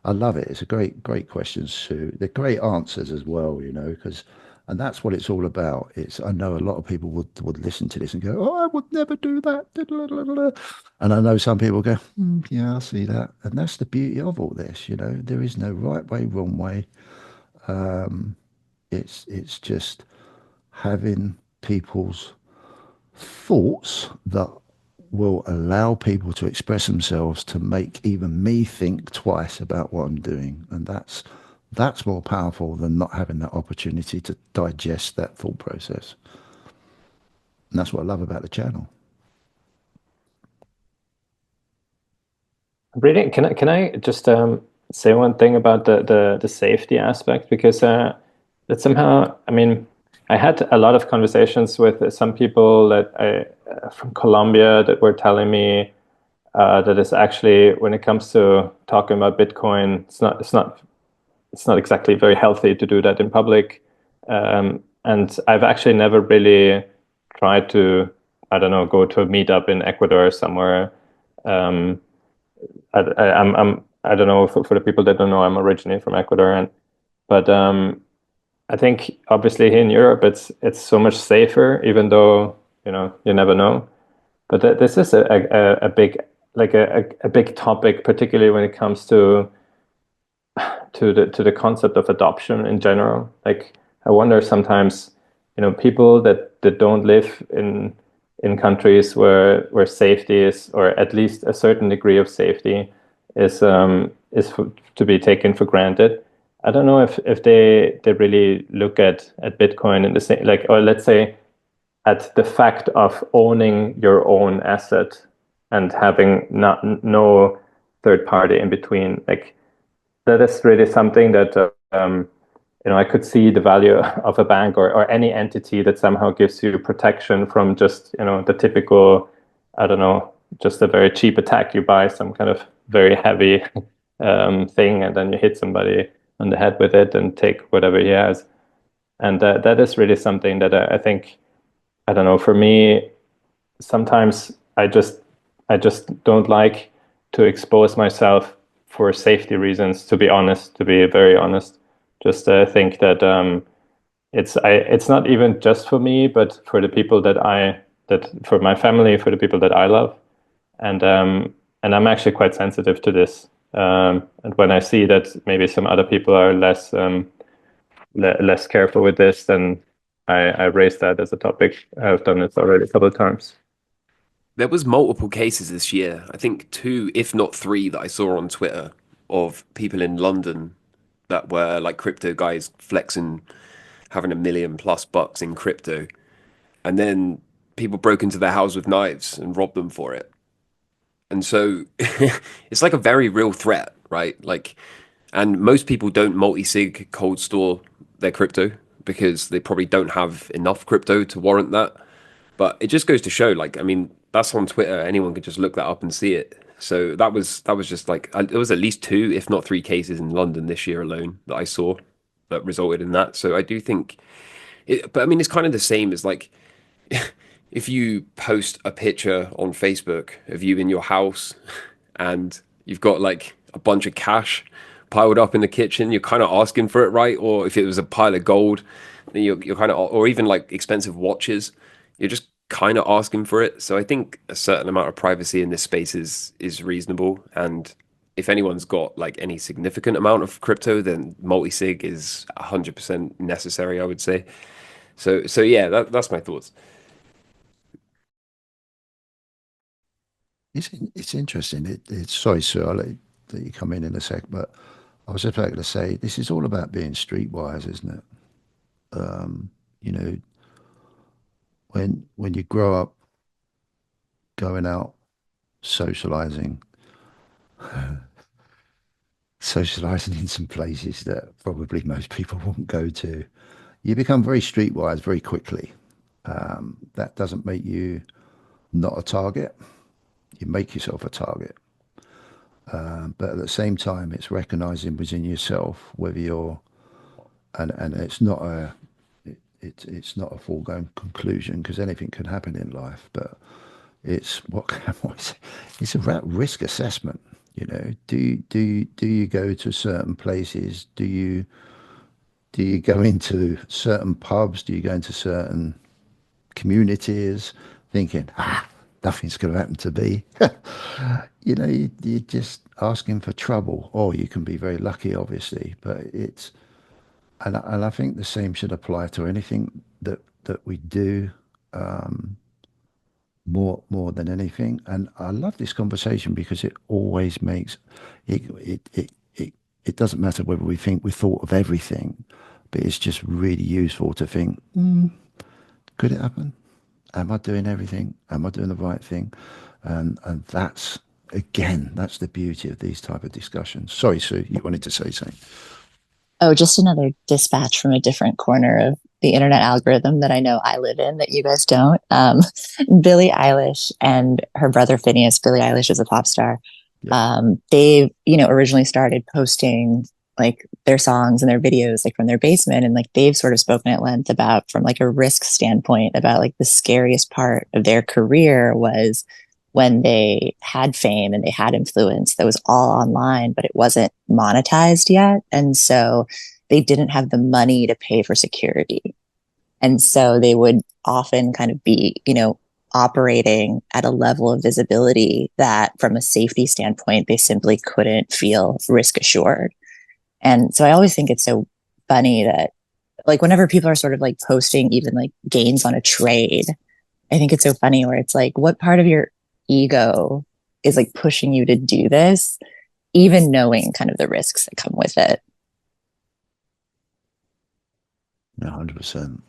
I love it. It's a great question, Sue. They're great answers as well, because, and that's what it's all about. I know a lot of people would listen to this and go, "Oh, I would never do that." And I know some people go, "Yeah, I see that." And that's the beauty of all this. There is no right way, wrong way. It's just having people's thoughts that will allow people to express themselves, to make even me think twice about what I'm doing. And that's more powerful than not having that opportunity to digest that thought process. And that's what I love about the channel. Really, can I just say one thing about the safety aspect? Because that somehow, I mean, I had a lot of conversations with some people from Colombia that were telling me that it's actually, when it comes to talking about Bitcoin, it's not exactly very healthy to do that in public. And I've actually never really tried to, I don't know, go to a meetup in Ecuador or somewhere. Um, I don't know, for the people that don't know, I'm originally from Ecuador, but I think obviously here in Europe it's so much safer, even though you never know. But this is a big, like a big topic, particularly when it comes to the concept of adoption in general. Like, I wonder sometimes, people that don't live in countries where safety is, or at least a certain degree of safety to be taken for granted. I don't know if they really look at Bitcoin in the same, like, or let's say at the fact of owning your own asset and having no third party in between. Like, that is really something that I could see the value of a bank, or any entity that somehow gives you protection from just the typical, I don't know, just a very cheap attack. You buy some kind of very heavy thing, and then you hit somebody on the head with it and take whatever he has. And that is really something that I think, I don't know, for me, sometimes I just don't like to expose myself for safety reasons. To be honest, to be very honest, just think that it's not even just for me, but for the people that for my family, for the people that I love, and I'm actually quite sensitive to this. And when I see that maybe some other people are less careful with this, then I raise that as a topic. I've done it already a couple of times. There was multiple cases this year. I think two, if not three, that I saw on Twitter of people in London that were like crypto guys flexing, having $1 million+ in crypto, and then people broke into their house with knives and robbed them for it. And so it's like a very real threat, right? Like, and most people don't multi-sig cold store their crypto because they probably don't have enough crypto to warrant that. But it just goes to show, like, I mean, that's on Twitter. Anyone could just look that up and see it. So that was just like, there was at least two, if not three cases in London this year alone that I saw that resulted in that. So I do think but I mean, it's kind of the same as like if you post a picture on Facebook of you in your house and you've got like a bunch of cash piled up in the kitchen, you're kind of asking for it, right? Or if it was a pile of gold, then you're kind of, or even like expensive watches, you're just kind of asking for it. So I think a certain amount of privacy in this space is reasonable. And if anyone's got like any significant amount of crypto, then multi-sig is 100% necessary, I would say. So yeah, that's my thoughts. It's interesting. It's sorry, sir, I'll let you come in a sec, but I was just about to say this is all about being streetwise, isn't it? You know, when you grow up going out socializing, socializing in some places that probably most people won't go to, you become very streetwise very quickly. That doesn't make you not a target. You make yourself a target. But at the same time, it's recognizing within yourself whether you're, and it's not a, it's not a foregone conclusion because anything can happen in life. But it's it's about risk assessment. You know, do you go to certain places? Do you go into certain pubs? Do you go into certain communities thinking, nothing's going to happen to me? You know, you're just asking for trouble. Or you can be very lucky, obviously, but it's, and I think the same should apply to anything that we do, more than anything. And I love this conversation because it always makes it doesn't matter whether we think we thought of everything, but it's just really useful to think, could it happen? Am I doing everything? Am I doing the right thing? And that's, again, that's the beauty of these type of discussions. Sorry, Sue, you wanted to say something. Oh, just another dispatch from a different corner of the internet algorithm that I know I live in that you guys don't. Billie Eilish and her brother Phineas. Billie Eilish is a pop star. They, originally started posting like their songs and their videos like from their basement, and like they've sort of spoken at length about, from like a risk standpoint, about like the scariest part of their career was when they had fame and they had influence that was all online, but it wasn't monetized yet. And so they didn't have the money to pay for security. And so they would often kind of be, operating at a level of visibility that from a safety standpoint, they simply couldn't feel risk assured. And so I always think it's so funny that like whenever people are sort of like posting even like gains on a trade, I think it's so funny where it's like, what part of your ego is like pushing you to do this, even knowing kind of the risks that come with it? 100%.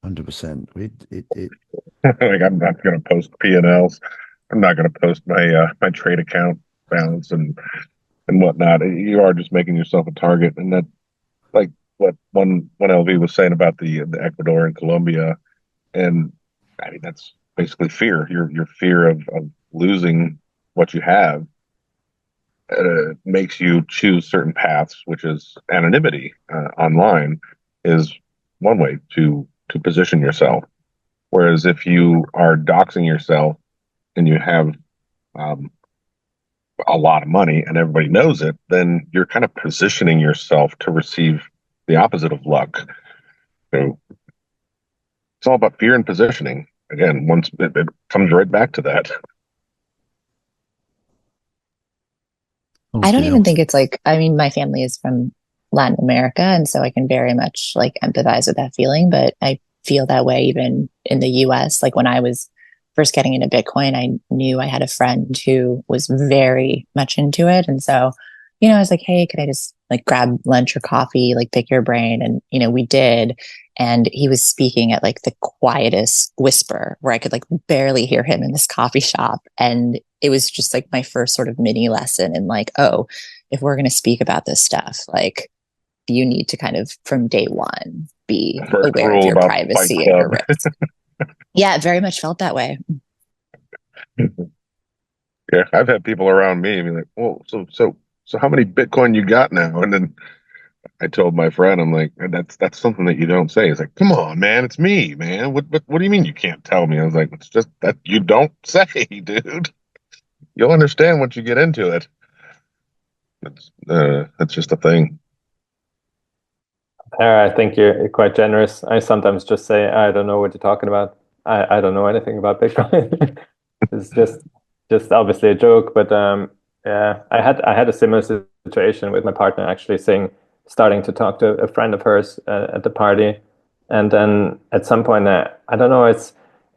100%. Like I'm not going to post P&Ls. I'm not going to post my trade account balance and whatnot. You are just making yourself a target, and that, like what one LV was saying about the Ecuador and Colombia, and I mean that's basically fear. Your fear of losing what you have makes you choose certain paths, which is anonymity online is one way to position yourself. Whereas if you are doxing yourself and you have a lot of money and everybody knows it, then you're kind of positioning yourself to receive the opposite of luck. So it's all about fear and positioning. Again, once it comes right back to that. I don't even think it's like, I mean, my family is from Latin America, and so I can very much like empathize with that feeling, but I feel that way even in the US. Like when I was first getting into Bitcoin, I knew I had a friend who was very much into it. And so, I was like, hey, could I just like grab lunch or coffee, like pick your brain? And, we did. And he was speaking at like the quietest whisper where I could like barely hear him in this coffee shop. And it was just like my first sort of mini lesson in like, oh, if we're going to speak about this stuff, like you need to kind of from day one be aware of your privacy and your risk. Yeah, it very much felt that way. Yeah, I've had people around me be like, "Well, so how many Bitcoin you got now?" And then I told my friend, I'm like, "That's something that you don't say." He's like, "Come on, man, it's me, man. What do you mean you can't tell me?" I was like, "It's just that you don't say, dude." You'll understand once you get into it. It's just a thing. I think you're quite generous. I sometimes just say, I don't know what you're talking about. I don't know anything about Bitcoin. It's just obviously a joke, but yeah, I had a similar situation with my partner actually saying, starting to talk to a friend of hers at the party, and then at some point, I don't know, it's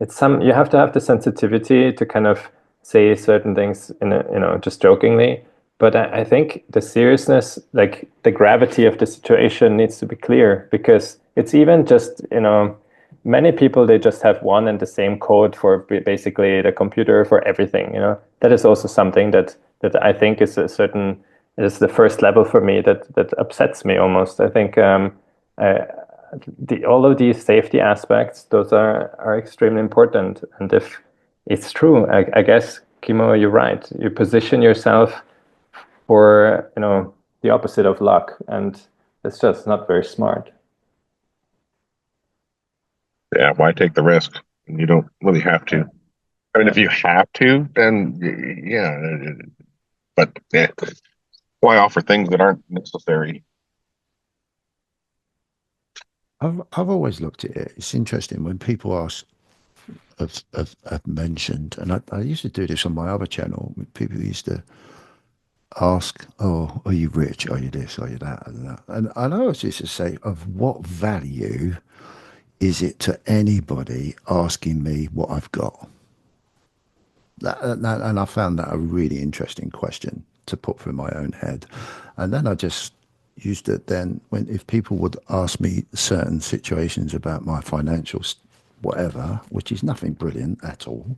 some you have to have the sensitivity to kind of say certain things in a, just jokingly, but I think the seriousness, like the gravity of the situation needs to be clear, because it's even just, many people, they just have one and the same code for basically the computer for everything, That is also something that I think is the first level for me that upsets me almost. I think I, all of these safety aspects, those are extremely important. And if it's true, I guess, Kimo, you're right. You position yourself for, the opposite of luck, and it's just not very smart. Yeah, why take the risk? You don't really have to. I mean, if you have to, then yeah. But why offer things that aren't necessary? I've always looked at it. It's interesting when people ask, have mentioned, and I used to do this on my other channel. People used to ask, "Oh, are you rich? Are you this? Are you that?" And that. And I always used to say, "Of what value is it to anybody asking me what I've got?" And I found that a really interesting question to put through my own head. And then I just used it then when, if people would ask me certain situations about my financial whatever, which is nothing brilliant at all,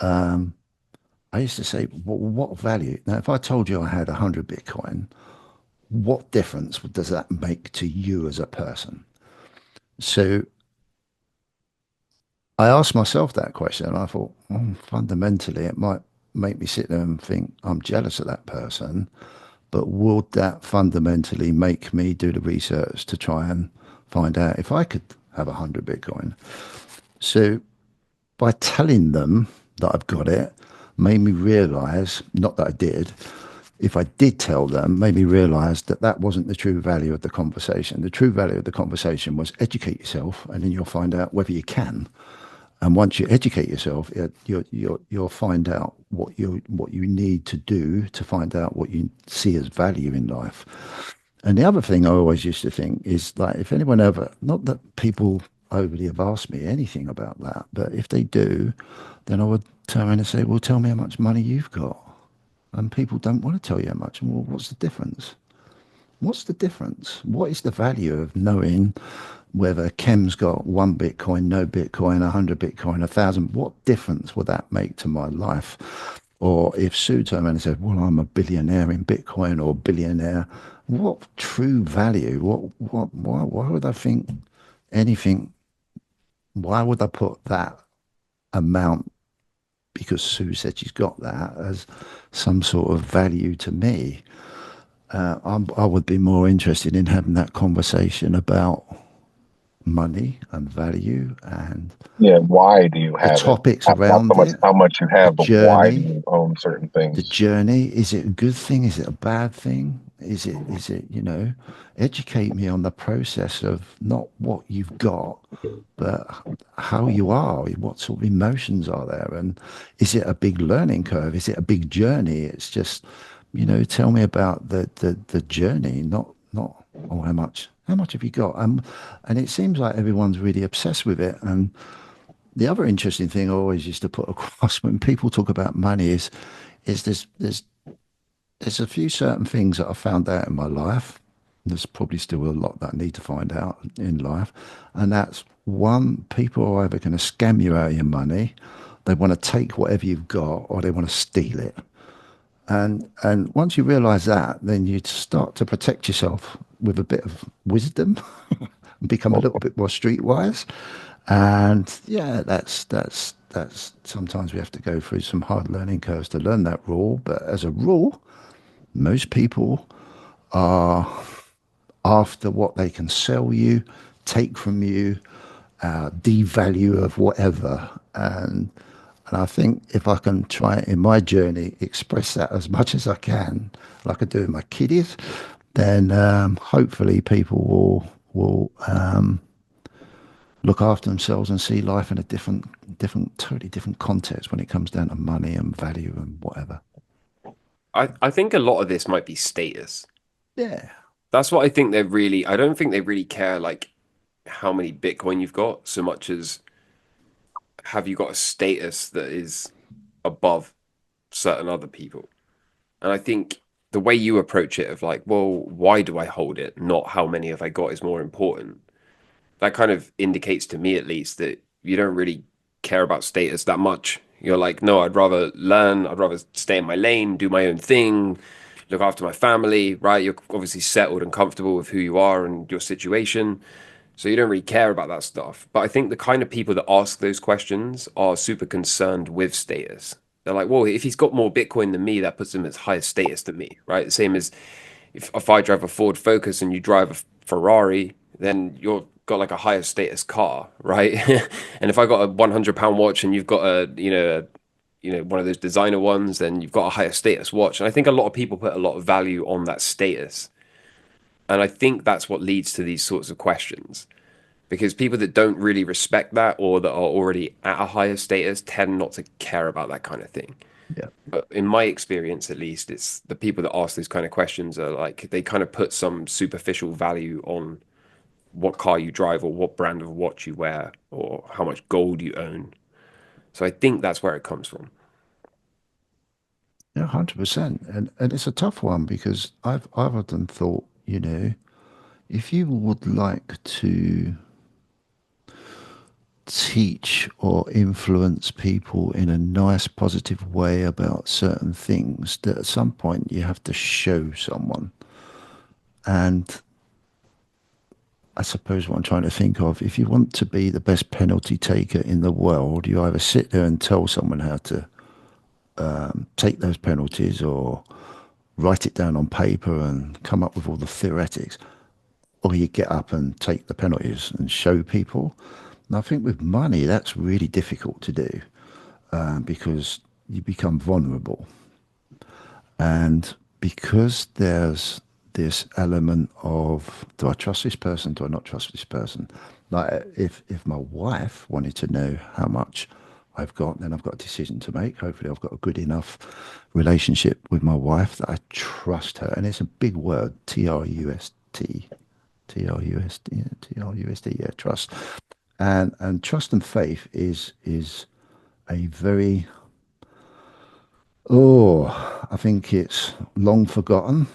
I used to say, well, what value? Now, if I told you I had 100 Bitcoin, what difference does that make to you as a person? So I asked myself that question, and I thought, fundamentally, it might make me sit there and think I'm jealous of that person, but would that fundamentally make me do the research to try and find out if I could have 100 Bitcoin? So by telling them that I've got it, made me realize, not that I did, if I did tell them, made me realize that that wasn't the true value of the conversation. The true value of the conversation was educate yourself, and then you'll find out whether you can. And once you educate yourself, you'll find out what you need to do to find out what you see as value in life. And the other thing I always used to think is, like, if anyone ever, not that people overly have asked me anything about that, but if they do, then I would turn around and say, well, tell me how much money you've got. And people don't want to tell you how much. Well, what's the difference? What's the difference? What is the value of knowing whether Kem's got 1 Bitcoin, no Bitcoin, 100 Bitcoin, 1,000? What difference would that make to my life? Or if Sue turned around and said, well, I'm a billionaire in Bitcoin or billionaire, what true value? Why would I think anything? Why would I put that amount, because Sue said she's got that, as some sort of value to me? I would be more interested in having that conversation about money and value and Yeah, why do you the have it? topics Not around so much it, how much you the have, but why do journey, you own certain the things? journey. Is it a good thing? Is it a bad thing? Is it, educate me on the process of not what you've got, but how you are, what sort of emotions are there, and is it a big learning curve? Is it a big journey? It's just, tell me about the journey, not oh, how much have you got? And it seems like everyone's really obsessed with it. And the other interesting thing I always used to put across when people talk about money is there's a few certain things that I found out in my life. There's probably still a lot that I need to find out in life. And that's one, people are either going to scam you out of your money, they want to take whatever you've got, or they want to steal it. And once you realize that, then you start to protect yourself with a bit of wisdom and become a little bit more streetwise. And yeah, that's sometimes we have to go through some hard learning curves to learn that rule. But as a rule, most people are after what they can sell you, take from you, devalue of whatever. And And I think if I can try it in my journey, express that as much as I can, like I do with my kiddies, then hopefully people will look after themselves and see life in a totally different context when it comes down to money and value and whatever. I think a lot of this might be status. Yeah, That's what I think they're really, I don't think they really care like how many Bitcoin you've got so much as have you got a status that is above certain other people. And I think the way you approach it of like, well, why do I hold it? Not how many have I got is more important. That kind of indicates to me at least that you don't really care about status that much. You're like, no, I'd rather learn, I'd rather stay in my lane, do my own thing, look after my family, right? You're obviously settled and comfortable with who you are and your situation. So you don't really care about that stuff. But I think the kind of people that ask those questions are super concerned with status. They're like, well, if he's got more Bitcoin than me, that puts him at higher status than me, right? The same as if I drive a Ford Focus and you drive a Ferrari, then you're got like a higher status car, right? And if I got a £100 watch and you've got one of those designer ones, then you've got a higher status watch. And I think a lot of people put a lot of value on that status. And I think that's what leads to these sorts of questions. Because people that don't really respect that or that are already at a higher status tend not to care about that kind of thing. yeah, But in my experience, at least, it's the people that ask these kind of questions are like they kind of put some superficial value on what car you drive or what brand of watch you wear or how much gold you own. So I think that's where it comes from. yeah, 100%. And it's a tough one because I've often thought, if you would like to teach or influence people in a nice, positive way about certain things, that at some point you have to show someone. And I suppose what I'm trying to think of, if you want to be the best penalty taker in the world, you either sit there and tell someone how to take those penalties or write it down on paper and come up with all the theoretics, or you get up and take the penalties and show people. And I think with money, that's really difficult to do because you become vulnerable. And because there's this element of, do I trust this person? Do I not trust this person? Like if my wife wanted to know how much I've got, then I've got a decision to make. Hopefully I've got a good enough relationship with my wife that I trust her. And it's a big word, T-R-U-S-T, T-R-U-S-T, T-R-U-S-T, yeah, trust. And trust and faith is a very, I think it's long forgotten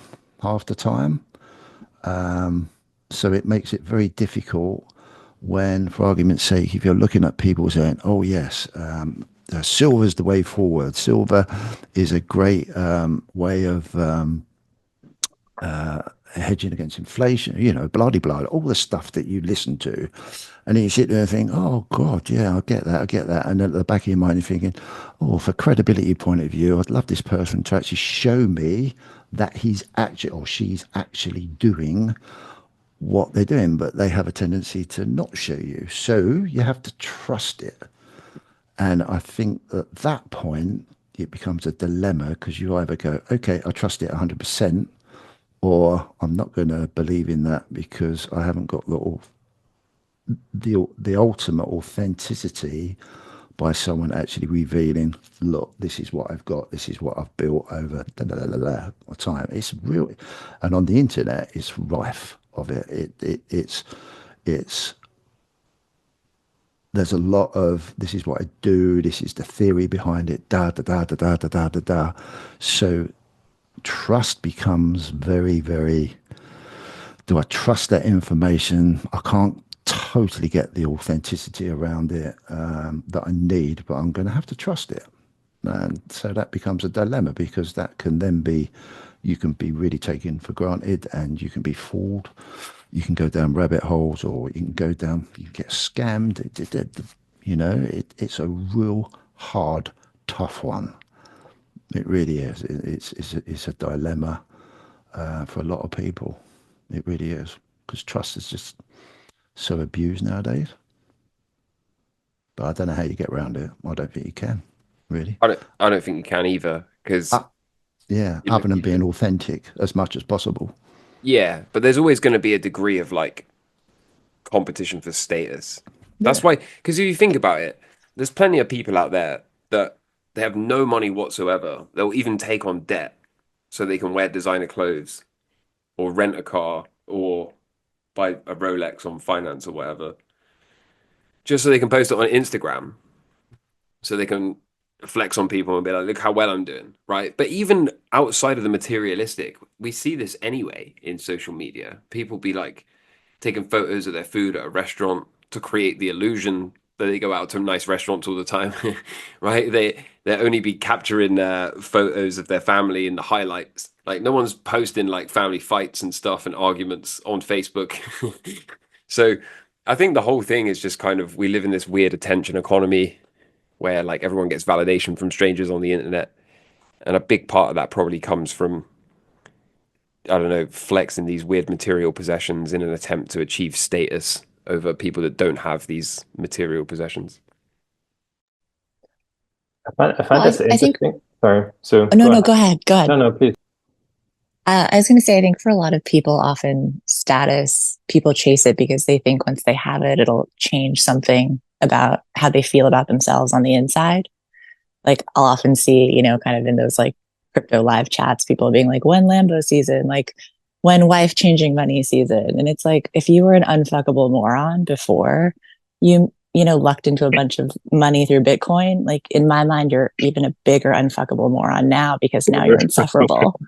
half the time. So it makes it very difficult when, for argument's sake, if you're looking at people saying, oh, yes, silver's the way forward. Silver is a great way of hedging against inflation, blah, blah, blah, all the stuff that you listen to. And then you sit there and think, oh, God, yeah, I get that, I get that. And then at the back of your mind, you're thinking, oh, for credibility point of view, I'd love this person to actually show me that he's actually or she's actually doing what they're doing, but they have a tendency to not show you. So you have to trust it. And I think at that point, it becomes a dilemma because you either go, okay, I trust it 100%, or I'm not going to believe in that because I haven't got the ultimate authenticity by someone actually revealing, look, this is what I've got, this is what I've built over time. It's real, and on the internet, it's rife of it. It's there's a lot of this is what I do, this is the theory behind it, da da da da da da da da da. So trust becomes very, very. Do I trust that information? I can't totally get the authenticity around it that I need, but I'm going to have to trust it. And so that becomes a dilemma because that can then be, you can be really taken for granted and you can be fooled. You can go down rabbit holes or you can go down, you get scammed. It's a real hard, tough one. It really is. It's a dilemma for a lot of people. It really is because trust is just so abused nowadays. But I don't know how you get around it. I don't think you can. really. I don't think you can either because Uh, yeah, you know, other than being authentic as much as possible. yeah, but there's always going to be a degree of like competition for status. That's Yeah, why, because if you think about it, there's plenty of people out there that they have no money whatsoever. They'll even take on debt so they can wear designer clothes or rent a car or buy a Rolex on finance or whatever, just so they can post it on Instagram, so they can flex on people and be like, look how well I'm doing, right? But even outside of the materialistic, we see this anyway in social media. People be like taking photos of their food at a restaurant to create the illusion that they go out to nice restaurants all the time, right? They only be capturing photos of their family in the highlights. Like no one's posting like family fights and stuff and arguments on Facebook. So I think the whole thing is just kind of we live in this weird attention economy where like everyone gets validation from strangers on the internet, and a big part of that probably comes from I don't know, flexing these weird material possessions in an attempt to achieve status over people that don't have these material possessions. I find Well, this I think, interesting. Sorry, so oh, no, go no, ahead. go ahead. Go ahead. No, no, please. I was going to say, I think for a lot of people, often status, people chase it because they think once they have it, it'll change something about how they feel about themselves on the inside. Like I'll often see, kind of in those like crypto live chats, people being like, when Lambo season, like when wife changing money season. And it's like, if you were an unfuckable moron before lucked into a bunch of money through Bitcoin, like in my mind, you're even a bigger unfuckable moron now because now you're insufferable.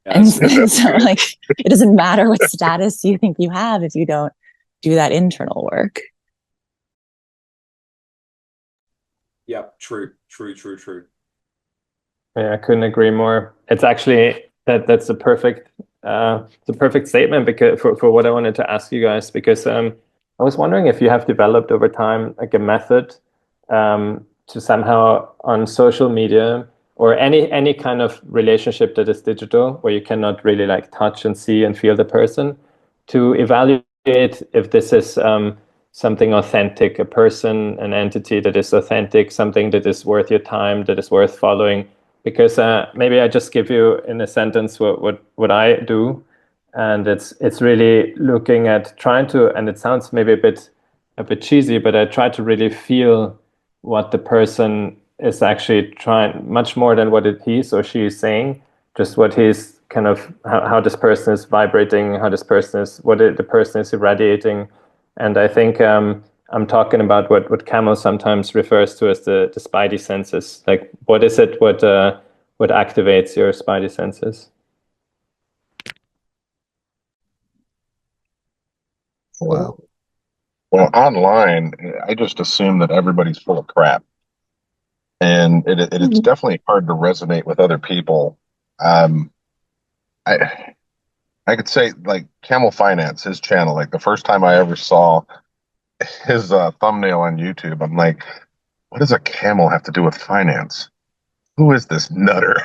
Yeah, And, that's true. and so like, it doesn't matter what status you think you have if you don't do that internal work. Yeah, true, true, true, true. Yeah, I couldn't agree more. It's actually that's the perfect statement because for what I wanted to ask you guys because I was wondering if you have developed over time like a method to somehow on social media or any kind of relationship that is digital where you cannot really like touch and see and feel the person to evaluate if this is something authentic, a person, an entity that is authentic, something that is worth your time, that is worth following because maybe I just give you in a sentence what I do, and it's really looking at trying to, and it sounds maybe a bit cheesy, but I try to really feel what the person is actually trying, much more than what he's or she is saying, just what he's kind of how this person is vibrating, how this person is the person is irradiating, and I think I'm talking about what Camel sometimes refers to as the spidey senses. Like, what is it? What activates your spidey senses? wow. Well, online, I just assume that everybody's full of crap, and it's Mhm. definitely hard to resonate with other people. Um, I I could say like Camel Finance, his channel. Like the first time I ever saw his thumbnail on YouTube, I'm like, what does a camel have to do with finance? Who is this nutter?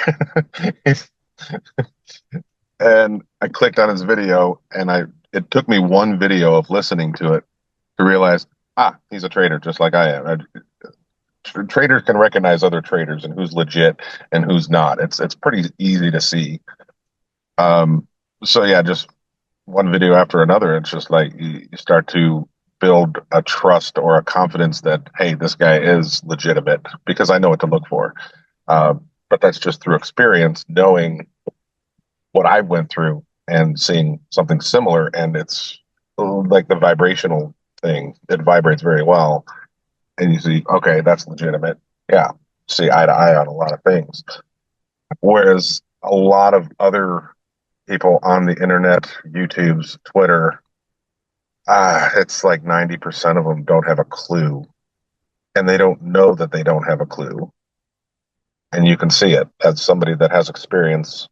And I clicked on his video, and it took me one video of listening to it to realize, he's a trader just like I am. Traders can recognize other traders and who's legit and who's not. It's pretty easy to see. Um, so yeah, just one video after another, it's just like you start to build a trust or a confidence that hey, this guy is legitimate because I know what to look for. Uh, but that's just through experience, knowing what I went through and seeing something similar, and it's like the vibrational thing. It vibrates very well, and you see, okay, that's legitimate. Yeah, see eye to eye on a lot of things. Whereas a lot of other people on the internet, YouTube's, Twitter, it's like 90% of them don't have a clue, and they don't know that they don't have a clue. And you can see it as somebody that has experience.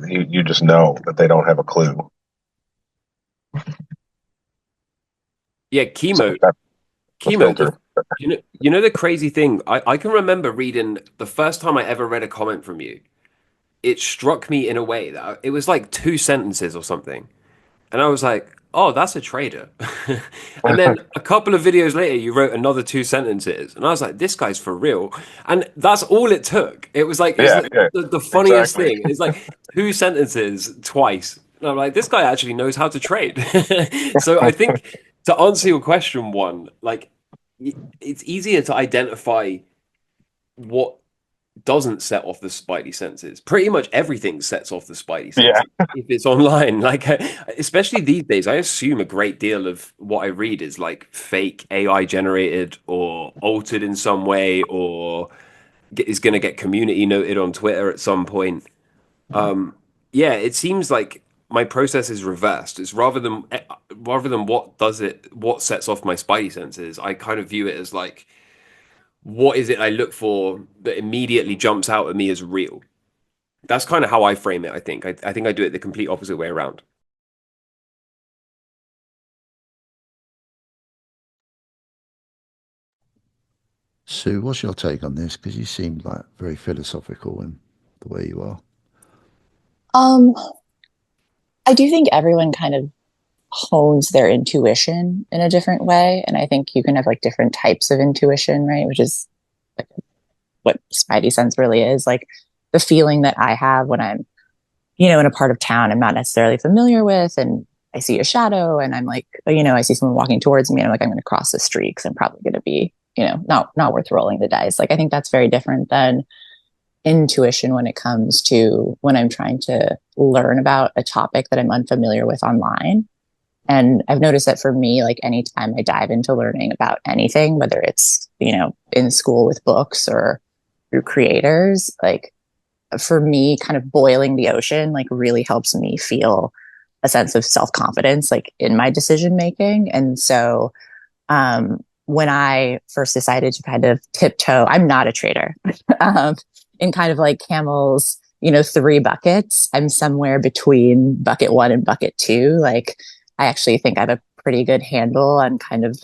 You just know that they don't have a clue. Yeah, So chemo. that's the Chemo, filter. you know the crazy thing, I can remember reading the first time I ever read a comment from you. It struck me in a way that it was like two sentences or something. And I was like, oh, that's a trader. And then a couple of videos later, you wrote another 2 sentences. And I was like, this guy's for real. And that's all it took. It was like, Yeah, yeah, the funniest exactly. thing. It's like 2 sentences twice. And I'm like, this guy actually knows how to trade. So I think to answer your question, one, like, it's easier to identify what doesn't set off the spidey senses. Pretty much everything sets off the spidey Yeah, senses if it's online. Like, especially these days, I assume a great deal of what I read is like fake AI generated or altered in some way, or is going to get community noted on Twitter at some point. Yeah, it seems like my process is reversed. It's rather than what sets off my spidey senses. I kind of view it as like, what is it I look for that immediately jumps out at me as real? That's kind of how I frame it, I think. I think I do it the complete opposite way around. Sue, what's your take on this? Because you seem like very philosophical in the way you are. Um, I do think everyone kind of hones their intuition in a different way. And I think you can have like different types of intuition, right? Which is like what Spidey sense really is. Like the feeling that I have when I'm, in a part of town I'm not necessarily familiar with, and I see a shadow and I'm like, I see someone walking towards me and I'm like, I'm going to cross the street because I'm probably going to be, not worth rolling the dice. Like I think that's very different than intuition when it comes to when I'm trying to learn about a topic that I'm unfamiliar with online. And I've noticed that for me, like anytime I dive into learning about anything, whether it's, in school with books or through creators, like for me, kind of boiling the ocean, like really helps me feel a sense of self-confidence, like in my decision making. And so, when I first decided to kind of tiptoe, I'm not a trader, in kind of like Camel's, 3 buckets. I'm somewhere between bucket 1 and bucket 2. Like, I actually think I have a pretty good handle on kind of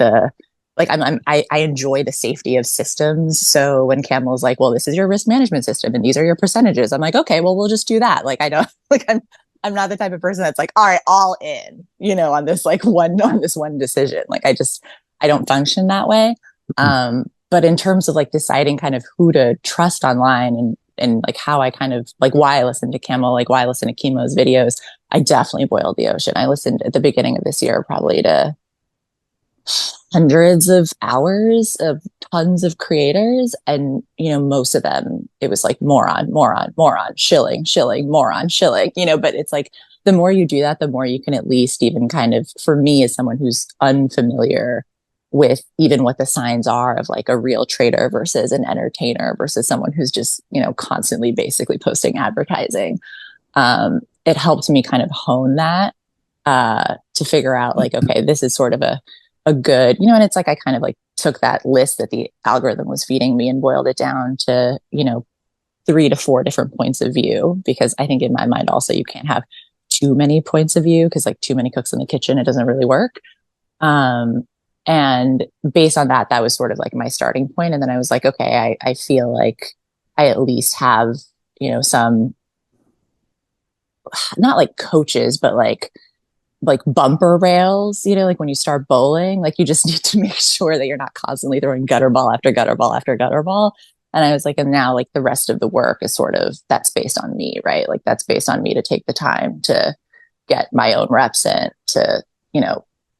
like I enjoy the safety of systems. So when Camel's like, well, this is your risk management system and these are your percentages, I'm like, okay, well, we'll just do that. Like, I don't like, I'm not the type of person that's like, all right, all in, on this on this one decision. Like, I don't function that way. But in terms of like deciding kind of who to trust online and like how I kind of like why I listen to Camel, like why I listen to Chemo's videos, I definitely boiled the ocean. I listened at the beginning of this year probably to hundreds of hours of tons of creators, and most of them it was like moron, shilling, moron, shilling, but it's like the more you do that, the more you can at least even kind of, for me as someone who's unfamiliar with even what the signs are of like a real trader versus an entertainer versus someone who's just constantly basically posting advertising, it helped me kind of hone that, to figure out like, okay, this is sort of a good, and it's like I kind of like took that list that the algorithm was feeding me and boiled it down to 3 to 4 different points of view, because I think in my mind also you can't have too many points of view because like too many cooks in the kitchen, it doesn't really work. And based on that was sort of like my starting point. And then I was like, okay, I feel like I at least have, some, not like coaches, but like bumper rails, like when you start bowling, like you just need to make sure that you're not constantly throwing gutter ball after gutter ball after gutter ball. And I was like, and now like the rest of the work is sort of, that's based on me, right? Like that's based on me to take the time to get my own reps in, to,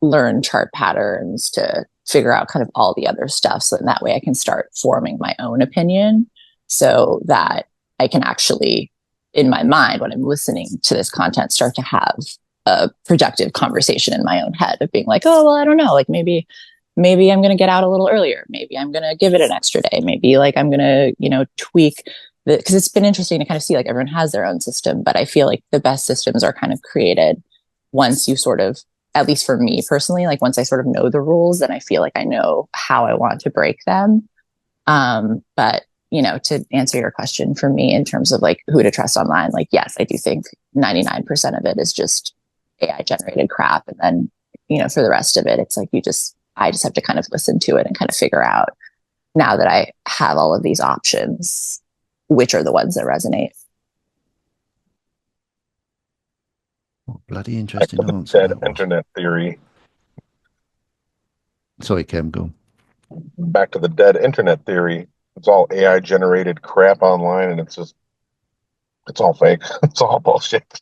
learn chart patterns, to figure out kind of all the other stuff. So that way I can start forming my own opinion so that I can actually, in my mind, when I'm listening to this content, start to have a productive conversation in my own head of being like, oh, well, I don't know, like maybe I'm going to get out a little earlier. Maybe I'm going to give it an extra day. Maybe like I'm going to, tweak because it's been interesting to kind of see like everyone has their own system, but I feel like the best systems are kind of created once you sort of, at least for me personally, like once I sort of know the rules, then I feel like I know how I want to break them. But to answer your question, for me, in terms of like who to trust online, like, yes, I do think 99% of it is just AI generated crap. And then, for the rest of it, it's like I just have to kind of listen to it and kind of figure out, now that I have all of these options, which are the ones that resonate. bloody Back interesting to the answer dead that was. internet theory. Sorry, Cam, go on. Back to the dead internet theory. It's all AI generated crap online, and it's all fake. It's all bullshit.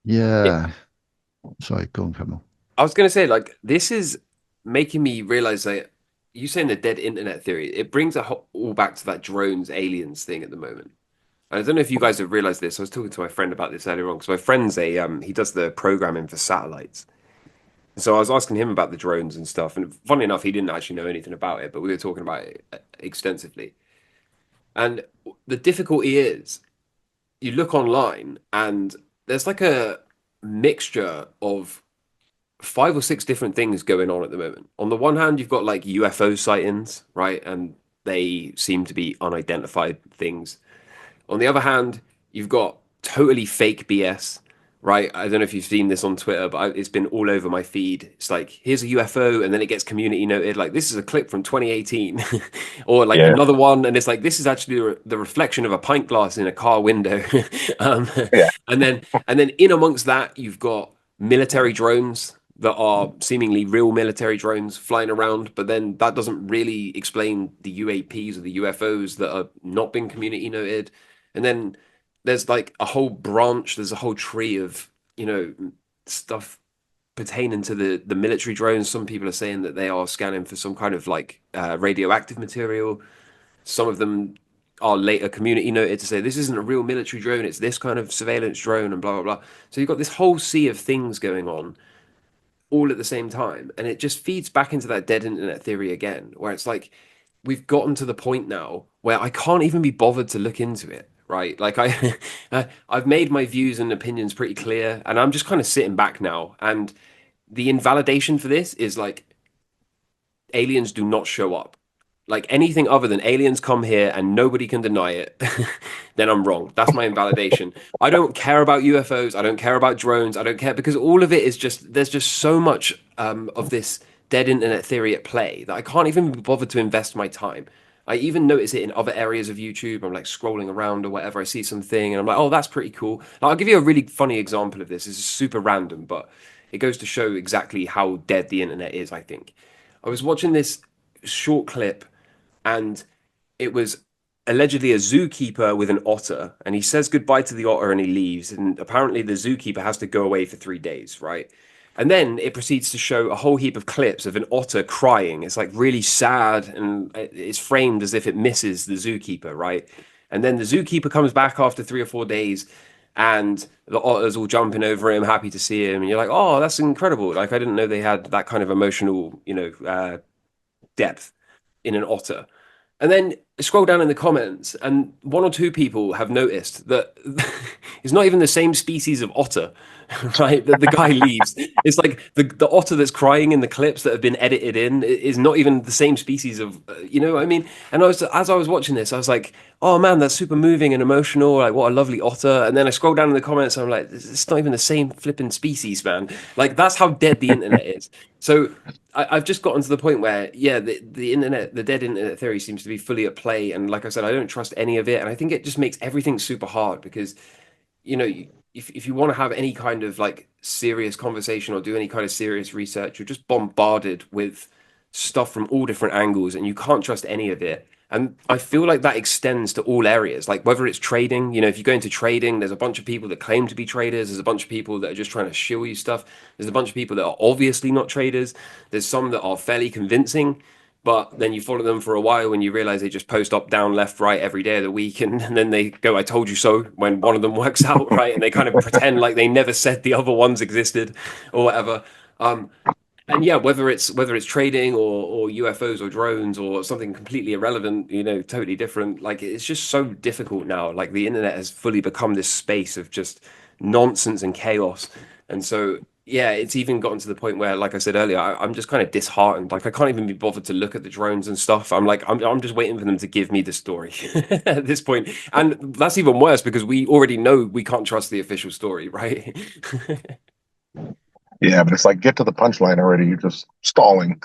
Yeah. Sorry, go on, Camel. I was going to say, like, this is making me realize that you saying the dead internet theory, it brings it all back to that drones aliens thing at the moment. And I don't know if you guys have realized this. I was talking to my friend about this earlier on because my friend's he does the programming for satellites. So I was asking him about the drones and stuff. And funny enough, he didn't actually know anything about it, but we were talking about it extensively. And the difficulty is you look online and there's like a mixture of five or six different things going on at the moment. On the one hand, you've got like UFO sightings, right? And they seem to be unidentified things. On the other hand, you've got totally fake BS, right? I don't know if you've seen this on Twitter, but it's been all over my feed. It's like, here's a UFO, and then it gets community noted. Like, this is a clip from 2018, or like Yeah, another one, and it's like, this is actually the reflection of a pint glass in a car window. um, yeah, and then in amongst that, you've got military drones that are seemingly real military drones flying around, but then that doesn't really explain the UAPs or the UFOs that are not being community noted. And then there's like a whole branch, there's a whole tree of, stuff pertaining to the military drones. Some people are saying that they are scanning for some kind of like radioactive material. Some of them are later community noted to say this isn't a real military drone, it's this kind of surveillance drone and blah blah blah. So you've got this whole sea of things going on all at the same time. And it just feeds back into that dead internet theory again, where it's like we've gotten to the point now where I can't even be bothered to look into it. Right, like I've made my views and opinions pretty clear, and I'm just kind of sitting back now. And the invalidation for this is like aliens do not show up. Like anything other than aliens come here and nobody can deny it, then I'm wrong. That's my invalidation. I don't care about UFOs. I don't care about drones. I don't care because all of it is just, there's just so much of this dead internet theory at play that I can't even be bothered to invest my time. I even notice it in other areas of YouTube. I'm like scrolling around or whatever. I see something and I'm like, oh, that's pretty cool. Now, I'll give you a really funny example of this. This is super random, but it goes to show exactly how dead the internet is, I think. I was watching this short clip and it was allegedly a zookeeper with an otter, and he says goodbye to the otter and he leaves. And apparently, the zookeeper has to go away for 3 days, right? And then it proceeds to show a whole heap of clips of an otter crying. It's like really sad, and it's framed as if it misses the zookeeper, right? And then the zookeeper comes back after 3 or 4 days, and the otter's all jumping over him, happy to see him. And you're like, oh, that's incredible. Like, I didn't know they had that kind of emotional, depth in an otter. And then scroll down in the comments, and one or two people have noticed that it's not even the same species of otter, right? That the guy leaves. It's like the otter that's crying in the clips that have been edited in is not even the same species of, you know what I mean? And as I was watching this, I was like, oh man, that's super moving and emotional. Like, what a lovely otter. And then I scroll down in the comments, and I'm like, it's not even the same flipping species, man. Like, that's how dead the internet is. So I've just gotten to the point where, yeah, the internet, the dead internet theory seems to be fully at play. And like I said, I don't trust any of it. And I think it just makes everything super hard because, if you want to have any kind of like serious conversation or do any kind of serious research, you're just bombarded with stuff from all different angles and you can't trust any of it. And I feel like that extends to all areas, like whether it's trading, if you go into trading, there's a bunch of people that claim to be traders. There's a bunch of people that are just trying to shill you stuff. There's a bunch of people that are obviously not traders. There's some that are fairly convincing, but then you follow them for a while and you realize they just post up, down, left, right every day of the week. And then they go, I told you so, when one of them works out, right? And they kind of pretend like they never said the other ones existed or whatever. And yeah, whether it's trading or UFOs or drones or something completely irrelevant, totally different. Like it's just so difficult now. Like the internet has fully become this space of just nonsense and chaos. And so yeah, it's even gotten to the point where, like I said earlier, I'm just kind of disheartened. Like I can't even be bothered to look at the drones and stuff. I'm like, I'm just waiting for them to give me the story at this point. And that's even worse because we already know we can't trust the official story, right? yeah. But it's like get to the punchline already. You're just stalling.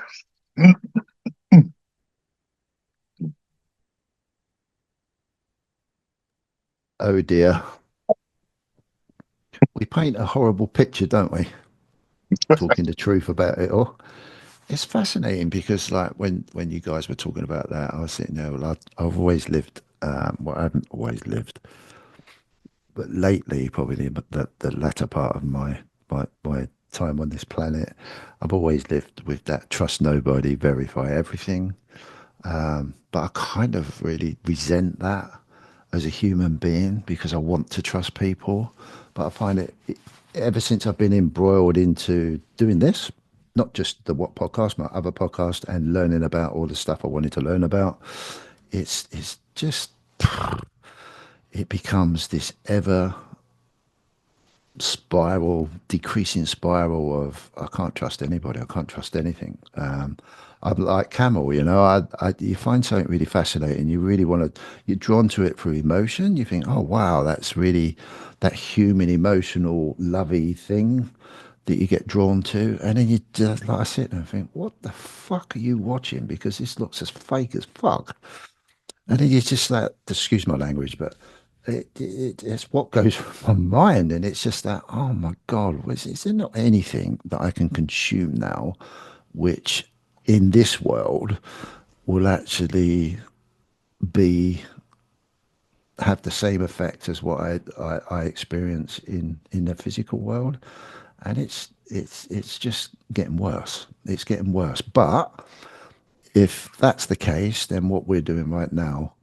Oh dear. paint a horrible picture, don't we? Talking the truth about it all. It's fascinating because, like, when you guys were talking about that, I was sitting there. Well, I've always lived. Well, I haven't always lived, but lately, probably the latter part of my time on this planet, I've always lived with that trust nobody, verify everything. But I kind of really resent that as a human being because I want to trust people. But I find ever since I've been embroiled into doing this, not just the What podcast, my other podcast, and learning about all the stuff I wanted to learn about, it's just it becomes this ever spiral, decreasing spiral of I can't trust anybody, I can't trust anything. I'm like Camel, you know. You find something really fascinating. You really want to. You're drawn to it through emotion. You think, oh wow, that's really that human, emotional, lovey thing that you get drawn to, and then you just like I sit there and think, what the fuck are you watching? Because this looks as fake as fuck. And then you just like, excuse my language, but it's what goes through my mind. And it's just that, oh my God, is there not anything that I can consume now, which in this world will actually be have the same effect as what I experience in the physical world? And it's just getting worse. It's getting worse. But if that's the case, then what we're doing right now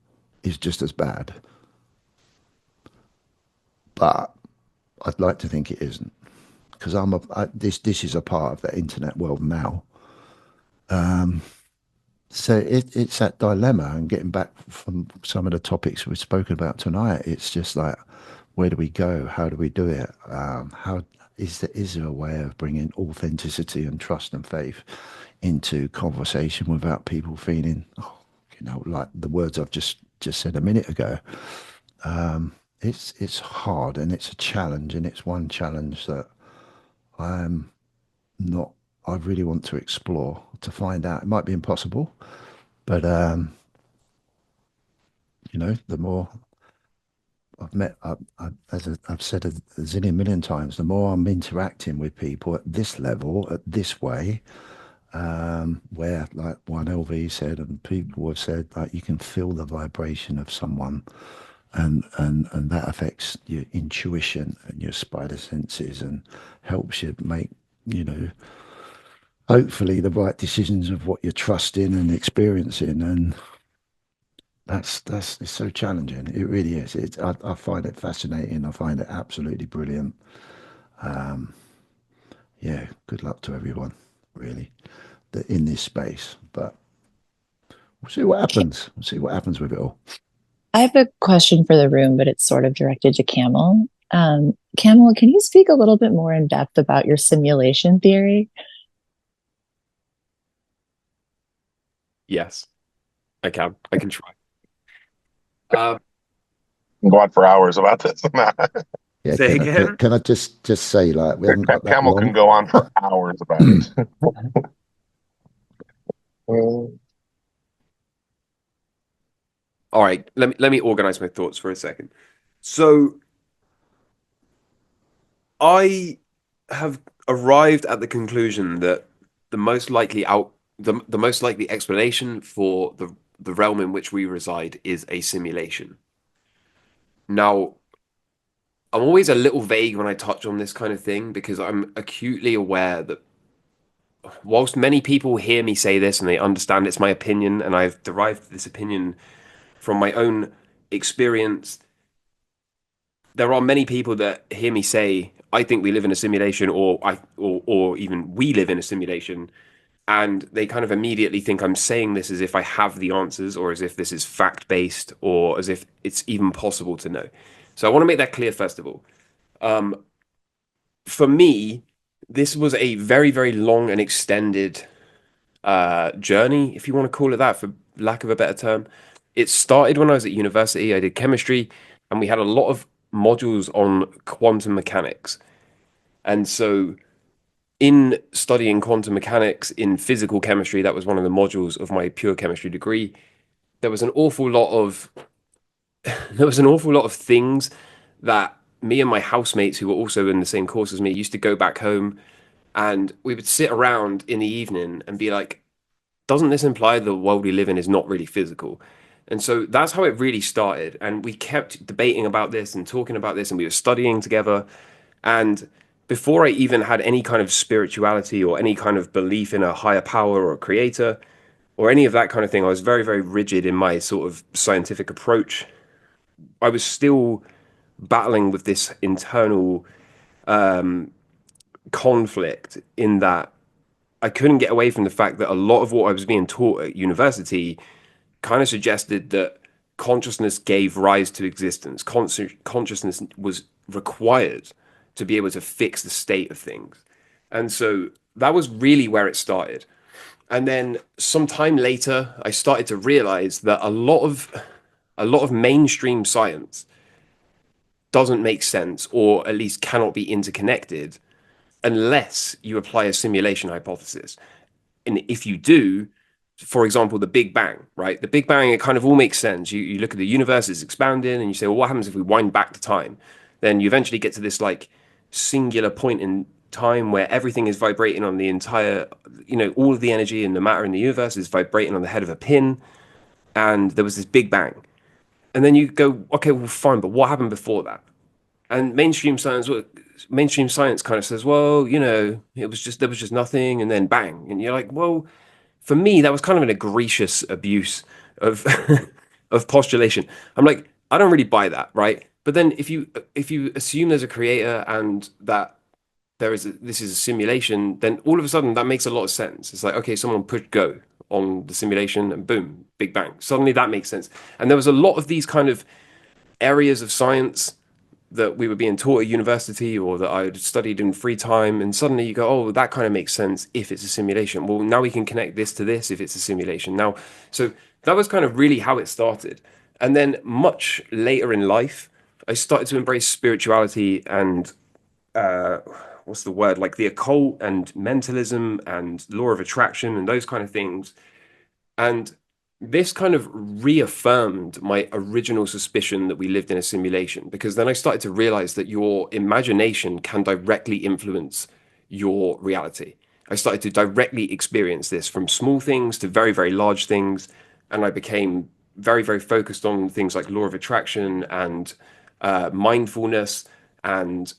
is just as bad. But I'd like to think it isn't, because this is a part of the internet world now. So it's that dilemma, and getting back from some of the topics we've spoken about tonight, it's just like, where do we go? How do we do it? How is there a way of bringing authenticity and trust and faith into conversation without people feeling, oh, you know, like the words I've just said a minute ago? It's hard, and it's a challenge, and it's one challenge that I'm not. I really want to explore to find out. It might be impossible, but you know, the more I've met, I've said a zillion million times, the more I'm interacting with people at this level, at this way, where, like one LV said, and people have said, like, you can feel the vibration of someone, and that affects your intuition and your spider senses, and helps you make, you know, hopefully the right decisions of what you're trusting and experiencing. And that's it's so challenging. It really is. I find it fascinating. I find it absolutely brilliant. Yeah, good luck to everyone, really, that in this space. But we'll see what happens. We'll see what happens with it all. I have a question for the room, but it's sort of directed to Camel. Camel, can you speak a little bit more in depth about your simulation theory? Yes, I can. I can try. Um, can go on for hours about this. Yeah, Say again? can I just say, like, we haven't got that Camel long. can go on for hours about it. All right, let me organize my thoughts for a second. So I have arrived at the conclusion that the most likely the most likely explanation for the realm in which we reside is a simulation. Now, I'm always a little vague when I touch on this kind of thing because I'm acutely aware that whilst many people hear me say this and they understand it's my opinion, and I've derived this opinion from my own experience, there are many people that hear me say, I think we live in a simulation, or even we live in a simulation, and they kind of immediately think I'm saying this as if I have the answers, or as if this is fact based, or as if it's even possible to know. So I want to make that clear first of all. For me, this was a very, very long and extended journey, if you want to call it that, for lack of a better term. It started when I was at university. I did chemistry, and we had a lot of modules on quantum mechanics. And so, in studying quantum mechanics in physical chemistry, that was one of the modules of my pure chemistry degree. There was an awful lot of there was an awful lot of things that me and my housemates who were also in the same course as me used to go back home, and we would sit around in the evening and be like, doesn't this imply the world we live in is not really physical? And so that's how it really started. And we kept debating about this and talking about this, and we were studying together. And before I even had any kind of spirituality or any kind of belief in a higher power or a creator or any of that kind of thing, I was very, very rigid in my sort of scientific approach. I was still battling with this internal conflict in that I couldn't get away from the fact that a lot of what I was being taught at university kind of suggested that consciousness gave rise to existence. Consciousness was required to be able to fix the state of things. And so that was really where it started. And then some time later, I started to realize that a lot of mainstream science doesn't make sense, or at least cannot be interconnected, unless you apply a simulation hypothesis. And if you do, for example, the Big Bang, right? The Big Bang, it kind of all makes sense. You look at the universe is expanding, and you say, well, what happens if we wind back the time? Then you eventually get to this like singular point in time where everything is vibrating on the entire, all of the energy and the matter in the universe is vibrating on the head of a pin. And there was this Big Bang. And then you go, okay, well, fine, but what happened before that? And mainstream science kind of says, well, there was just nothing, and then bang, and you're like, well, for me, that was kind of an egregious abuse of of postulation. I'm like, I don't really buy that, right? But then if you assume there's a creator and that this is a simulation, then all of a sudden that makes a lot of sense. It's like, okay, someone pushed go on the simulation, and boom, Big Bang. Suddenly that makes sense. And there was a lot of these kind of areas of science that we were being taught at university or that I had studied in free time, and suddenly you go, oh, that kind of makes sense if it's a simulation. Well, now we can connect this to this if it's a simulation. Now, so that was kind of really how it started. And then much later in life, I started to embrace spirituality and what's the word, like the occult and mentalism and law of attraction and those kind of things. And this kind of reaffirmed my original suspicion that we lived in a simulation, because then I started to realize that your imagination can directly influence your reality. I started to directly experience this from small things to very, very large things. And I became very, very focused on things like law of attraction and mindfulness and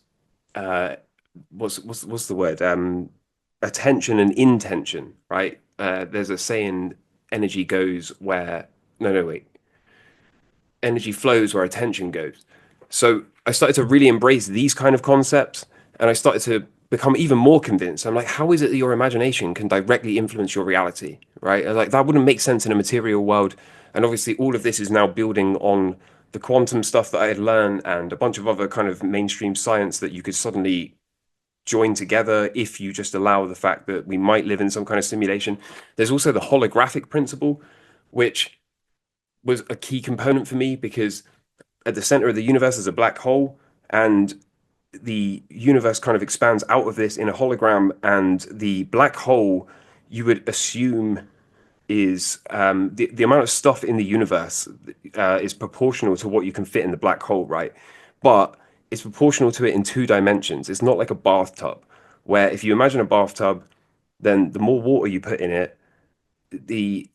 what's the word? Attention and intention, right? There's a saying, energy goes where no, wait, energy flows where attention goes. So I started to really embrace these kind of concepts, and I started to become even more convinced. I'm like, how is it that your imagination can directly influence your reality, right? Like, that wouldn't make sense in a material world. And obviously all of this is now building on the quantum stuff that I had learned and a bunch of other kind of mainstream science that you could suddenly join together if you just allow the fact that we might live in some kind of simulation. There's also the holographic principle, which was a key component for me, because at the center of the universe is a black hole, and the universe kind of expands out of this in a hologram, and the black hole, you would assume, is the amount of stuff in the universe is proportional to what you can fit in the black hole, right? But it's proportional to it in two dimensions. It's not like a bathtub, where if you imagine a bathtub, then the more water you put in it, the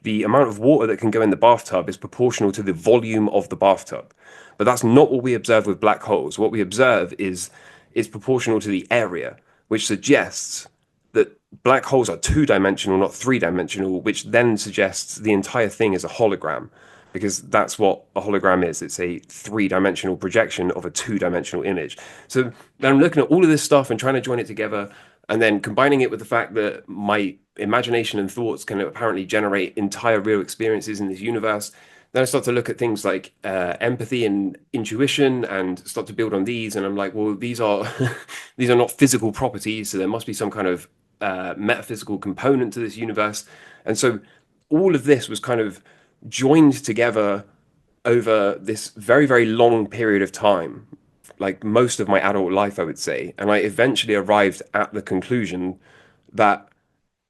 the amount of water that can go in the bathtub is proportional to the volume of the bathtub. But that's not what we observe with black holes. What we observe is proportional to the area, which suggests that black holes are two-dimensional, not three-dimensional, which then suggests the entire thing is a hologram, because that's what a hologram is. It's a three-dimensional projection of a two-dimensional image. So I'm looking at all of this stuff and trying to join it together, and then combining it with the fact that my imagination and thoughts can apparently generate entire real experiences in this universe. Then I start to look at things like empathy and intuition and start to build on these. And I'm like, well, these are these are not physical properties, so there must be some kind of metaphysical component to this universe. And so all of this was kind of joined together over this very, very long period of time, like most of my adult life, I would say. And I eventually arrived at the conclusion that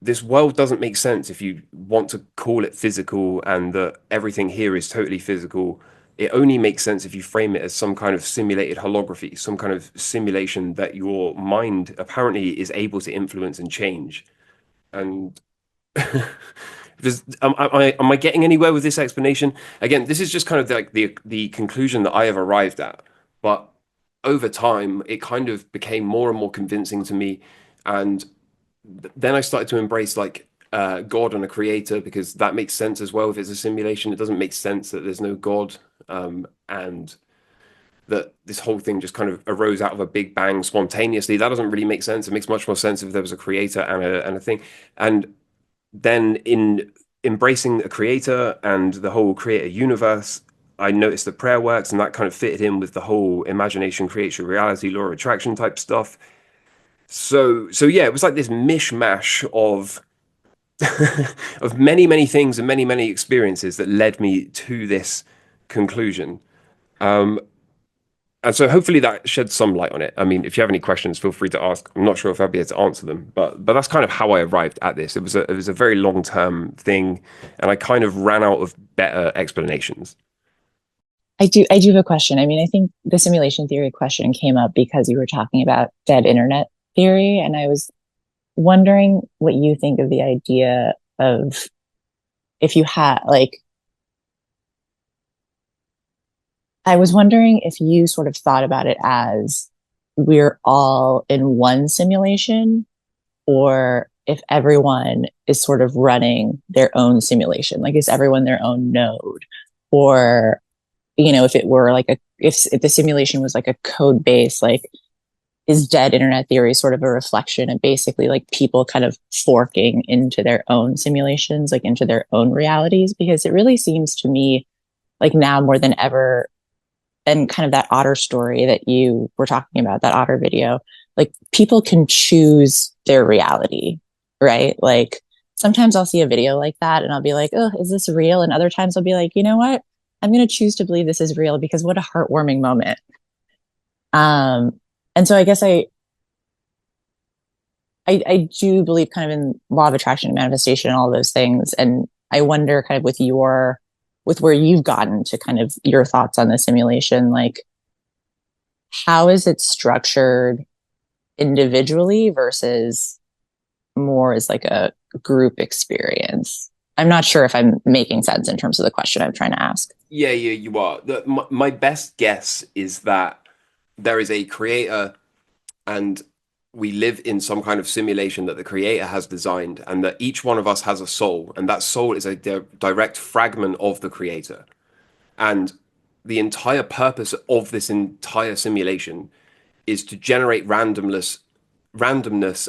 this world doesn't make sense if you want to call it physical, and that everything here is totally physical, it only makes sense if you frame it as some kind of simulated holography, some kind of simulation that your mind apparently is able to influence and change. And am I getting anywhere with this explanation? Again, this is just kind of like the conclusion that I have arrived at. But over time, it kind of became more and more convincing to me. And then I started to embrace like God and a creator, because that makes sense as well. If it's a simulation, it doesn't make sense that there's no God, and that this whole thing just kind of arose out of a big bang spontaneously. That doesn't really make sense. It makes much more sense if there was a creator and a thing. And then in embracing a creator and the whole creator universe, I noticed that prayer works, and that kind of fitted in with the whole imagination creates your reality, law of attraction type stuff. So yeah, it was like this mishmash of of many, many things and many, many experiences that led me to this conclusion. And so hopefully that sheds some light on it. I mean, if you have any questions, feel free to ask. I'm not sure if I'll be able to answer them, but that's kind of how I arrived at this. It was a very long term thing, and I kind of ran out of better explanations. I do have a question. I mean, I think the simulation theory question came up because you were talking about dead internet theory, and I was wondering what you think of the idea of, if you had like, I was wondering if you sort of thought about it as we're all in one simulation, or if everyone is sort of running their own simulation. Like, is everyone their own node? Or, if it were like if the simulation was like a code base, like, is dead internet theory sort of a reflection of basically like people kind of forking into their own simulations, like into their own realities? Because it really seems to me like now more than ever, and kind of that otter story that you were talking about, that otter video, like people can choose their reality, right? Like sometimes I'll see a video like that and I'll be like, oh, is this real? And other times I'll be like, you know what? I'm going to choose to believe this is real, because what a heartwarming moment. And so I guess I do believe kind of in law of attraction and manifestation and all those things. And I wonder kind of with where you've gotten to, kind of your thoughts on the simulation, like how is it structured individually versus more as like a group experience? I'm not sure if I'm making sense in terms of the question I'm trying to ask. Yeah, you are. My best guess is that there is a creator, and we live in some kind of simulation that the creator has designed, and that each one of us has a soul, and that soul is a direct fragment of the creator. And the entire purpose of this entire simulation is to generate randomness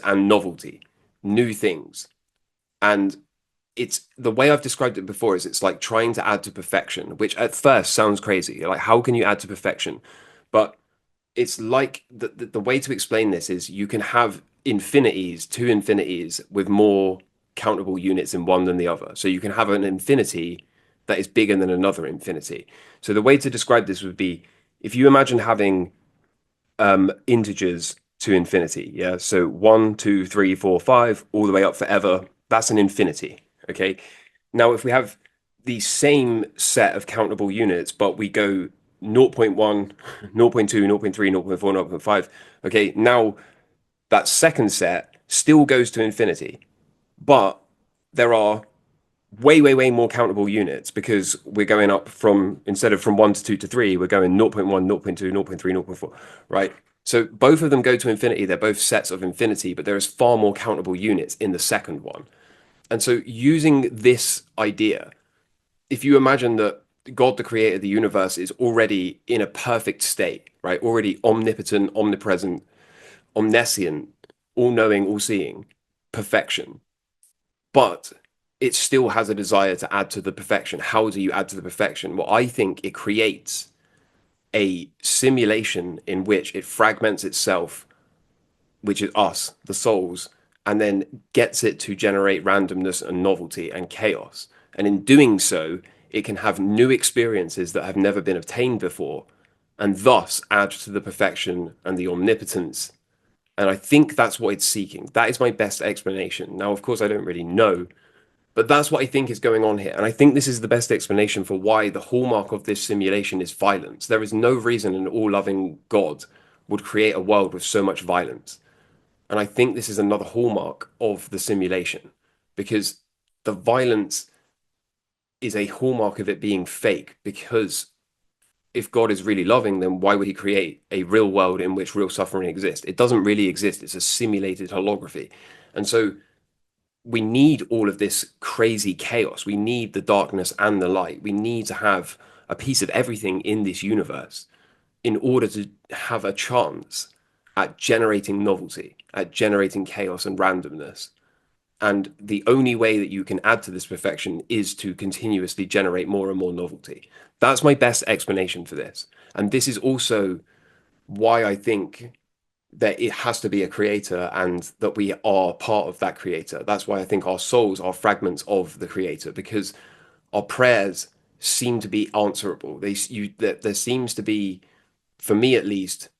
and novelty, new things. And it's the way I've described it before is it's like trying to add to perfection, which at first sounds crazy. Like, how can you add to perfection? But it's like the way to explain this is you can have infinities, two infinities with more countable units in one than the other. So you can have an infinity that is bigger than another infinity. So the way to describe this would be, if you imagine having integers to infinity, yeah. So 1, 2, 3, 4, 5, all the way up forever. That's an infinity. Okay. Now, if we have the same set of countable units, but we go 0.1, 0.2, 0.3, 0.4, 0.5. Okay, now that second set still goes to infinity, but there are way, way, way more countable units, because we're going up from, instead of from 1 to 2 to 3, we're going 0.1, 0.2, 0.3, 0.4, right? So both of them go to infinity. They're both sets of infinity, but there is far more countable units in the second one. And so using this idea, if you imagine that God, the creator of the universe, is already in a perfect state, right? Already omnipotent, omnipresent, omniscient, all knowing, all seeing, perfection. But it still has a desire to add to the perfection. How do you add to the perfection? Well, I think it creates a simulation in which it fragments itself, which is us, the souls, and then gets it to generate randomness and novelty and chaos. And in doing so, it can have new experiences that have never been obtained before, and thus add to the perfection and the omnipotence. And I think that's what it's seeking. That is my best explanation. Now, of course, I don't really know, But that's what I think is going on here. And I think this is the best explanation for why the hallmark of this simulation is violence. There is no reason an all-loving God would create a world with so much violence. And I think this is another hallmark of the simulation, because the violence is a hallmark of it being fake. Because if God is really loving, then why would he create a real world in which real suffering exists? It doesn't really exist. It's a simulated holography. And so we need all of this crazy chaos. We need the darkness and the light. We need to have a piece of everything in this universe in order to have a chance at generating novelty, at generating chaos and randomness. And the only way that you can add to this perfection is to continuously generate more and more novelty. That's my best explanation for this. And this is also why I think that it has to be a creator and that we are part of that creator. That's why I think our souls are fragments of the creator, because our prayers seem to be answerable. There seems to be, for me at least,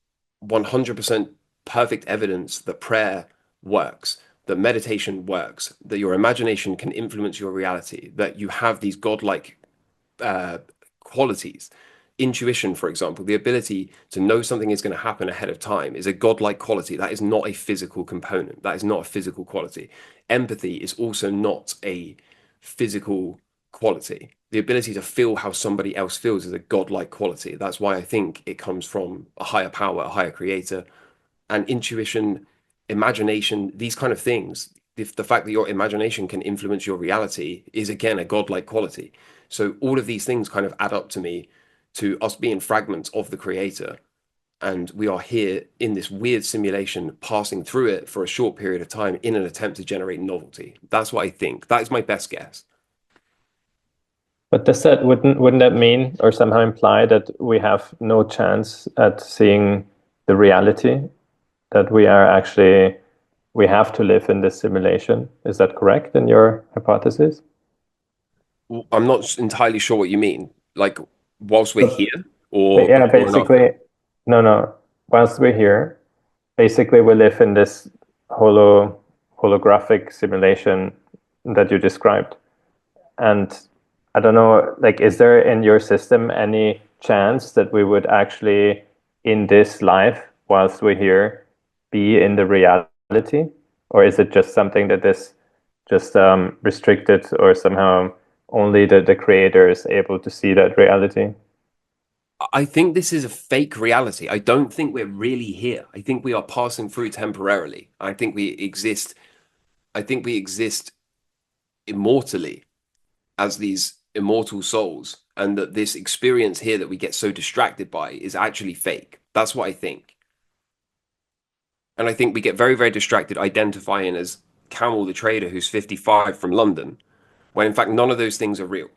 100% perfect evidence that prayer works, that meditation works, that your imagination can influence your reality, that you have these godlike qualities. Intuition, for example, the ability to know something is going to happen ahead of time, is a godlike quality. That is not a physical component. That is not a physical quality. Empathy is also not a physical quality. The ability to feel how somebody else feels is a godlike quality. That's why I think it comes from a higher power, a higher creator. And intuition, imagination, these kind of things, if the fact that your imagination can influence your reality is, again, a godlike quality. So all of these things kind of add up to me, to us being fragments of the creator. And we are here in this weird simulation, passing through it for a short period of time in an attempt to generate novelty. That's what I think. That is my best guess. But does that wouldn't that mean or somehow imply that we have no chance at seeing the reality, that we have to live in this simulation? Is that correct in your hypothesis? I'm not entirely sure what you mean. Like, whilst we're here, or yeah, basically, no. Whilst we're here, basically we live in this holographic simulation that you described. And I don't know, like, is there in your system any chance that we would actually, in this life, whilst we're here, be in the reality? Or is it just something that is just restricted, or somehow only the creator is able to see that reality? I think this is a fake reality. I don't think we're really here. I think we are passing through temporarily. I think we exist immortally as these immortal souls, and that this experience here that we get so distracted by is actually fake. That's what I think. And I think we get very, very distracted identifying as Camel the trader who's 55 from London, when in fact none of those things are real.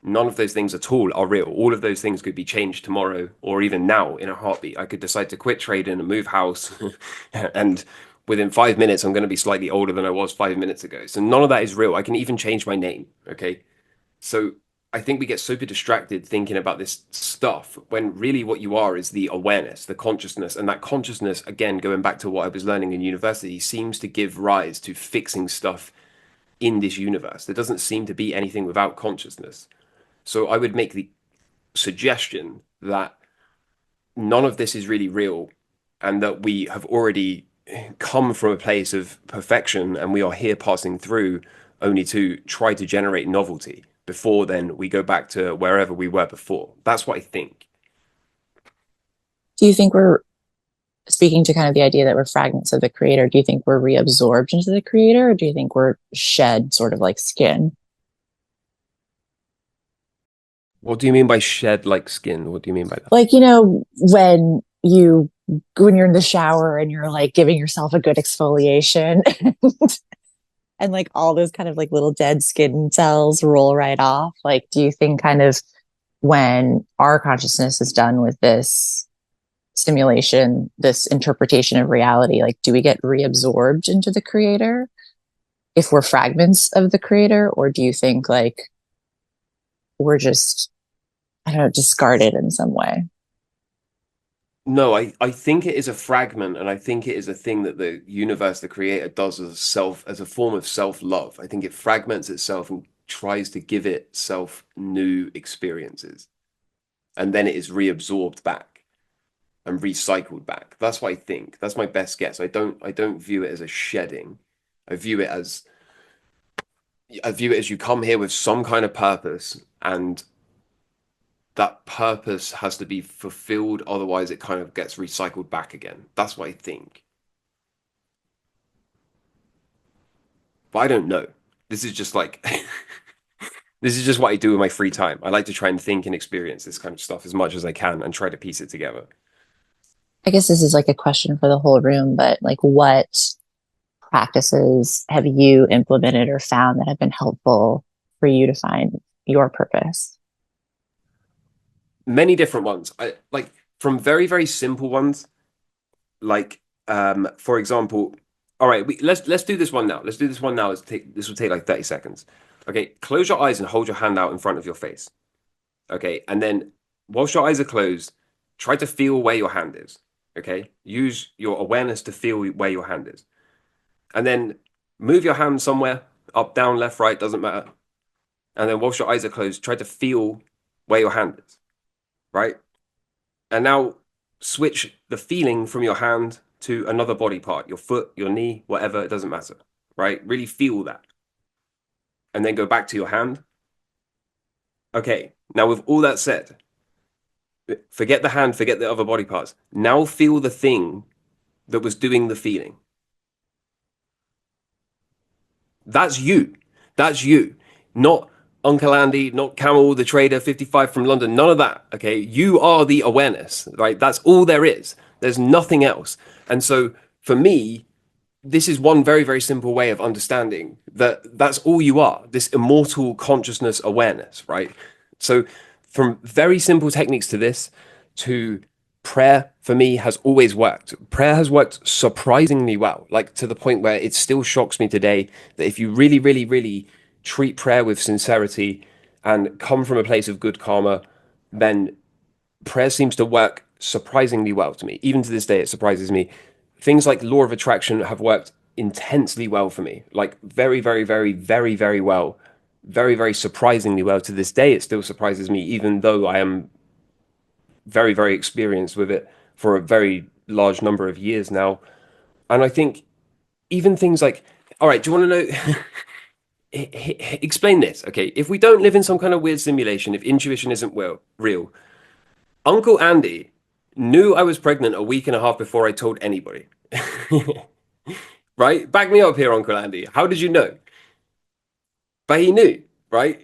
None of those things at all are real. All of those things could be changed tomorrow or even now in a heartbeat. I could decide to quit trading and move house and within 5 minutes I'm going to be slightly older than I was 5 minutes ago. So none of that is real. I can even change my name, okay? So I think we get super distracted thinking about this stuff when really what you are is the awareness, the consciousness. And that consciousness, again, going back to what I was learning in university, seems to give rise to fixing stuff in this universe. There doesn't seem to be anything without consciousness. So I would make the suggestion that none of this is really real, and that we have already come from a place of perfection and we are here passing through only to try to generate novelty before then we go back to wherever we were before. That's what I think. Do you think we're speaking to kind of the idea that we're fragments of the creator? Do you think we're reabsorbed into the creator, or do you think we're shed sort of like skin? What do you mean by shed like skin? What do you mean by that? Like, when you're in the shower and you're like giving yourself a good exfoliation and like all those kind of like little dead skin cells roll right off. Like, do you think kind of when our consciousness is done with this simulation, this interpretation of reality, like, do we get reabsorbed into the creator if we're fragments of the creator? Or do you think like we're just, I don't know, discarded in some way? No, I think it is a fragment, and I think it is a thing that the universe, the creator, does as a form of self-love. I think it fragments itself and tries to give itself new experiences, and then it is reabsorbed back and recycled back. That's what I think. That's my best guess. I don't view it as a shedding. I view it as you come here with some kind of purpose, and that purpose has to be fulfilled, otherwise it kind of gets recycled back again. That's what I think. But I don't know. This is just like this is just what I do in my free time. I like to try and think and experience this kind of stuff as much as I can and try to piece it together. I guess this is like a question for the whole room, but like what practices have you implemented or found that have been helpful for you to find your purpose? Many different ones. I like from very, very simple ones, like for example, all right, let's do this one now. Let's do this one now. This will take like 30 seconds. Okay, close your eyes and hold your hand out in front of your face. Okay, and then whilst your eyes are closed, try to feel where your hand is. Okay, use your awareness to feel where your hand is. And then move your hand somewhere, up, down, left, right, doesn't matter. And then whilst your eyes are closed, try to feel where your hand is, right? And now switch the feeling from your hand to another body part, your foot, your knee, whatever, it doesn't matter, right? Really feel that. And then go back to your hand. Okay, now with all that said, forget the hand, forget the other body parts. Now feel the thing that was doing the feeling. That's you. That's you. Not Uncle Andy, not Camel, the trader, 55 from London. None of that. Okay. You are the awareness, right? That's all there is. There's nothing else. And so for me, this is one very, very simple way of understanding that that's all you are, this immortal consciousness awareness, right? So from very simple techniques to this, to prayer for me has always worked. Prayer has worked surprisingly well, like to the point where it still shocks me today that if you really, really, really treat prayer with sincerity and come from a place of good karma, then prayer seems to work surprisingly well to me. Even to this day, it surprises me. Things like law of attraction have worked intensely well for me, like very, very, very, very, very well, very, very surprisingly well. To this day, it still surprises me, even though I am very, very experienced with it for a very large number of years now. And I think even things like, all right, do you want to know? Explain this. Okay, if we don't live in some kind of weird simulation, if intuition isn't real, Uncle Andy knew I was pregnant a week and a half before I told anybody. Right? Back me up here, Uncle Andy. How did you know? But he knew, right?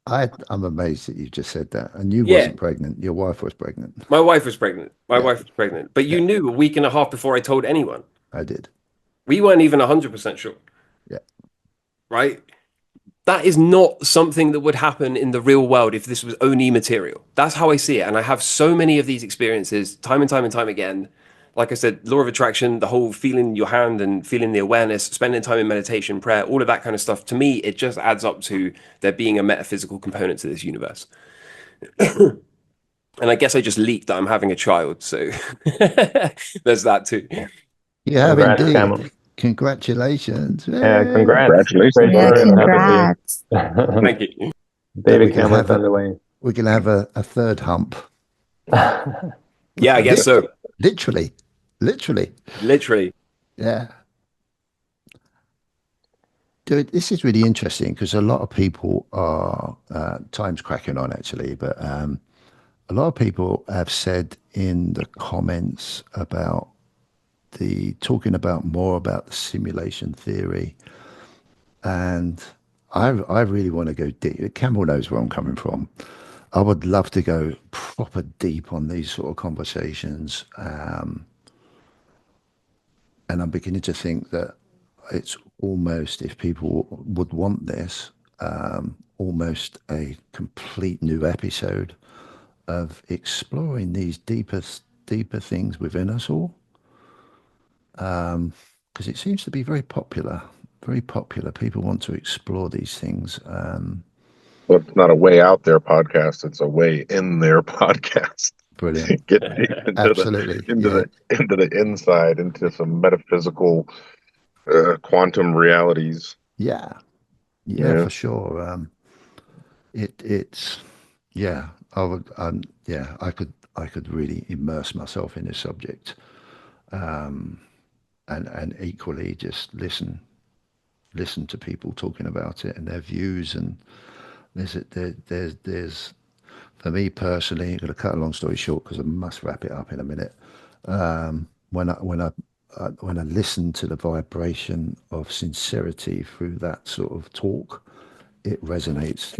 I'm amazed that you just said that. And you Yeah. wasn't pregnant. Your wife was pregnant. My wife was pregnant. My Yeah. wife was pregnant. But you knew a week and a half before I told anyone. I did. We weren't even 100% sure. Yeah. Right? That is not something that would happen in the real world if this was only material. That's how I see it. And I have so many of these experiences time and time and time again. Like I said, law of attraction, the whole feeling your hand and feeling the awareness, spending time in meditation, prayer, all of that kind of stuff. To me, it just adds up to there being a metaphysical component to this universe. And I guess I just leaked that I'm having a child. So there's that too. You have Congrats, indeed. Camel. Congratulations. Yeah, congrats. Congratulations. Great Yeah, story. I'm happy for congrats. you. Thank you. Baby we can Camel's have on the way. We're going to have a third hump. Yeah, I guess so. Literally. Literally. Yeah. Dude, this is really interesting because a lot of people are, time's cracking on actually, but a lot of people have said in the comments about talking about more about the simulation theory. And I really want to go deep. Campbell knows where I'm coming from. I would love to go proper deep on these sort of conversations. And I'm beginning to think that it's almost, if people would want this, almost a complete new episode of exploring these deeper things within us all. Because it seems to be very popular. People want to explore these things. Well, it's not a way out there podcast. It's a way in their podcast. Brilliant. Get deep Absolutely. Yeah. into the inside, into some metaphysical quantum realities. Yeah. Yeah, Yeah. for sure. It's yeah, I would yeah, I could really immerse myself in this subject. And equally just listen to people talking about it and their views. And there's for me personally, I'm going to cut a long story short because I must wrap it up in a minute. When I listen to the vibration of sincerity through that sort of talk, it resonates.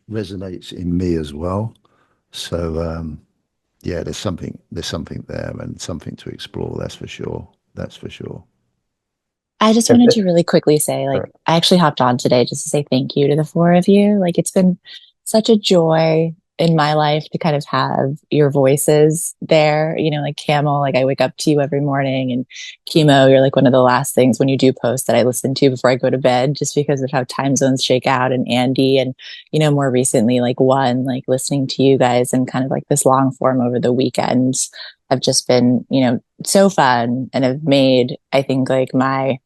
Resonates in me as well. So yeah, there's something there and something to explore. That's for sure. That's for sure. I just wanted to really quickly say, like, I actually hopped on today just to say thank you to the four of you. Like, it's been such a joy in my life to kind of have your voices there. You know, like Camel, like I wake up to you every morning, and Chemo, you're like one of the last things when you do post that I listen to before I go to bed, just because of how time zones shake out. And Andy, and, you know, more recently, like One, like listening to you guys and kind of like this long form over the weekends have just been, you know, so fun and have made, I think, like my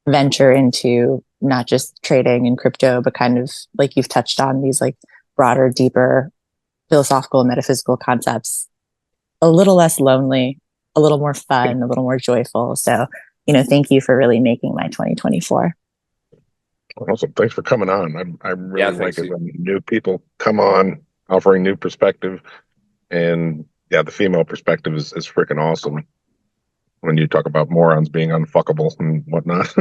venture into not just trading and crypto, but kind of like you've touched on these like broader, deeper philosophical and metaphysical concepts, a little less lonely, a little more fun, a little more joyful. So, you know, thank you for really making my 2024. Awesome. Thanks for coming on. I Yeah, really like thanks. it when new people come on offering new perspective. And yeah, the female perspective is freaking awesome when you talk about morons being unfuckable and whatnot.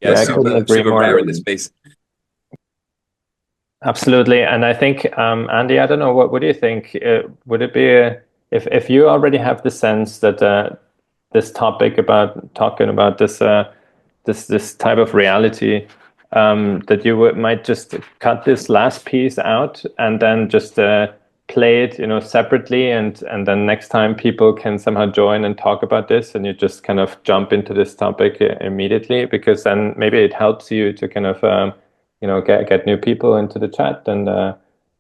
Yeah, I couldn't agree super rare more. in this space. Absolutely. And I think, Andy, I don't know, what do you think? Would it be if you already have the sense that this topic about talking about this type of reality, that you might just cut this last piece out and then just play it, you know, separately, and then next time people can somehow join and talk about this, and you just kind of jump into this topic immediately, because then maybe it helps you to kind of you know, get new people into the chat, and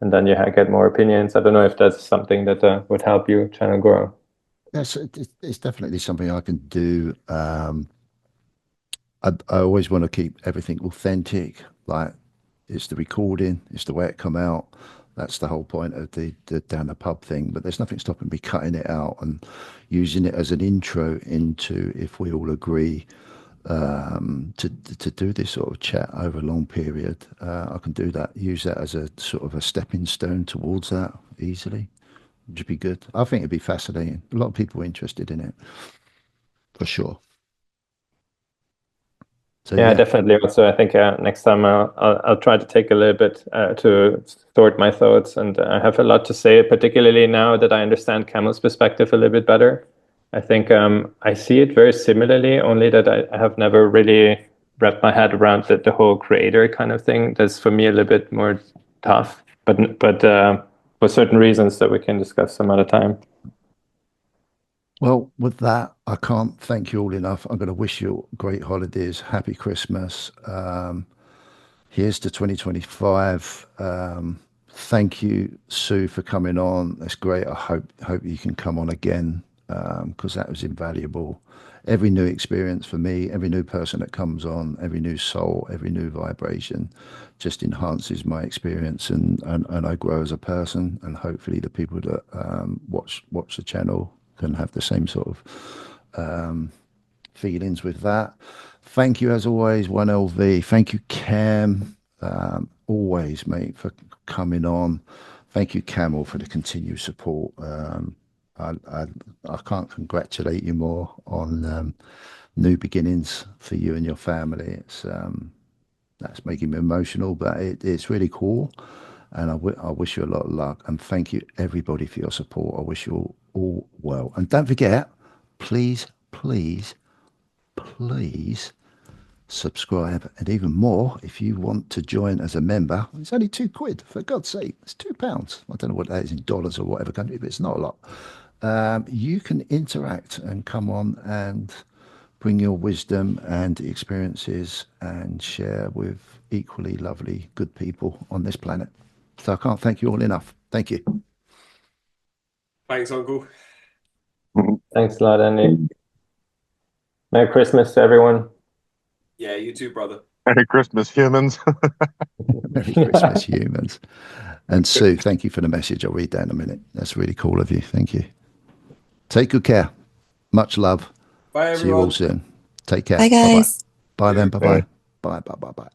then you get more opinions. I don't know if that's something that would help you channel grow. Yes, it's definitely something I can do. I always want to keep everything authentic. Like it's the recording, it's the way it come out. That's the whole point of the down the pub thing. But there's nothing stopping me cutting it out and using it as an intro into, if we all agree, to do this sort of chat over a long period. I can do that. Use that as a sort of a stepping stone towards that easily. It'd be good. I think it'd be fascinating. A lot of people are interested in it, for sure. So Yeah, yeah, definitely. Also, I think next time I'll try to take a little bit to sort my thoughts, and I have a lot to say, particularly now that I understand Camel's perspective a little bit better. I think I see it very similarly, only that I have never really wrapped my head around the whole creator kind of thing. That's for me a little bit more tough, but for certain reasons that we can discuss some other time. well, with that, I can't thank you all enough. I'm going to wish you great holidays, happy Christmas. Here's to 2025. Thank you, Sue, for coming on. That's great. I hope you can come on again, because that was invaluable. Every new experience for me, every new person that comes on, every new soul, every new vibration just enhances my experience, and I grow as a person. And hopefully the people that watch the channel can have the same sort of feelings with that. Thank you as always, 1LV. Thank you, Cam, always, mate, for coming on. Thank you, Camel, for the continued support. I can't congratulate you more on new beginnings for you and your family. It's that's making me emotional, but it's really cool. And I wish you a lot of luck. And thank you, everybody, for your support. I wish you all well. And don't forget, please, please, please subscribe. And even more, if you want to join as a member, it's only £2, for God's sake. It's £2. I don't know what that is in dollars or whatever country, but it's not a lot. You can interact and come on and bring your wisdom and experiences and share with equally lovely, good people on this planet. So I can't thank you all enough. Thank you. Thanks, Uncle. Thanks a lot, Andy. Merry Christmas to everyone. Yeah, you too, brother. Merry Christmas, humans. Merry Christmas, humans. And Sue, thank you for the message. I'll read that in a minute. That's really cool of you. Thank you. Take good care. Much love. Bye, See you all everyone. soon. Take care. Bye, guys. Bye-bye. Bye then. Bye-bye. Bye. Bye. Bye. Bye. Bye.